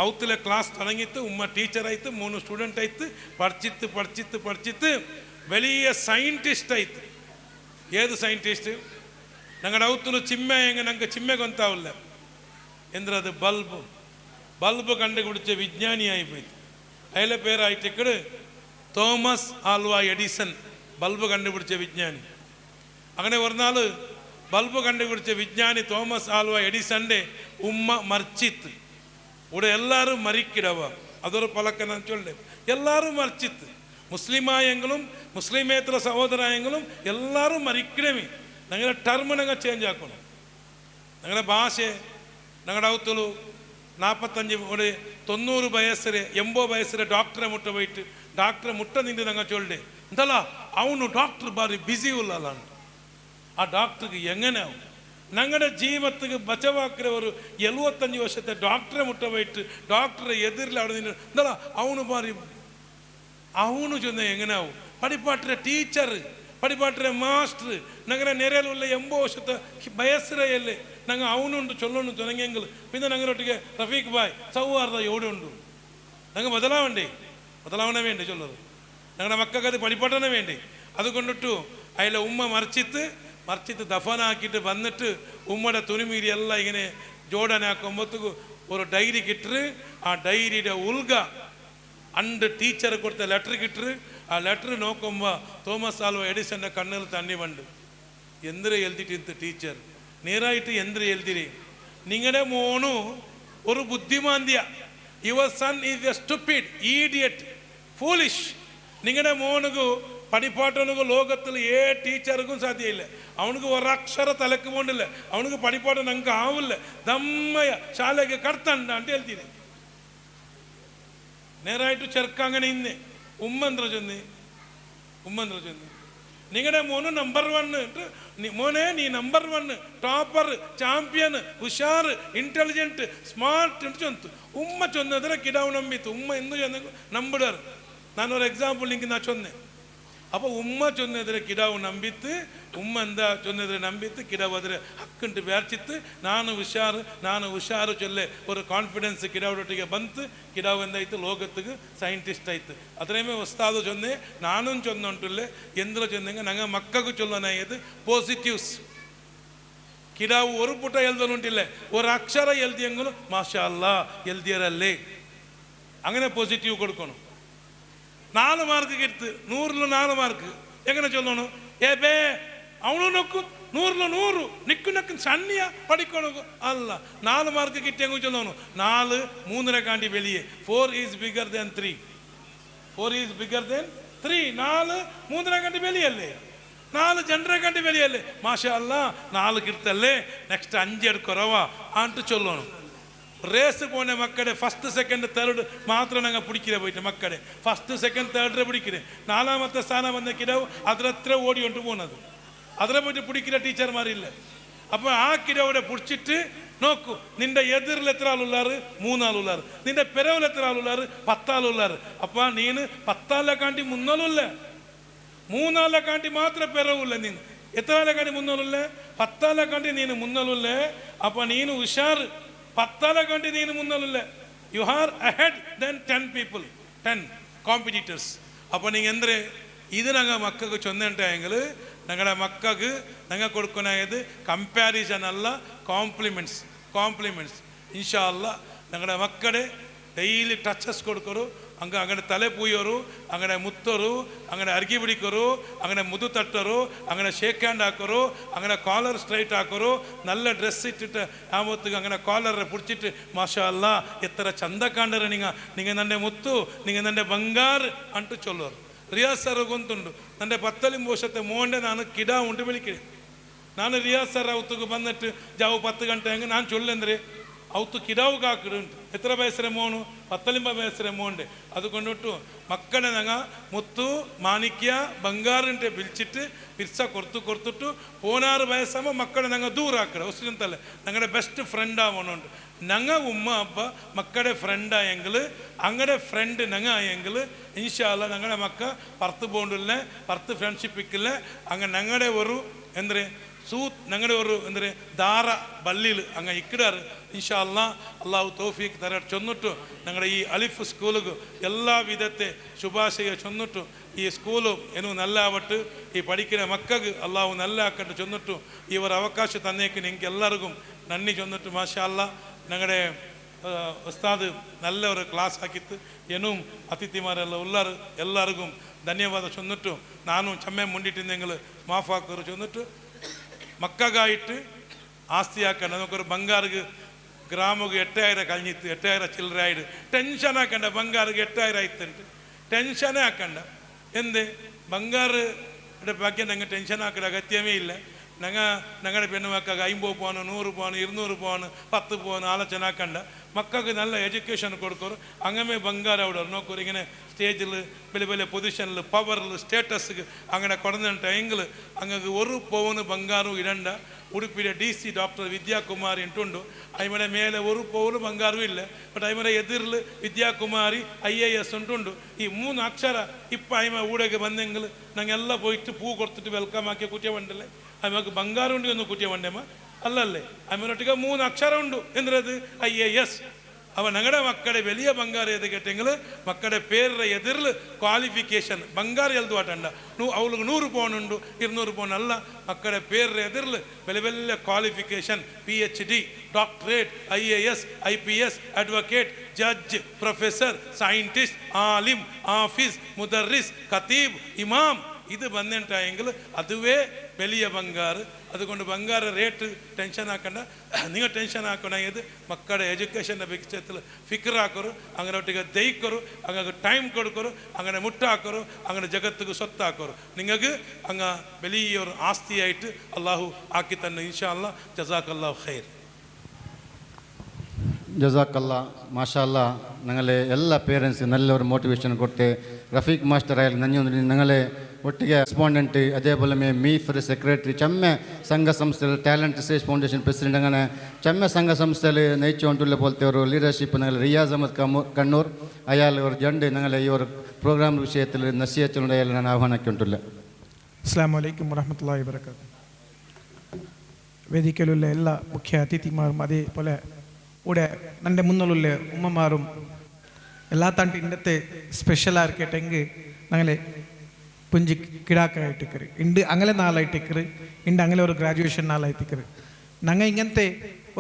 ಅವತ್ತಲೆ ಕ್ಲಾಸ್ തുടങ്ങിയിട്ട് ഉമ്മ ടീച്ചറായിട്ട് 3 ಸ್ಟೂಡೆಂಟ್ ಆಯ್ತು പഠിച്ചിട്ട് വലിയ സയന്റിസ്റ്റ് ആಯ್ತು. ഏത് സയന്റിസ്റ്റ് ഞങ്ങളുടെ ಅವತ್ತಲು ചിമ്മ ഞങ്ങൾക്ക് ചിമ്മ ಗೊತ್ತಾവിಲ್ಲ ಎಂದ್ರೆ ಅದು ബൾബ് കണ്ടുപിടിച്ച വിജ്ഞാനിയായി പോയി. അയാളുടെ പേരായിട്ട് ഇക്കട് തോമസ് ആൽവാ എഡിസൺ ബൾബ് കണ്ടുപിടിച്ച വിജ്ഞാനി. അങ്ങനെ ഒരു നാൾ ബൾബ് കണ്ടുപിടിച്ച വിജ്ഞാനി തോമസ് ആൽവാ എഡിസന്റെ ഉമ്മ മരിച്ചിತ್ತು. ഇവിടെ എല്ലാവരും മരിക്കിടവ അതൊരു പലക്കന ചൊല്ലേ എല്ലാവരും മരിച്ചിತ್ತು. മുസ്ലിമായെങ്കിലും മുസ്ലിമേതര സഹോദരായെങ്കിലും എല്ലാവരും മരിക്കണമേ. ഞങ്ങളുടെ ടർമ്മ് ഞങ്ങൾ ചേഞ്ച് ആക്കണം. ഞങ്ങളുടെ ഭാഷ ഞങ്ങളുടെ അവത്തുള്ളൂ 45 ഒരു 90 വയസ്സിൽ 80 വയസ്സിൽ ಡಾಕ್ಟರ್ ಮುಟ್ಟ ಹೋಯ್ತು ಡಾಕ್ಟರ್ ಮುಟ್ಟ ನಿಂದು ನಂಗೆ ಚೊಲ್ಲೆ ಅಂತಲ್ಲ ಅವನು ಡಾಕ್ಟರ್ ಬಾರಿ ಬ್ಯುಸಿ ಉಳ್ಳಲ್ಲ ಆ ಡಾಕ್ಟ್ರಿಗೆ ಹೆಂಗನೆ ಅವನು ഞങ്ങളുടെ ജീവിതത്തിക്ക് ബച്ചവാക്കിற ഒരു 75 വർഷത്തെ ഡോക്ടറെ മുട്ട പോയിട്ട് ഡോക്ടറെ എതിരിൽ അവിടെ നിന്ന് എന്താ അവന് മാറി അവന് ചൊന്ന എങ്ങനെയാവും പഠിപ്പാട്ടിലെ ടീച്ചർ പഠിപ്പാട്ടിലെ മാസ്റ്റർ ഞങ്ങളുടെ നിരയിലുള്ള 80 വർഷത്തെ വയസ്സിലല്ലേ ഞങ്ങൾ അവനുണ്ട് ചൊല്ലണം തുടങ്ങിയെങ്കിൽ പിന്നെ ഞങ്ങളൊട്ടിക്ക് റഫീഖ് ഭായ് സൗഹാർദ്ദം എവിടെ ഉണ്ട് ഞങ്ങൾ ബദലാവണേ വേണ്ടി ചൊല്ലത് ഞങ്ങളുടെ മക്കൾക്ക് അത് പഠിപ്പാട്ടനെ വേണ്ടി അതുകൊണ്ടിട്ടു അതിലെ ഉമ്മ മറിച്ചിട്ട് ദഫനാക്കിയിട്ട് വന്നിട്ട് ഉമ്മയുടെ തുണിമീരി എല്ലാം ഇങ്ങനെ ജോഡനാക്കുമ്പോഴത്തേക്ക് ഒരു ഡയറി കിട്ടറ് ആ ഡയറിയുടെ ഉൾഗ അണ്ട് ടീച്ചർ കൊടുത്ത ലെറ്റർ കിട്ടറ് ആ ലെറ്റർ നോക്കുമ്പോൾ തോമസ് ആൽവ എഡിസന്റെ കണ്ണിൽ തണ്ണി വണ്ട് എന്തിരെ എഴുതിയിട്ട് ടീച്ചർ നേരായിട്ട് എന്തിരെ എഴുതിരി നിങ്ങളുടെ മോണു ഒരു ബുദ്ധിമാന്തിയ your son is a stupid idiot foolish നിങ്ങളുടെ മോനുകു പഠിപ്പാട്ടനുകു ലോകത്തിൽ ടീച്ചർക്കും സാധ്യമില്ല അവനക്ക് ഒരക്ഷര തലക്ക് പോണ്ടില്ല അവനക്ക് പഠിപ്പാട്ട ഞങ്ങൾക്ക് ആവില്ല ദമ്മയ ശാലയ്ക്ക് കടത്തണ്ട ಅಂತ ಹೇಳ್ತೀನಿ നേരായിട്ട് ചെറുക്ക അങ്ങനെ ഇന്ന് ഉമ്മന്ത്ര ചൊന്നി നിങ്ങളുടെ മോന് നമ്പർ 1 മോനെ നീ നമ്പർ 1 ಟಾಪರ್ ಚಾಂಪಿಯನ್ ಹುಷಾರ್ ಇಂಟೆಲಿಜೆಂಟ್ ಸ್ಮಾರ್ಟ್ ಅಂತ ಚೊಂತು ಉಮ್ಮ ಚೊನ್ನದ್ರೆ ಕಿಡಾವು ನಂಬಿತ್ತು ಉಮ್ಮ ಎಂದು ನಂಬಿಡರು ನಾನೊരു ಎಕ್ಸಾಂಪಲ್ ನಿಂಗೆ ನಾ ಚೊನ್ನೆ അപ്പോൾ ഉമ്മ ചൊന്നെതിരെ കിടാവ് നമ്പിത്ത് ഉമ്മ എന്താ ചൊന്നെതിരെ നമ്പിത്ത് കിടാവ് അതിരെ ഹക്കുണ്ട് വേർച്ചിത്ത് ನಾನು ಹುಷಾರು ಚೊಲ್ಲೆ ഒരു ಕಾನ್ಫಿಡೆನ್ಸ್ ಕಿಡಾವೊಟ್ಟಿಗೆ ಬಂತು ಕಿಡಾವು ಎಂದಾಯ್ತು ಲೋಕತ್ತಿಗೆ ಸೈಂಟಿಸ್ಟ್ ಆಯ್ತು ಅದರೇಮೇ ಉಸ್ತಾದು ಚೊನ್ನೆ ನಾನು ಚೊನ್ನುಂಟುಲ್ಲೆ ಎಂದ್ರ ಚೊನ್ನೆಂಗ ನಂಗೆ ಮಕ್ಕಗೂ ಚೊಲ್ಲನಾയത് പോസിറ്റീവ്സ് കിടാവ് ഒരു പുട്ട എഴുതലുണ്ടില്ലേ ഒരു അക്ഷര എഴുതിയെങ്കിലും മാഷാ അല്ലാ എഴുതിയരല്ലേ അങ്ങനെ പോസിറ്റീവ് കൊടുക്കണം 4 മാർക്ക് കിട്ട് 100ൽ 4 മാർക്ക് എങ്ങനെ ചൊല്ലണം ബേ അവನು നൊക്കു 100ൽ 100 നിൽക്കുന്നൊക്കെ സണ്ണിയ പഠിക്കണം അല്ല 4 മാർക്ക് കിട്ടിയെങ്കിൽ ചൊല്ലണം 4 3നെ കാണ്ടി വെളിയെ 4 ഈസ് ബിഗർ ദാൻ 3 4 3നെ കാണ്ടി വെളിയല്ലേ 4 ಜನരെ കാണ്ടി വെളിയല്ലേ മാഷാ അല്ലാ 4 കിട്ടല്ലേ നെക്സ്റ്റ് 5 എടുക്കുറവാ ആണ്ട് ചൊല്ലണം റേസ് പോണ മക്കളെ ഫസ്റ്റ് സെക്കൻഡ് തേർഡ് മാത്രം ഞങ്ങൾ പിടിക്കില്ല പോയിട്ട് മക്കളെ ഫസ്റ്റ് സെക്കൻഡ് തേർഡ് പിടിക്കില്ലേ 4ാമത്തെ സ്ഥാനം വന്ന കിടവ് അതിലെത്ര ഓടിക്കൊണ്ട് പോകുന്നത് അതിലെ പോയിട്ട് പിടിക്കില്ല ടീച്ചർമാരില്ല അപ്പോൾ ആ കിടവിടെ പിടിച്ചിട്ട് നോക്കൂ നിന്റെ എതിരിൽ എത്ര ആളുള്ളാറ് 3 ആളുള്ളാറ് നിന്റെ പെരവിൽ എത്ര ആളുള്ളാറ് 10 ആളുള്ളാറ് അപ്പോൾ നീന് 10 ആളെ കാണ്ടി 3 ആളുള്ള 3 ആളെ കാണ്ടി മാത്രമേ പെരവില്ല നീನು എത്ര ആളെ കാണ്ടി 3 ആളുള്ള 10 ആളെ കാണ്ടി നീನು 3 ആളുള്ള അപ്പോൾ നീನು ಹುಷಾರ್ 10 ആളെ കാണ്ടി നീನು 3 ആളുള്ള you are ahead than 10 people 10 competitors അപ്പോൾ നിങ്ങൾ എന്ത് ഇത് ഞങ്ങൾ മക്കൾക്ക് ചൊന്നിട്ടെങ്കിൽ ഞങ്ങളുടെ മക്കൾക്ക് ഞങ്ങൾ കൊടുക്കുന്നത് കമ്പാരിസൺ അല്ല കോംപ്ലിമെൻറ്റ്സ് ഇൻഷാ അല്ലാ ഞങ്ങളുടെ മക്കളെ ഡെയിലി ടച്ചസ് കൊടുക്കರು അങ്ങനെ തല പൂയോರು അങ്ങനെ മുത്തರು അങ്ങനെ ಅರ್ಗಿ ಬಿಡಿಕರು അങ്ങനെ ಮುದು ತಟ್ಟರು അങ്ങനെ ഷേക്ക് ഹാൻഡ് ആക്കರು അങ്ങനെ ಕಾಲರ್ ಸ್ಟ್ರೈಟ್ ಹಾಕರು നല്ല ഡ്രസ്സ് ഇട്ടിട്ട് ആമൊത്തുക അങ്ങനെ ಕಾಲರ್ പിടിച്ചിട്ട് മാഷാ അല്ലാ എത്ര ചന്ത കാണ്ടರು നിങ്ങൾ ನನ್ನ മുത്തു നിങ്ങൾ ನನ್ನ ಬಂಗಾರ ಅಂತ ചൊല്ലോರು റിയാസ് സർ ಗೊಂತುಂಡು ನನ್ನ 19 ವರ್ಷത്തെ മോൻ്റെ ನಾನು ಕಿಡಾ ಉಂಟು ಬೆಳಿಕೆ ನಾನು റിയാസ് സർ ಅವತ್ತಿಗೆ ಬಂದಿಟ್ಟು ಜಾವು 10 ಗಂಟೆ ಹಂಗೆ ನಾನು ಚೊಲ್ಲೆಂದ್ರೆ ಅವತ್ತು ಕಿಡಾವುಗೆ ಹಾಕಿಡುಂಟು ಎತ್ತರ ವಯಸ್ಸರ ಮೋನು 19 ವಯಸ್ಸರ ಮೋಂಡೆ അതുകൊണ്ടിട്ടു മക്കളെ ഞങ്ങൾ മുത്തു മാണിക്യ ಬಂಗಾರಂಟೆ പിടിച്ചിട്ട് പിരിച്ച കൊടുത്തിട്ടു 16 വയസ്സാകുമ്പോൾ മക്കളെ ഞങ്ങൾ ദൂരാക്കണം ഒസിനത്തല്ല ഞങ്ങളുടെ ബെസ്റ്റ് ഫ്രണ്ട് ആവണുണ്ട് ഞങ്ങൾ ഉമ്മ അപ്പ മക്കളുടെ ഫ്രണ്ട് ആയെങ്കിൽ അങ്ങനെ ഫ്രണ്ട് ഞങ്ങൾ ആയെങ്കിൽ ഇൻഷാ അല്ലാ ഞങ്ങളുടെ മക്ക പുറത്ത് പോകണ്ടില്ല പുറത്ത് ഫ്രണ്ട്ഷിപ്പിക്കില്ല അങ്ങനെ ഞങ്ങളുടെ ഒരു എന്ത് ഞങ്ങളുടെ ഒരു എന്ത് ധാര ബള്ളിയിൽ അങ്ങ് ഇക്കിടാറ് ഇൻഷാ അല്ലാ അള്ളാഹു തൗഫീഖ് തര ചൊന്നിട്ടു ഞങ്ങളുടെ ഈ അലിഫ് സ്കൂളുക്ക് എല്ലാ വിധത്തെ ശുഭാശയ ചൊന്നിട്ടു ഈ സ്കൂളും ಏನು നല്ല ആവട്ടെ ഈ പഠിക്കുന്ന മക്കൾക്ക് അള്ളാഹു നല്ല ആക്കട്ടെ ചൊന്നിട്ടു ഈ ഒരു അവകാശം തന്നേക്ക് നിങ്ങൾക്ക് എല്ലാവർക്കും നന്ദി ചൊന്നിട്ടു മാഷാ അല്ലാ ഞങ്ങളുടെ ഉസ്താദ് നല്ല ഒരു ക്ലാസ് ആക്കിತ್ತು ಏನೂം ಅತಿಥಿಮಾರೆಲ್ಲ ಉಳ್ಳಾರು ಎಲ್ಲರಿಗೂ ಧನ್ಯವಾದ ಚೊന്നിಟ್ಟು ನಾನು ಚಮ್ಮೆ ಮುಂದಿಟ್ಟಿದ್ದೆಂಗಳು ಮಾಫ್ ಹಾಕೋರು ಚೊന്നിಟ್ಟು മക്കകായിട്ട് ആസ്തിയാക്കണ്ട നമുക്കൊരു ബംഗാർക്ക് ഗ്രാമക്ക് 8000 കഴിഞ്ഞിട്ട് 8000 ചില്ലറായിട്ട് ടെൻഷൻ ആക്കണ്ട ബംഗാർക്ക് 8000 ആയിട്ടുണ്ട് ടെൻഷനേ ആക്കണ്ട എന്ത് ബംഗാറുടെ ഭാഗ്യം ഞങ്ങൾ ടെൻഷൻ ആക്കേണ്ട അഗത്യമേ ഇല്ല ഞങ്ങളുടെ പെണ്ണുമക്കൾക്ക് 50 പവന് 100 പവന് 200 പവന് 10 പവന് ആലോചന ആക്കണ്ട. മക്കൾക്ക് നല്ല എഡ്യൂക്കേഷൻ കൊടുക്കರು. അങ്ങനെ ಬಂಗಾರ അവിടെ നോക്കൂ. ഇങ്ങനെ സ്റ്റേജിൽ വലിയ വലിയ പൊസിഷനിൽ പവറിൽ സ്റ്റേറ്റസ് അങ്ങനെ കൊടുന്നിട്ടെങ്കിൽ അങ്ങക്ക് 1 പവന് ಬಂಗಾರവും ഇടണ്ട. ഉടുപ്പിലെ DC ഡോക്ടർ വിദ്യാകുമാരി ഇട്ടുണ്ടു. അതിമടെ മേലെ 1 പവന് ಬಂಗಾರവും ഇല്ല. ബട്ട് അതിമടെ എതിരിൽ വിദ്യാകുമാരി IAS ഉണ്ടുണ്ട്. ഈ 3 അക്ഷര ഇപ്പം അതിമ ഊടേക്ക് വന്നെങ്കിൽ ഞങ്ങളെല്ലാം പോയിട്ട് പൂ കൊടുത്തിട്ട് വെൽക്കം ആക്കിയ കുട്ടിയ വേണ്ടല്ലേ. അതിമക്ക് ಬಂಗಾರ ഉണ്ടെങ്കിൽ ഒന്ന് കുട്ടിയ വേണ്ടേമ്മ അല്ലല്ലേ. അതിമൊട്ടിಗೆ 3 അക്ഷര ഉണ്ട്. എന്തിനത് IAS. അവ ഞങ്ങളുടെ മക്കളുടെ വലിയ ಬಂಗಾರ ഏത് കേട്ടെങ്കിൽ മക്കളുടെ പേരുടെ എതിരിൽ ക്വാളിഫിക്കേഷൻ ಬಂಗಾರ എഴുതുവാട്ടണ്ട. അവൾക്ക് 100 പവനുണ്ട് 200 പവൻ അല്ല. മക്കളുടെ പേരുടെ എതിരിൽ വലിയ വലിയ qualification PhD, doctorate, IAS, IPS, advocate, judge, professor, scientist, ആലിം, ആഫീസ്, മുദർറിസ്, ഖതീബ്, ഇമാം ഇത് വന്നിട്ടായെങ്കിൽ അതുവേ വലിയ ಬಂಗಾರ. അതുകൊണ്ട് ಬಂಗಾರ റേറ്റ് ടെൻഷൻ ആക്കണ്ട. നിങ്ങൾ ടെൻഷൻ ആക്കണ ഇത് മക്കളുടെ എഡ്യൂക്കേഷൻ്റെ വിഷയത്തിൽ ഫിക്റാക്കರು. അങ്ങനെ ഒಟ್ಟಿಗೆ ദയിക്കರು, അങ്ങനെ ടൈം കൊടുക്കರು, അങ്ങനെ മുട്ടാക്കರು, അങ്ങനെ ജഗത്തുക്ക് സ്വത്താക്കರು. നിങ്ങൾക്ക് അങ്ങ് വലിയൊരു ആസ്തിയായിട്ട് അള്ളാഹു ആക്കി തന്നെ ഇൻഷാ അല്ലാ. ജസാക്കല്ലാഹു ഖൈർ. ജസാക്കല്ല. മാഷാല്ല. ഞങ്ങളെ എല്ലാ പേരൻസ് നല്ലൊരു മോട്ടിവേഷൻ ಕೊಟ್ಟು റഫീഖ് മാസ്റ്റർ ആയാലും ഞങ്ങളെ ಒಟ್ಟಿಗೆ ರೆಸ್ಪಾಂಡೆಂಟ್ അതേപോലെ മീഫർ സെക്രട്ടറി ചെമ്മ സംഘ സംസ്ഥയിൽ ടാലൻറ്റ് റിസർച്ച് ഫൗണ്ടേഷൻ പ്രസിഡന്റ് അങ്ങനെ ചെമ്മ സംഘ സംസ്ഥയിൽ നയിച്ചുകൊണ്ടുള്ള പോലത്തെ ഒരു ലീഡർഷിപ്പ് ഞങ്ങൾ റിയാസ് അഹമ്മദ് കണ്ണൂർ അയാൾ ഒരു ജണ്ട് ഞങ്ങളെ ഈ ഒരു പ്രോഗ്രാം വിഷയത്തിൽ നസീഹത്തുണ്ട് അയാൾ ഞാൻ ആഹ്വാനിക്കൊണ്ടുള്ള. അസ്സലാമു അലൈക്കും വറഹ്മത്തുള്ളാഹി വബറകാതുഹു. വേദിക്കലുള്ള എല്ലാ മുഖ്യ അതിഥിമാരും അതേപോലെ ഇവിടെ എൻ്റെ മുന്നിലുള്ള ഉമ്മമാരും എല്ലാ തണ്ട് ഇന്നത്തെ സ്പെഷ്യലാർക്കേട്ടെങ്കിൽ ഞങ്ങളെ പുഞ്ചി കിടാക്കായിട്ടിക്കറ് ഉണ്ട്. അങ്ങനെ നാളായിട്ടിക്കറ് ഉണ്ട്. അങ്ങനെ ഒരു ഗ്രാജുവേഷൻ നാളായിട്ടിക്കറ്. ഞങ്ങൾ ഇങ്ങനത്തെ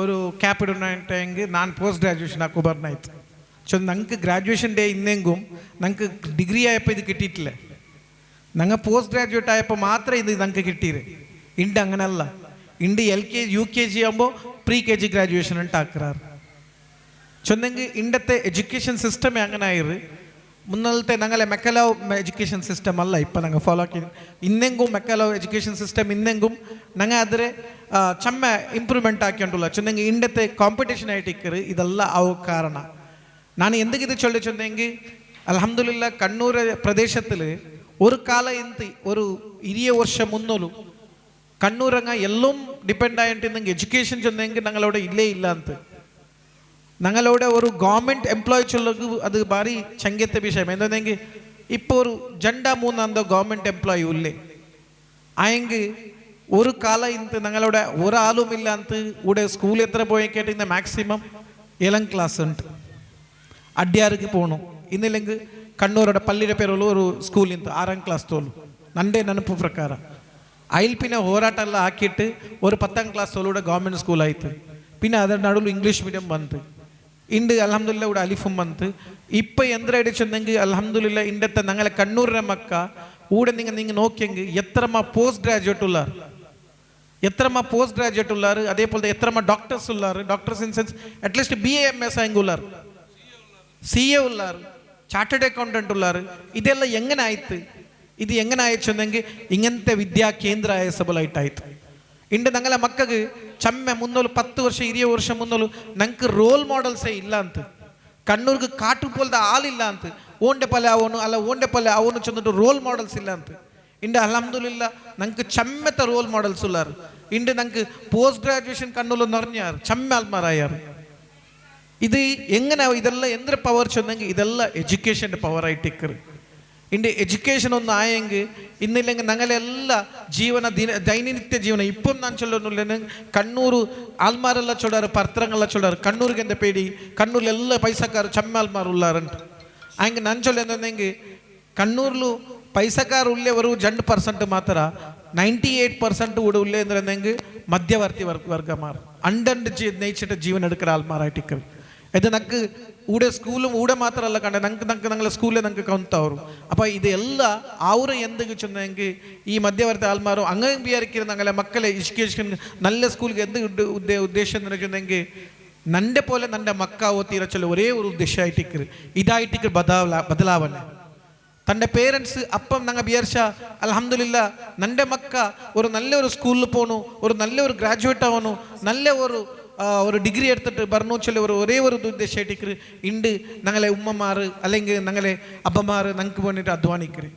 ഒരു ക്യാപ്പ് ഇടുന്നായിട്ടെങ്കിൽ ഞാൻ പോസ്റ്റ് ഗ്രാജുവേഷൻ ആ കുബർനായിട്ട്. പക്ഷെ ഞങ്ങൾക്ക് ഗ്രാജുവേഷൻ ഡേ ഇന്നെങ്കും ഞങ്ങൾക്ക് ഡിഗ്രി ആയപ്പോൾ ഇത് കിട്ടിയിട്ടില്ല. ഞങ്ങൾ പോസ്റ്റ് ഗ്രാജുവേറ്റ് ആയപ്പോൾ മാത്രമേ ഇത് ഞങ്ങൾക്ക് കിട്ടിയത്. ഉണ്ട് അങ്ങനല്ല. ഉണ്ട് LKG UKG ആകുമ്പോൾ pre-KG ഗ്രാജുവേഷൻ ഉണ്ടാക്കാറ്. ചൊന്നെങ്കിൽ ഇണ്ടത്തെ എഡ്യൂക്കേഷൻ സിസ്റ്റമേ അങ്ങനെ ആയിര്. മുന്നത്തെ ഞങ്ങളെ മെക്കലാവ് എഡ്യൂക്കേഷൻ സിസ്റ്റം അല്ല ഇപ്പം ഞങ്ങൾ ഫോളോ ആക്കി. ഇന്നെങ്കും മെക്കലാവ് എഡ്യൂക്കേഷൻ സിസ്റ്റം ഇന്നെങ്കും ഞങ്ങൾ അതിരെ ചമ്മ ഇമ്പ്രൂವ್ಮೆಂಟ್ ആക്കിയിട്ടുള്ള ചൊന്നെങ്കിൽ ഇണ്ടത്തെ കോമ്പറ്റീഷൻ ആയിട്ട് ഇക്കറ്. ഇതെല്ല ആവ കാരണ. ನಾನು എന്തെങ്കിലും ചൊല്ലിച്ചൊന്നെങ്കിൽ അൽഹംദുലില്ലാ കണ്ണൂർ പ്രദേശത്തിൽ ഒരു കാല എന്ത് ഒരു 20 വർഷം മുന്നോലും കണ്ണൂരങ്ങ എല്ലാം ഡിപ്പെൻഡ് ആയിട്ടുണ്ടെങ്കിൽ എഡ്യൂക്കേഷൻ ചൊന്നെങ്കിൽ ഞങ്ങളവിടെ ഇല്ലേ ഇല്ല ಅಂತ. ഞങ്ങളവിടെ ഒരു ഗവൺമെൻറ് എംപ്ലോയി ചൊല്ലക്ക് അത് ഭാരി ചങ്കത്തെ വിഷയം. എന്താണെങ്കിൽ ഇപ്പോൾ ഒരു 2-3 ഗവൺമെൻറ് എംപ്ലോയി ഇല്ലേ ആയെങ്കിൽ ഒരു കാല ഇന്ന് ഞങ്ങളവിടെ ഒരാളും ഇല്ല ಅಂತ. ഇവിടെ സ്കൂൾ എത്ര പോയി കേട്ടിരുന്ന മാക്സിമം 7ാം ക്ലാസ് ഉണ്ട്. അഡ്യാർക്ക് പോകണം. ഇന്നില്ലെങ്കിൽ കണ്ണൂരുടെ പള്ളിയുടെ പേരുള്ള ഒരു സ്കൂളിൽ 6ാം ക്ലാസ് തോലും നൻ്റെ ನೆನಪು ಪ್ರಕಾರ. അതിൽ പിന്നെ ಹೋರಾಟ ಎಲ್ಲ ಹಾಕಿಟ್ಟು ഒരു 10ാം ക്ലാസ് തോലൂടെ ഗവൺമെൻറ് സ്കൂളായിട്ട് പിന്നെ ಅದರ ನಡುವೆ ഇംഗ്ലീഷ് മീഡിയം ಬಂತು. ಇಂದು ಅಲ್ಹಮ್ದುಲಿಲ್ಲಾ ഇവിടെ അലിഫും ಬಂತು. ഇപ്പം എന്തായിട്ട് ചെന്നെങ്കിൽ അൽഹംദുലില്ലാ ഇണ്ടത്തെ ഞങ്ങളെ കണ്ണൂരിലെ മക്ക ഊടെ നിങ്ങൾ നോക്കിയെങ്കിൽ എത്രമാ പോസ്റ്റ് ഗ്രാജുവേറ്റ് ഉള്ളാർ, എത്രമാ പോസ്റ്റ് ഗ്രാജുവേറ്റ് ഉള്ളാർ. അതേപോലെ എത്രമാ ഡോക്ടേഴ്സ് ഉള്ളാർ. Doctors in sense at least BA MS ആയെങ്കിൽ ഉള്ളാർ, CA ഉള്ളാർ, ചാർട്ടേഡ് അക്കൗണ്ടന്റ് ഉള്ളാർ. ഇതെല്ലാം എങ്ങനെ ആയിത്ത്? ഇത് എങ്ങനെ അയച്ചെന്നെങ്കിൽ ഇങ്ങനത്തെ വിദ്യാ കേന്ദ്ര ആയ സബലായിട്ടായിത്ത്. ഇണ്ട് ഞങ്ങളെ മക്കൾക്ക് ചമ്മ മുന്നോല് 10 വർഷം 20 വർഷം മുന്നോല് ഞങ്ങൾക്ക് റോൾ മോഡൽസേ ಇಲ್ಲ ಅಂತ. കണ്ണൂർക്ക് കാട്ടുപോലത്തെ ആളില്ല ಅಂತ. ഓൻ്റെ പോലെ ആവണു അല്ല ഓൻ്റെ പോലെ ആവണു ചെന്നിട്ട് റോൾ മോഡൽസ് ഇല്ല ಅಂತ. ഇണ്ട് അൽഹംദുലില്ലാ ഞങ്ങൾക്ക് ചമ്മത്തെ റോൾ മോഡൽസ് ഉള്ളാർ. ഇണ്ട് ഞങ്ങൾക്ക് പോസ്റ്റ് ഗ്രാജുവേഷൻ കണ്ണൂരിൽ നിറഞ്ഞാർ ചമ്മ ആൾമാരായാർ. ഇത് എങ്ങനെ ഇതെല്ലാം എന്തൊരു പവർ ചെന്നെങ്കിൽ ഇതെല്ലാം എഡ്യൂക്കേഷൻ്റെ പവറായിട്ട് ഇക്കറ്. ഇണ്ട് എഡ്യൂക്കേഷൻ ഒന്നും ആയെങ്കിൽ ഇന്നില്ലെങ്കിൽ ഞങ്ങളെല്ലാ ജീവന ദൈനനിത്യ ജീവന ഇപ്പം ഞാൻ ചൊല്ലുന്നില്ല. കണ്ണൂർ ആൾമാരെല്ല ചൊല്ലാറ്, പത്രങ്ങളെല്ലാം ചൊല്ലാറ് കണ്ണൂർക്ക് എൻ്റെ പേടി കണ്ണൂരിൽ എല്ലാ പൈസക്കാർ ചമ്മ ആൾമാർ ഉള്ളാറുണ്ട്. ಹಂಗೆ ನಾನು ಚೊಲ್ಲೆಂದಂಗೆ ಕಣ್ಣೂರ್ಲು ಪೈಸಕಾರ ಉಳ್ಳೇ ಅವರು 2% ಮಾತ್ರ 98% ಕೂಡ ಉಳ್ಳೇ ಅಂದ್ರೆ ಮಧ್ಯವರ್ತಿ ವರ್ಗ ಮಾರು ಅಂಡಂಡ್ ನೇಚಿಟ ಜೀವನ എടുക്കുന്ന ആൾമാരായിട്ടിക്കൽ. ഇത് നമുക്ക് ഇവിടെ സ്കൂളും ഇവിടെ മാത്രമല്ല കണ്ട ഞങ്ങളെ സ്കൂളിൽ ഞങ്ങൾക്ക് കൗന്തവരും. അപ്പോൾ ഇതെല്ല ಅವರು എന്തൊക്കെ ചെന്നെങ്കിൽ ഈ മധ്യവർത്തി ആൾമാരും അങ്ങനെ വിചാരിക്കുന്ന ഞങ്ങളെ മക്കളെ എഡ്യൂക്കേഷൻ നല്ല സ്കൂളിൽ എന്ത് ഉദ്ദേശം എന്ന് വെച്ചെങ്കിൽ നന്റെ പോലെ നന്റെ മക്ക ഓത്തിരച്ചുള്ള ഒരേ ഒരു ഉദ്ദേശമായിട്ടിക്കർ ഇതായിട്ടിക്കർ ബദലാവന. തൻ്റെ പേരൻസ് അപ്പം ഞങ്ങൾ വിചാരിച്ച അൽഹംദുലില്ലാ എൻ്റെ മക്ക ഒരു നല്ലൊരു സ്കൂളിൽ പോകണു, ഒരു നല്ലൊരു ഗ്രാജുവേറ്റ് ആവണു, നല്ല ഒരു ഡിഗ്രി എടുത്തിട്ട് ഭരണു ചൊല്ലി ഒരേ ഒരു ഉദ്ദേശമായിട്ട് ഉണ്ട് ഞങ്ങളെ ഉമ്മമാർ അല്ലെങ്കിൽ ഞങ്ങളെ അപ്പമാർ ഞങ്ങൾക്ക് വേണ്ടിയിട്ട് അധ്വാനിക്കര്.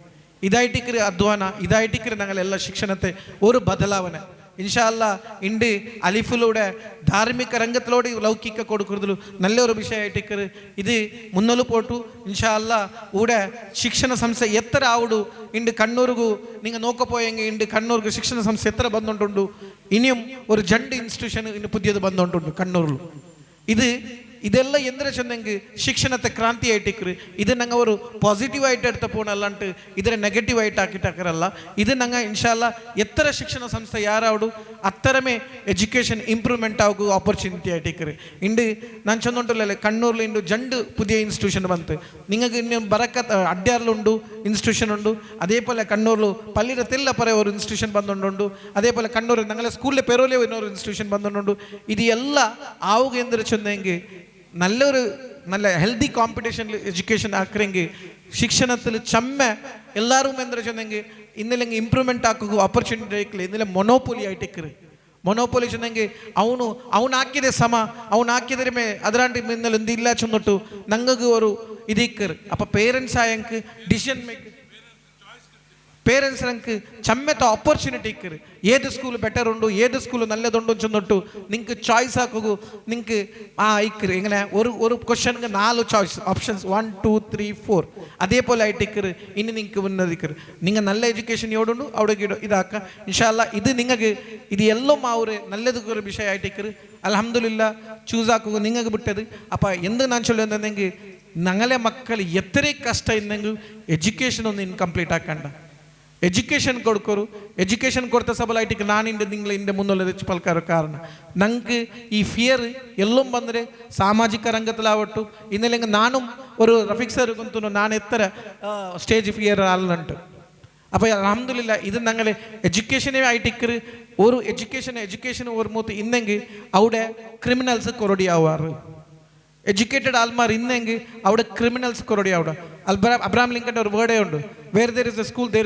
ഇതായിട്ടിക്കര് അധ്വാന, ഇതായിട്ടിക്കര് ഞങ്ങളെല്ലാ ശിക്ഷണത്തെ ഒരു ബദലാവന ഇൻഷാ അല്ലാ ഉണ്ട്. അലിഫിലൂടെ ധാർമ്മിക രംഗത്തിലൂടെ ലൗകിക കൊടുക്കുന്നതിൽ നല്ലൊരു വിഷയമായിട്ടിക്കര് ഇത് മുന്നോട്ട് പോട്ടു ഇൻഷാ അല്ലാ. ഇവിടെ ಶಿಕ್ಷಣ ಸಂಸ್ಥೆ എത്ര ആവുടു ഉണ്ട് കണ്ണൂർക്കു നിങ്ങൾ നോക്കപ്പോയെങ്കിൽ ഉണ്ട് കണ്ണൂർക്ക് ಶಿಕ್ಷಣ ಸಂಸ್ಥೆ എത്ര ബന്ധമുണ്ടുണ്ട്. ഇനിയും ഒരു ജണ്ട് ഇൻസ്റ്റിറ്റ്യൂഷൻ ഇന്ന് പുതിയത് ബന്ധമുണ്ടുണ്ട് കണ്ണൂരിൽ. ഇതെല്ലാം എന്തിനാ ചെന്നെങ്കിൽ ಶಿಕ್ಷಣത്തെ ക്രാന്തിയായിട്ടിക്കര്. ഇത് ഞങ്ങൾ ഒരു പോസിറ്റീവായിട്ട് എടുത്ത പോകണം, അല്ലാണ്ട് ഇതിനെ നെഗറ്റീവായിട്ട് ആക്കിയിട്ടാക്കറല്ല. ഇത് ഞങ്ങൾ ഇൻഷാല്ല എത്ര ಶಿಕ್ಷಣ ಸಂಸ್ಥೆ ಯಾರಾವಡು അത്തരമേ എഡ്യൂക്കേഷൻ ഇംപ്രൂവ്മെൻ്റ് ആവുക ഓപ്പർച്യൂണിറ്റി ആയിട്ടിക്കര് ഉണ്ട്. ഞാൻ ചെന്നോണ്ടല്ലേ കണ്ണൂരിൽ ഉണ്ട് ജണ്ട് പുതിയ ഇൻസ്റ്റിറ്റ്യൂഷൻ വന്നിട്ട് നിങ്ങൾക്ക് ഇനി ബറക്കത്ത് അഡ്യാറിലുണ്ട് ഇൻസ്റ്റിറ്റ്യൂഷൻ ഉണ്ട്. അതേപോലെ കണ്ണൂരിൽ പള്ളിയുടെ തെല്ല പറയ ഒരു ഇൻസ്റ്റിറ്റ്യൂഷൻ ബന്ധമുണ്ട്. അതേപോലെ കണ്ണൂർ ഞങ്ങളെ സ്കൂളിലെ പെരോലെ ഒരു ഇൻസ്റ്റിറ്റ്യൂഷൻ ബന്ധമുണ്ട്. ഇത് എല്ലാം ആവുക എന്തിനു ചെന്നെങ്കിൽ നല്ല ഹെൽത്തി കോമ്പറ്റീഷൻ എഡ്യൂക്കേഷൻ ആക്കರೆങ്കിൽ ಶಿಕ್ಷಣത്തിൽ ചമ്മ എല്ലാവരും എന്താ ചെന്നെങ്കിൽ ഇന്നില്ലെങ്കിൽ ഇംപ്രൂവ്മെൻ്റ് ആക്കുക ഓപ്പർച്യൂണിറ്റി ആയിക്കില്ല. ഇന്നലെ ಮೊನೋಪೊಲಿ ಆಯ್ತಿಕ್ಕರು. ಮೊನೋಪೊಲಿ ಚೆನ್ನಂಗೆ ಅವನು ಹಾಕಿದೆ ಸಮ ಅವನು ಹಾಕಿದ್ರೆ ಅದರಾಂಟಿ ಮಿನ್ನಲೊಂದು ಇಲ್ಲ ಚೆನ್ನೊಟ್ಟು ನಂಗಗೆ ഒരു ഇതിക്കർ. അപ്പം പേരൻസ് ആയക്ക് ഡിസിഷൻ മേക്ക് പേരൻസ് ഞങ്ങൾക്ക് ചമ്മത്തെ ഓപ്പർച്യൂണിറ്റി ഇക്കർ. ഏത് സ്കൂൾ ബെറ്റർ ഉണ്ട്, ഏത് സ്കൂൾ നല്ലതുണ്ടോ ചെന്നിട്ടു നിങ്ങൾക്ക് ചോയ്സ് ആക്കുക. നിങ്ങൾക്ക് ഇക്കർ ഇങ്ങനെ ഒരു ക്വസ്റ്റ്യന് 4 ചോയ്സ് ഓപ്ഷൻസ് 1 2 3 4 അതേപോലെ ആയിട്ട് ഇക്കർ. ഇനി നിങ്ങൾക്ക് മുന്നതിക്കർ നിങ്ങൾ നല്ല എഡ്യൂക്കേഷൻ എവിടുണ്ടു അവിടെ ഇതാക്കുക ഇൻഷാ അല്ലാ. ഇത് നിങ്ങൾക്ക് ഇത് എല്ലാം ആ ഒരു നല്ലത് ഒരു വിഷയമായിട്ട് ഇക്കർ. അൽഹംദുലില്ലാ ചൂസ് ആക്കുക നിങ്ങൾക്ക് വിട്ടത്. അപ്പം എന്ത് ഞാൻ ചൊല്ലുന്നെങ്കിൽ ഞങ്ങളെ മക്കൾ എത്ര കഷ്ടം ഇന്നെങ്കിൽ എഡ്യൂക്കേഷൻ ഒന്നും ഇൻകംപ്ലീറ്റ് ആക്കണ്ട. എഡ്യൂക്കേഷൻ കൊടുക്കൊരു എഡ്യൂക്കേഷൻ കൊടുത്ത സബലായിട്ട് നാനിൻ്റെ നിങ്ങൾ എൻ്റെ മുന്നിൽ പൽക്കാർ കാരണം ഞങ്ങൾക്ക് ഈ ഫിയർ എല്ലാം വന്നിട്ട് സാമാജിക രംഗത്തിലാവട്ടു. ഇന്നല്ലെങ്കിൽ നാനും ഒരു റഫീഖ് സാർ കുന്തുന്നു ഞാൻ എത്ര സ്റ്റേജ് ഫിയർ ആളുണ്ട്. അപ്പോൾ അൽഹംദുലില്ലാ ഇത് ഞങ്ങൾ എഡ്യൂക്കേഷനെ ആയിട്ടിക്കറ് ഒരു എഡ്യൂക്കേഷൻ ഒരു മൂത്ത് ഇന്നെങ്കിൽ അവിടെ ക്രിമിനൽസ് കൊറടി ആവാറ്. എഡ്യൂക്കേറ്റഡ് ആൾമാർ ഇന്നെങ്കിൽ അവിടെ ക്രിമിനൽസ് കൊറടി അവിടെ. അബ്രഹാം ലിങ്കൻ്റെ ഒരു വേർഡേ ഉണ്ട്, where there is a school there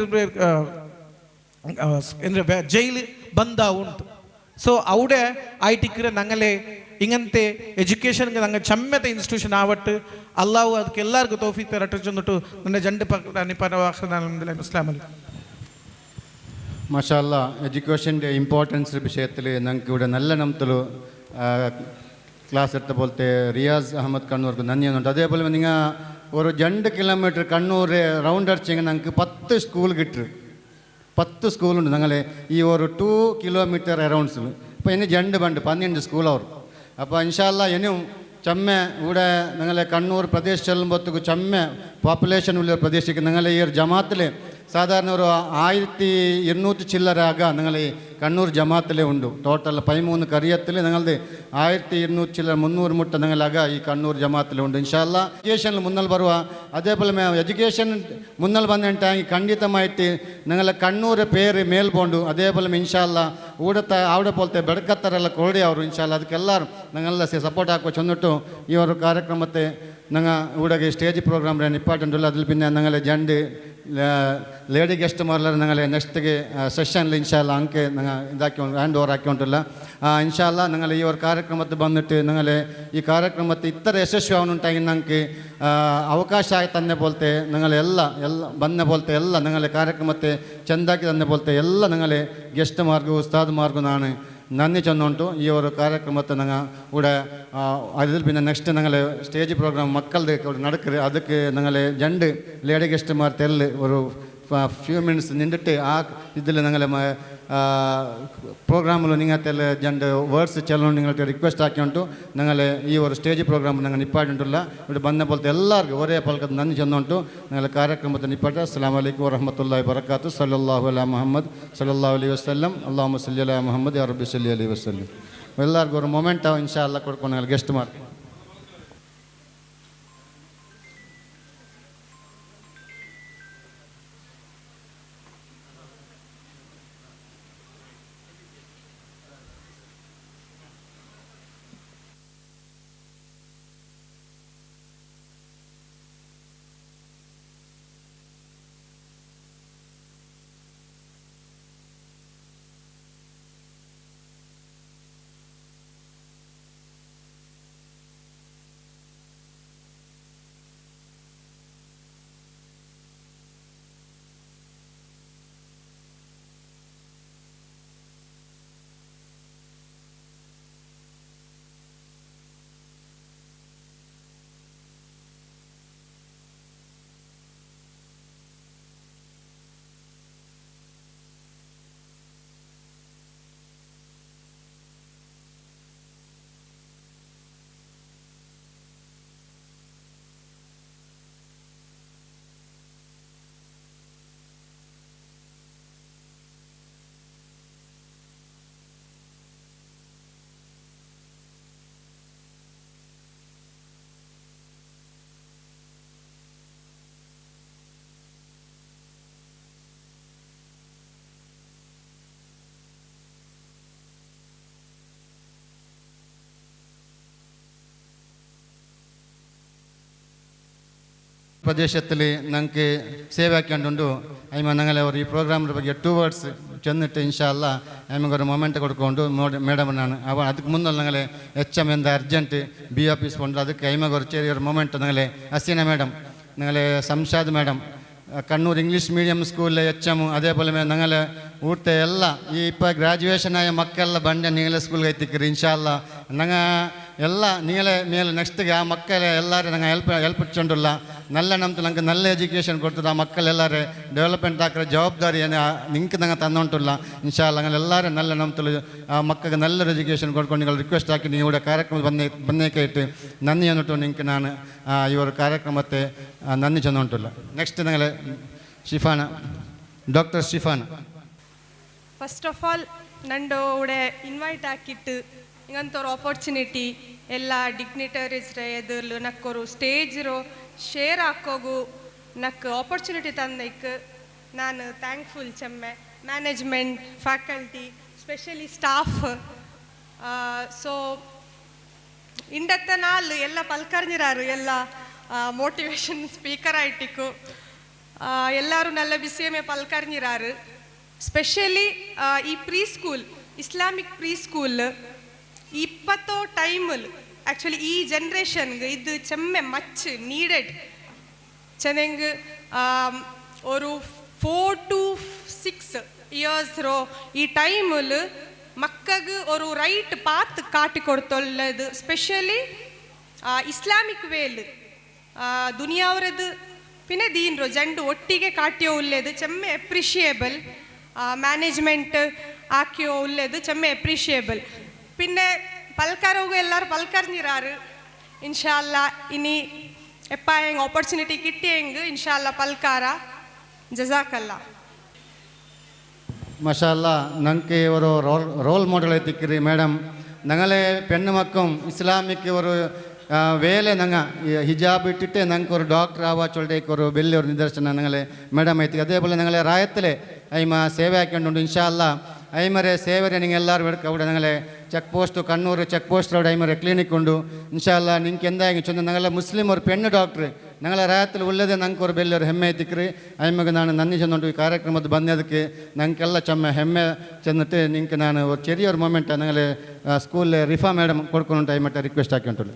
jail ബന്ധാവുണ്ട്. സോ അവിടെ ആയിട്ടിക്കറ് ഞങ്ങളെ ഇങ്ങനത്തെ എഡ്യൂക്കേഷൻ ഞങ്ങൾ ചമ്മത്തെ ഇൻസ്റ്റിറ്റ്യൂഷൻ ആവട്ടെ. അള്ളാഹു ಅದಕ್ಕೆ ಎಲ್ಲರಿಗೂ ತೌಫೀಕ್ ತರಟ್ಟ ಚೆന്നിಟ್ಟು ನನ್ನ ಜಂಡ ഇസ്ലാമല്ല. മാഷാ അല്ലാ എഡ്യൂക്കേഷൻ്റെ ഇമ്പോർട്ടൻസ് വിഷയത്തിൽ ഞങ്ങൾക്ക് ഇവിടെ നല്ല നമ്പത്തിൽ ക്ലാസ് എടുത്ത പോലത്തെ റിയാസ് അഹമ്മദ് കണ്ണൂർക്ക് നന്ദിയുണ്ട്. അതേപോലെ നിങ്ങൾ ഒരു 2 കിലോമീറ്റർ കണ്ണൂർ റൗണ്ട് അടിച്ചെങ്കിൽ ഞങ്ങൾക്ക് 10 സ്കൂൾ കിട്ടും. 10 സ്കൂളുണ്ട് ഞങ്ങളെ ഈ ഒരു 2 കിലോമീറ്റർ അറൗണ്ട്സിൽ. ഇപ്പോൾ ഇനി 2 ബണ്ട് 12 സ്കൂൾ അവർ. അപ്പോൾ ഇൻഷാ അല്ലാ ഇനിയും ചമ്മ ഇവിടെ ഞങ്ങളെ കണ്ണൂർ പ്രദേശം ചെല്ലുമ്പോഴത്തേക്ക് ചമ്മ പോപ്പുലേഷൻ ഉള്ള പ്രദേശിക്ക് ഞങ്ങളെ ഈ ഒരു ജമാത്തിൽ സാധാരണ ഒരു 1200 ചില്ലറാക നിങ്ങൾ ഈ കണ്ണൂർ ജമാത്തിലേ ഉണ്ട്. ടോട്ടൽ 13 കറിയത്തിൽ ഞങ്ങളുടെ 1200 ചില്ലറ 300 മുട്ട ഞങ്ങളാക ഈ കണ്ണൂർ ജമാത്തിലുണ്ട്. ഇൻഷാ അല്ലാ എഡ്യൂക്കേഷനിൽ മുന്നൽ ബರುವ അതേപോലെ എഡ്യൂക്കേഷൻ മുന്നൽ വന്നിട്ടാങ്കിൽ ಖಂಡಿತമായിട്ട് ഞങ്ങളെ കണ്ണൂർ പേര് മേൽ പോണ്ടു. അതേപോലെ ഇൻഷാ അല്ലാ അവിടെ പോലത്തെ ಬೆಡಕತ್ತರೆಲ್ಲ ಕೊರಡಿ ಅವರು ಇನ್ಶಾ ಅಲ್ಲಾ ಅದಕ್ಕೆಲ್ಲರೂ ഞങ്ങളെല്ലാം സപ്പോർട്ട് ആക്കുക ചെന്നിട്ടു ഈ ഒരു കാര്യക്രമത്തെ ഞങ്ങൾ ഇവിടെ സ്റ്റേജ് പ്രോഗ്രാം ഇമ്പോർട്ടൻ്റ് ഉള്ള അതിൽ പിന്നെ ഞങ്ങളെ ജണ്ട് ಲೇಡಿ ಗೆಸ್ಟ್ಮಾರೆಲ್ಲ ഞങ്ങളെ നെക്സ്റ്റ് ಸೆಷನ್ಲಿ ಇನ್ಶಾ ಅಲ್ಲಾ ಅಂಕೆ ഞങ്ങൾ ഇതാക്കി ഹാൻഡ് ഓവർ ആക്കിക്കൊണ്ടില്ല. ഇൻഷാ അല്ലാ ഞങ്ങൾ ഈ ഒരു ಕಾರ್ಯಕ್ರಮത്തിൽ വന്നിട്ട് ഞങ്ങളെ ഈ ಕಾರ್ಯಕ್ರಮത്തിൽ ഇത്ര ಯಶಸ್ವಿ ആവുന്നുണ്ടെങ്കിൽ ഞങ്ങൾക്ക് ಅವಕಾಶ തന്നെ പോലത്തെ ഞങ്ങളെಲ್ಲ ಬಂದ പോലത്തെ ಎಲ್ಲ ഞങ്ങളെ ಕಾರ್ಯಕ್ರಮത്തെ ಚೆಂದಾക്കി തന്നെ പോലത്തെ ಎಲ್ಲ ഞങ്ങളെ ಗೆಸ್ಟ್മാർക്കും ഉസ്താദ്മാർക്കും ನಾನು നന്ദി ചെന്നുകൊണ്ട് ഈ ഒരു കാര്യക്രമത്തെ ഞങ്ങൾ ഇവിടെ അതിൽ പിന്നെ നെക്സ്റ്റ് ഞങ്ങൾ സ്റ്റേജ് പ്രോഗ്രാം മക്കളുടെ നടക്കുക ಅದಕ್ಕೆ ഞങ്ങളെ 2 ലേഡി ഗസ്റ്റ്മാർ തെല്ല് ഒരു ഫ്യൂ മിനിറ്റ്സ് നിന്നിട്ട് ആ ഇതിൽ ഞങ്ങളെ പ്രോഗ്രാമിൽ നിങ്ങൾക്ക് 2 വേർഡ്സ് ചെല്ലണം നിങ്ങൾക്ക് റിക്വസ്റ്റ് ആക്കിയോണ്ട് ഞങ്ങളെ ഈ ഒരു സ്റ്റേജ് പ്രോഗ്രാം ഞങ്ങൾ നിപ്പായിട്ടുള്ള ഇവിടെ ಬಂದ പോലത്തെ എല്ലാവർക്കും ഒരേ പൽക്കത്ത് നന്ദി ചെന്നുകൊണ്ട് ഞങ്ങൾ കാര്യക്രമത്തെ നിപ്പാട്ട്. അസ്സലാമു അലൈക്കും വറഹ്മത്തുള്ളാഹി വബറകാതുഹു. സല്ലല്ലാഹു അലാ മുഹമ്മദ് സല്ലല്ലാഹു അലൈഹി വസല്ലം. അല്ലാഹുമ്മ സല്ലി അലാ മുഹമ്മദ് യാ റബ്ബി സല്ലി അലൈഹി വസല്ലം. എല്ലാവർക്കും ഒരു മൊമെൻ്റ് ഇൻഷാ അല്ലാ കൊടുക്കണം ഞങ്ങൾ ഗസ്റ്റ്മാർ. പ്രദേശത്തിൽ ഞങ്ങൾക്ക് സേവ് ആക്കിക്കൊണ്ടുണ്ട് അതിമ ഞങ്ങളെ ഒരു ഈ പ്രോഗ്രാമിൻ്റെ ಬಗ್ಗೆ 2 words ചെന്നിട്ട് ഇൻഷാല്ല നമുക്ക് ഒരു മൊമെൻ്റ് കൊടുക്കൊണ്ട് മേഡമനാണ് അപ്പോൾ ಅದಕ್ಕೆ മുന്നേ ഞങ്ങളെ HM എന്ത് അർജൻറ്റ് BOP കൊണ്ട് ಅದಕ್ಕೆ അതിമ ഒരു ചെറിയൊരു മൊമെൻ്റ് ഞങ്ങളെ ഹസീന മേഡം ഞങ്ങളെ Shamshad madam Kannur English medium സ്കൂളിലെ HM അതേപോലെ ഞങ്ങളെ ಊಟത്തെ ಎಲ್ಲ ಈ ഇപ്പോൾ ಗ್ರಾಜುಯೇಷನ್ ಆയ ಮಕ್ಕಳೆಲ್ಲ ಬಂಡೆ ನೀங்களೇ ಸ್ಕೂಲ್ಗೆ ಐತಿಕ್ರಿ ಇನ್ಶಾಲ್ಲ ನಂಗೆ ಎಲ್ಲ ನೀங்களೇ ಮೇಲೆ ನೆಕ್ಸ್ಟ್ಗೆ ಆ ಮಕ್ಕಳೇ ಎಲ್ಲರೂ ನಂಗೆ ಹೆಲ್ಪ್ ಇಟ್ಕೊಂಡಿಲ್ಲ നല്ല ನಮ್ದು ನಂಗೆ നല്ല ಎಜುಕೇಷನ್ ಕೊಡ್ತದೆ ಆ ಮಕ್ಕಳೆಲ್ಲರೂ ಡೆವಲಪ್ಮೆಂಟ್ ಹಾಕಿರೋ ಜವಾಬ್ದಾರಿ ನಿಂಗೆ ನಂಗೆ ತಂದುಂಟಿಲ್ಲ ಇನ್ಶಾಲ್ಲ അങ്ങനെ എല്ലാവരും നല്ല നമ്പത്തിൽ ആ മക്കൾക്ക് നല്ലൊരു എഡ്യൂക്കേഷൻ കൊടുക്കൊണ്ട് നിങ്ങൾ റിക്വസ്റ്റ് ആക്കി നിങ്ങൾ ഇവിടെ ಕಾರ್ಯಕ್ರಮ ಬಂದೇಕಾയിട്ട് നന്ദി എന്നിട്ട് നിങ്ങൾക്ക് ನಾನು ಈ ಒಂದು ಕಾರ್ಯಕ್ರಮಕ್ಕೆ നന്ദി ചെന്നുകൊണ്ടില്ല ನೆಕ್ಸ್ಟ್ ഞങ്ങൾ Shifana doctor Shifana first of all ನಂದು ಉಡೆ ಇನ್ವೈಟ್ ಹಾಕಿಟ್ಟು ಇಂಗಂತವ್ರ ಆಪರ್ಚುನಿಟಿ ಎಲ್ಲ ಡಿಗ್ನಿಟರೀಸ್ ಎದುರ್ಲು ನಕ್ಕೋರು ಸ್ಟೇಜ್ ಶೇರ್ ಹಾಕೋಗು ನಕ್ ಆಪರ್ಚುನಿಟಿ ತಂದೈಕ್ ನಾನು ಥ್ಯಾಂಕ್ಫುಲ್ ಚೆಮ್ಮೆ management faculty specially staff so ಇಂಡತ್ತ ನಾಲ್ ಎಲ್ಲ ಪಲ್ಕರ್ನಿರಾರು ಎಲ್ಲ ಮೋಟಿವೇಶನ್ ಸ್ಪೀಕರ್ ಆಯ್ಟಿಕ್ಕು ಎಲ್ಲರೂ നല്ല ಬಿಸಿಯಮೆ ಪಲ್ಕರ್ನಿರಾರು ಸ್ಪೆಷಲಿ ಈ pre school Islamic pre school ಇಪ್ಪತ್ತೋ ಟೈಮಲ್ಲಿ ಆ್ಯಕ್ಚುಲಿ ಈ ಜನ್ರೇಷನ್ಗೆ ಇದು ಚೆಮ್ಮೆ ಮಚ್ ನೀಡೆಡ್ ಚೆನ್ನಂಗೆ ഒരു 4 to 6 years ಈ ಟೈಮಲ್ಲಿ ಮಕ್ಕಗೆ ഒരു ರೈಟ್ ಪಾತ್ ಕಾಟಿಕೊಡ್ತೊಳ್ಳದು ಸ್ಪೆಷಲಿ ಇಸ್ಲಾಮಿಕ್ ವೇಲ್ ದುನಿಯಾವರದು പിന്നെ ദീൻറോ ജണ്ട് ഒട്ടിಗೆ കാട്ടിയോ ഉള്ളത് ചെമ്മ എപ്രിഷിയേബിൾ ಮ್ಯಾನೇಜ್ಮೆಂಟ್ ಹಾಕಿಯೋ ಉಳ್ಳದು ಚೆಮ್ಮೆ ಎಪ್ರಿಷಿಯೇಬಲ್ പിന്നെ പൽക്കാരവും എല്ലാവരും പൽക്കറിഞ്ഞിരാറ് ഇൻഷാല്ല ഇനി എപ്പായെങ്കിൽ ഓപ്പർച്യൂണിറ്റി കിട്ടിയെങ്കിൽ ഇൻഷാല്ല പൽക്കാര ജസാക്കല്ല മഷാല്ല ഞങ്ങൾക്ക് ഒരു റോൾ മോഡൽ എത്തിക്കറി മാഡം ഞങ്ങളെ പെണ്ണുമക്കും ഇസ്ലാമിക്ക് ഒരു വേಲೆ ನಂಗೆ ಹಿಜಾಬ್ ಇಟ್ಟಿಟ್ಟೆ ನಂಗೆ ഒരു ಡಾಕ್ಟರ್ ಆವಾ ಚೊಲ್ಟೇക്ക് ഒരു വലിയൊരു നിദർശനം ഞങ്ങളെ മേഡം എത്തി അതേപോലെ ഞങ്ങളെ റായത്തിലെ അയിമ സേവ ആക്കിക്കൊണ്ടുണ്ട് ഇൻഷാല്ല അയിമരെ സേവരെ നിങ്ങൾ എല്ലാവരും എടുക്കുക അവിടെ ഞങ്ങളെ check post Kannur check post അവിടെ അയിമരെ ക്ലിനിക് ഉണ്ട് ഇൻഷാല്ല നിങ്ങൾക്ക് എന്തായെങ്കിൽ ചൊന്ന ഞങ്ങളെ മുസ്ലിം ഒരു പെണ്ണ് ഡോക്ടർ ഞങ്ങളെ റായത്തിൽ ഉള്ളത് ഞങ്ങൾക്ക് ഒരു വലിയൊരു ಹೆಮ್ಮೆ എത്തിക്കറി അയിമക്ക് ನಾನು നന്ദി ചെന്നുകൊണ്ട് ഈ ಕಾರ್ಯಕ್ರಮದ ಬಂದದಕ್ಕೆ ഞങ്ങൾക്കെಲ್ಲ ಚೆಮ್ಮೆ ಹೆಮ್ಮೆ ചെന്നിട്ട് നിങ്ങൾക്ക് ನಾನು ഒരു ചെറിയൊരു മൊമെൻറ്റ് ഞങ്ങളെ സ്കൂളിലെ റിഫ മേഡം കൊടുക്കുന്നുണ്ട് അയിമട്ടെ request ആക്കിയിട്ടുള്ളൂ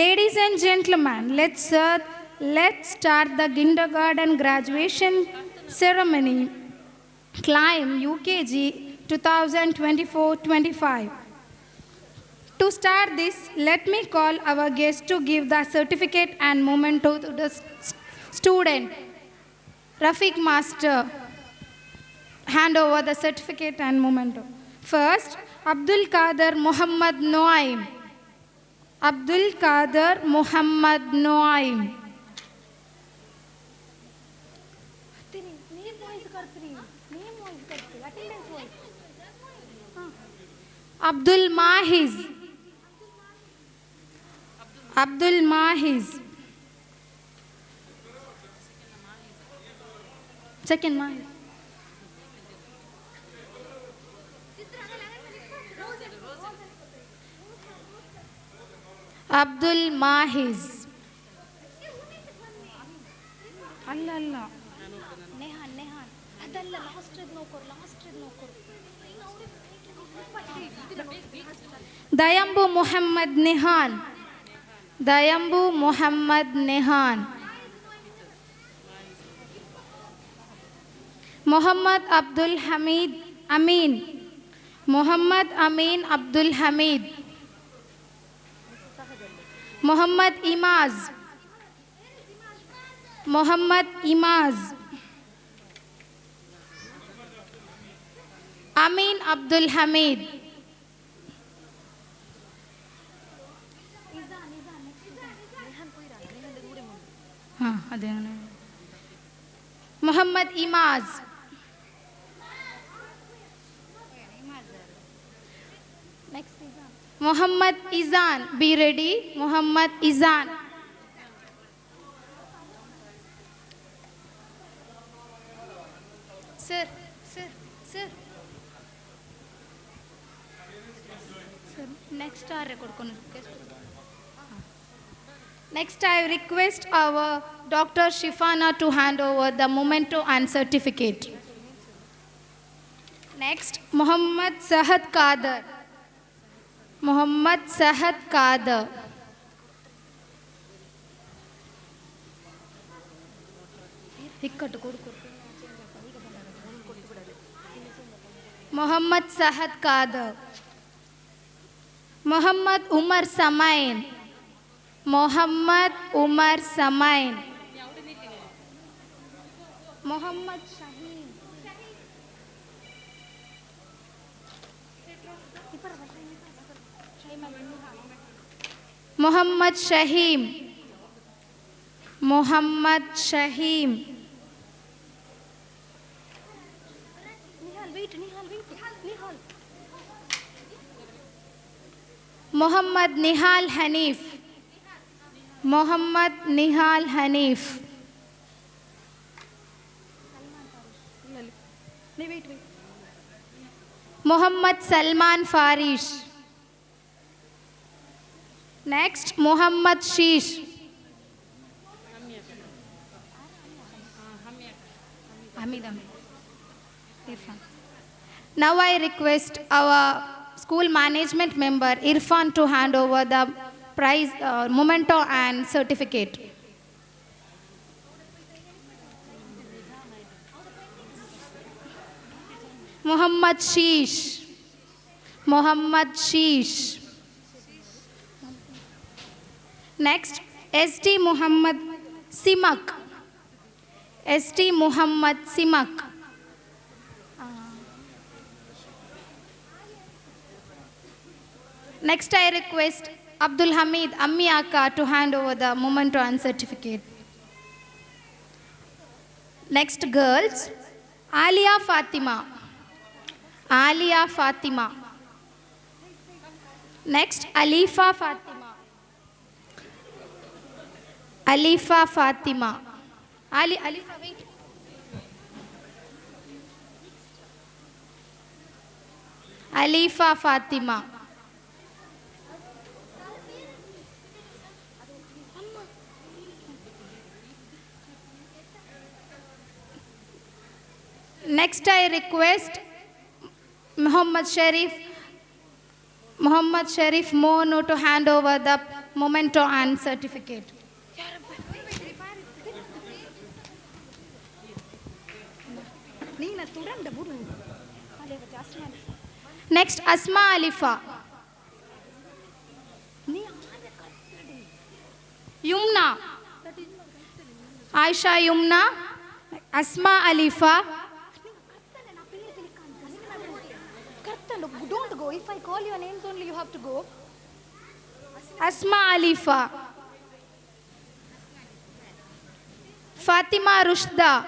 Ladies and gentlemen, let's start the kindergarten graduation ceremony. Climb UKG 2024-25. To start this, let me call our guest to give the certificate and memento to the student. Rafiq Master, hand over the certificate and memento. First, Abdul Qadir Muhammad Noaim. Abdul Qadir Muhammad Noaim. Abdul Mahiz. Abdul Mahiz. Second Mahiz. Abdul Mahiz. Allah. Nehan. Adalla last nokor. Dayambu Muhammad Nehan. Dayambu Muhammad Nehan. Muhammad Abdul Hamid Amin. Muhammad Amin Abdul Hamid. Muhammad Imaz. Muhammad Imaz. Amin Abdul Hamid. Muhammad Imaz. Muhammad Izan. Be ready. Muhammad Izan. Sir, sir, sir. Sir, next Next, I request our Dr. Shifana to hand over the memento and certificate. Next, Muhammad Sahad Kader. Muhammad Sahad Kader. Muhammad Sahad Kader. Muhammad Umar Samain. Muhammad Umar Samain. Muhammad Shaheen. Muhammad Shaheem. Muhammad Shaheem. Muhammad Nihal Hanif. Muhammad Nihal Hanif. Muhammad Salman Farish. Next, Muhammad Sheesh. Now I request our school management member Irfan to hand over the prize, memento and certificate. Muhammad Sheesh. Muhammad Sheesh. Next, S.T. Muhammad Simak. S.T. Muhammad Simak. Next, I request Abdul Hamid Ammi Aka to hand over the memento and certificate. Next, girls, Alia Fatima. Alia Fatima. Next, Alifa Fatima. Alifa Fatima. Alifa, wait. Alifa Fatima. Next, I request Muhammad Sharif Mono to hand over the memento and certificate. Next, Asma Alifa. Yumna. Aisha Yumna. Asma Alifa. Don't go. If I call your names only, you have to go. Asma Alifa. Fatima Rushda.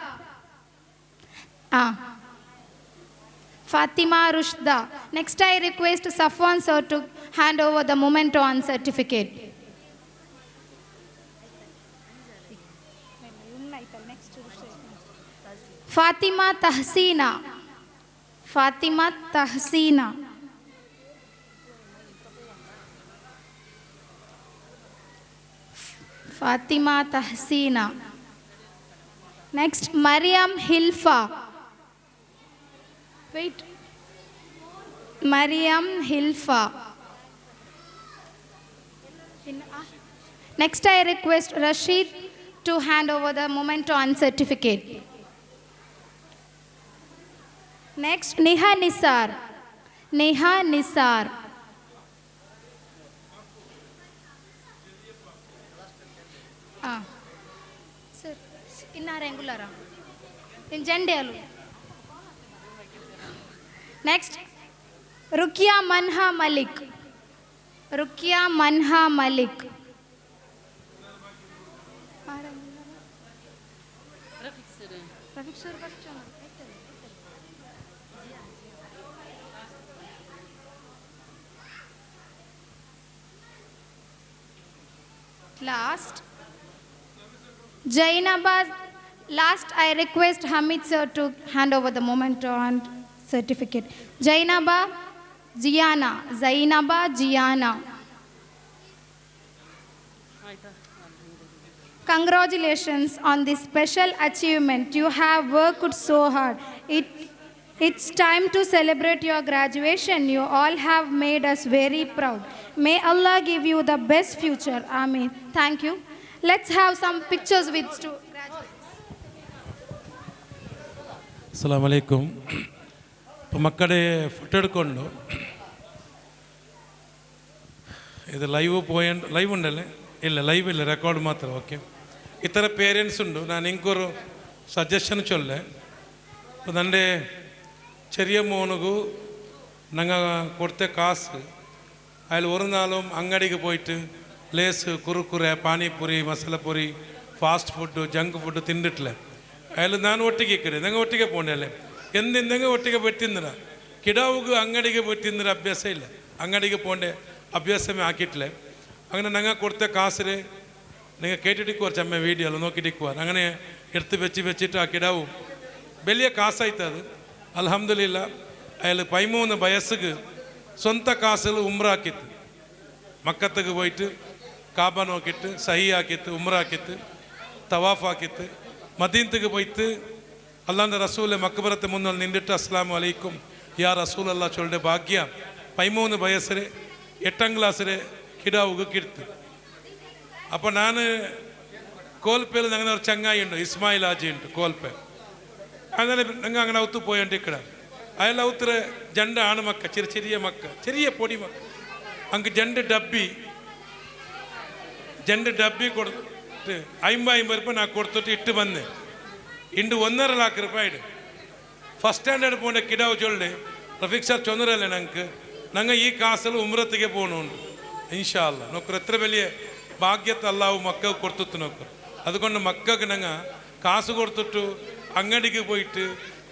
Fatima Rushda. Next, I request Safwan sir to hand over the memento and certificate. Fatima Tahsina. Fatima Tahsina. Fatima Tahsina. Next, Mariam Hilfa. Wait. Mariam Hilfa. Next, I request Rashid to hand over the memento and certificate. Next, Neha Nisar. Neha Nisar. Sir, inna regular. In Jendelu. Next, Rukia Manha Malik. Rukia Manha Malik. Rafiq sir. Last, Jainaba Last, I request Hamid sir to hand over the memento and certificate. Zainaba Giana. Congratulations on this special achievement. You have worked so hard. It's time to celebrate your graduation. You all have made us very proud. May Allah give you the best future. Amen. Thank you. Let's have some pictures with graduates. അസ്സലാമു അലൈക്കും. ഇപ്പോൾ മക്കളുടെ photo എടുക്കൊണ്ട് ഇത് live ഉണ്ടല്ലേ? ഇല്ല, live ഇല്ല, record മാത്രം. Okay, ഇത്ര പേരൻസ് ഉണ്ട്. ನಾನು ಇಂಕೊರು ಸಜೆಷನ್ ಚೊಲ್ಲೆ. ನನ್ನ ചെറിയ മോനുകു ഞങ്ങൾ കൊടുത്ത കാസ് അതിൽ ഒരു നാളും അങ്ങടിക്ക് പോയിട്ട് ലേസ് കുറുക്കുറെ panipuri masalapuri fast food junk food ತಿಂದಿಟ್ಲೆ. അതിൽ ನಾನು ಒಟ್ಟಿಗೆ ಇಕ್ಕಡೆ ನಂಗೆ ಒಟ್ಟಿಗೆ ಪೋಂಡಲೆ ಎಂದೆಂದಂಗೆ ಒಟ್ಟಿಗೆ പോയി ತಿಂದಿರ കിടാവുക അങ്ങടിಗೆ പോയി ತಿಂದಿರ ಅಭ್ಯಾಸ ಇಲ್ಲ. അങ്ങടിಗೆ പോണ്ടേ അഭ്യാസമേ ആക്കിയിട്ടില്ലേ. അങ്ങനെ ഞങ്ങൾ കൊടുത്ത കാസിന് നിങ്ങൾ കേട്ടിട്ടിക്കുവാർ ചമ്മ വീഡിയോയിൽ നോക്കിയിട്ടിക്കുവാർ. അങ്ങനെ എടുത്ത് വെച്ചിട്ട് ആ കിടാവും വലിയ കാസായിട്ട് അത് അൽഹംദുലില്ല. അയാൾ 13 വയസ്സുക്ക് സ്വന്ത കാസിൽ ഉംറാക്കിത്ത് മക്കത്തേക്ക് പോയിട്ട് കാബ നോക്കിയിട്ട് സഹി ആക്കിത്ത് ഉംറാക്കിത്ത് തവാഫ് ആക്കിത്ത് മദീനത്തേക്ക് പോയിട്ട് അള്ളാൻ്റെ റസൂലെ മക്ബറത്തെ മുന്നിൽ നിന്നിട്ട് അസ്സലാമു അലൈക്കും യാ റസൂൽ അല്ലാ ചൊല്ലുടെ ഭാഗ്യ 13 വയസ്സിൽ 8ാം ക്ലാസ്സിൽ കിടാവുക കിടുത്ത്. അപ്പോൾ ഞാൻ കോൽപ്പയിൽ ഞങ്ങനെ ഒരു ചങ്ങായി ഉണ്ട്, ഇസ്മായിൽ ആജി ഉണ്ട് കോൽപ്പ. അങ്ങനെ ഞങ്ങൾ അങ്ങനെ ഔത്ത് പോയോണ്ട് ഇക്കട അയാൾ ഔത്തറ് 2 ആണുമക്ക ചെറിയ മക്ക ചെറിയ പൊടി മക്ക അങ്ങ് 2 ഡಬ್ಬി കൊടുത്തിട്ട് 50 ರೂಪಾಯಿ ನಾ ಕೊಡ್ತಿಟ್ಟು ಇಟ್ಟು ಬಂದೆ. ಇಂದು 1.5 ಲಕ್ಷ ರೂಪಾಯಿ ಫಸ್ಟ್ ಸ್ಟ್ಯಾಂಡರ್ಡ್ പോണ്ട കിടാവ് ചൊല്ലെ റഫീഖ് സാർ ചൊന്നരല്ലേ ഞങ്ങൾ ഈ കാസിൽ ഉംറത്തേക്ക് പോകണുണ്ട് ഇൻഷാ അല്ലാ. നോക്കറ് എത്ര വലിയ ഭാഗ്യത്തെ അല്ലാഹു മക്കൾക്ക് കൊടുത്തിട്ട് നോക്കും. അതുകൊണ്ട് മക്കൾക്ക് ഞങ്ങൾ കാസ് കൊടുത്തിട്ട് അങ്ങടിക്ക് പോയിട്ട്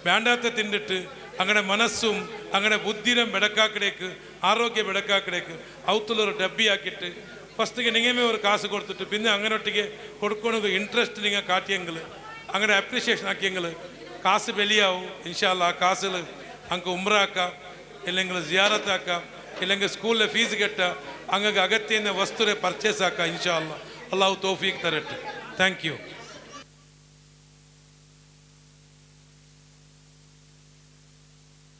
വേണ്ടാത്ത തിന്നിട്ട് അങ്ങനെ മനസ്സും അങ്ങനെ ബുദ്ധിയും ಬೆಡಕಾಕಡേക്ക് ആരോഗ്യ ಬೆಡಕಾಕಡേക്ക് ഔത്തുള്ളൊരു ഡബ്ബിയാക്കിയിട്ട് ഫസ്റ്റിಗೆ നിങ്ങമേ ഒരു കാസ് കൊടുത്തിട്ട് പിന്നെ അങ്ങനെ ഒട്ടിക്ക് കൊടുക്കണത് ഇൻട്രസ്റ്റ് നിങ്ങൾ കാട്ടിയെങ്കിൽ അങ്ങനെ അപ്രീഷിയേഷൻ ആക്കിയെങ്കിൽ കാസ് വലിയാവും ഇൻഷാ അല്ലാ. ആ കാസിൽ അങ്ങ് ഉംറാക്കാം, ഇല്ലെങ്കിൽ സിയാറത്താക്കാം, ഇല്ലെങ്കിൽ സ്കൂളിലെ ഫീസ് കെട്ടാം, അങ്ങക്ക് അകത്തുന്ന വസ്തുരെ പർച്ചേസ് ആക്കാം ഇൻഷാ അല്ലാ. അള്ളാഹു തൗഫീഖ് തരട്ടെ. Thank you.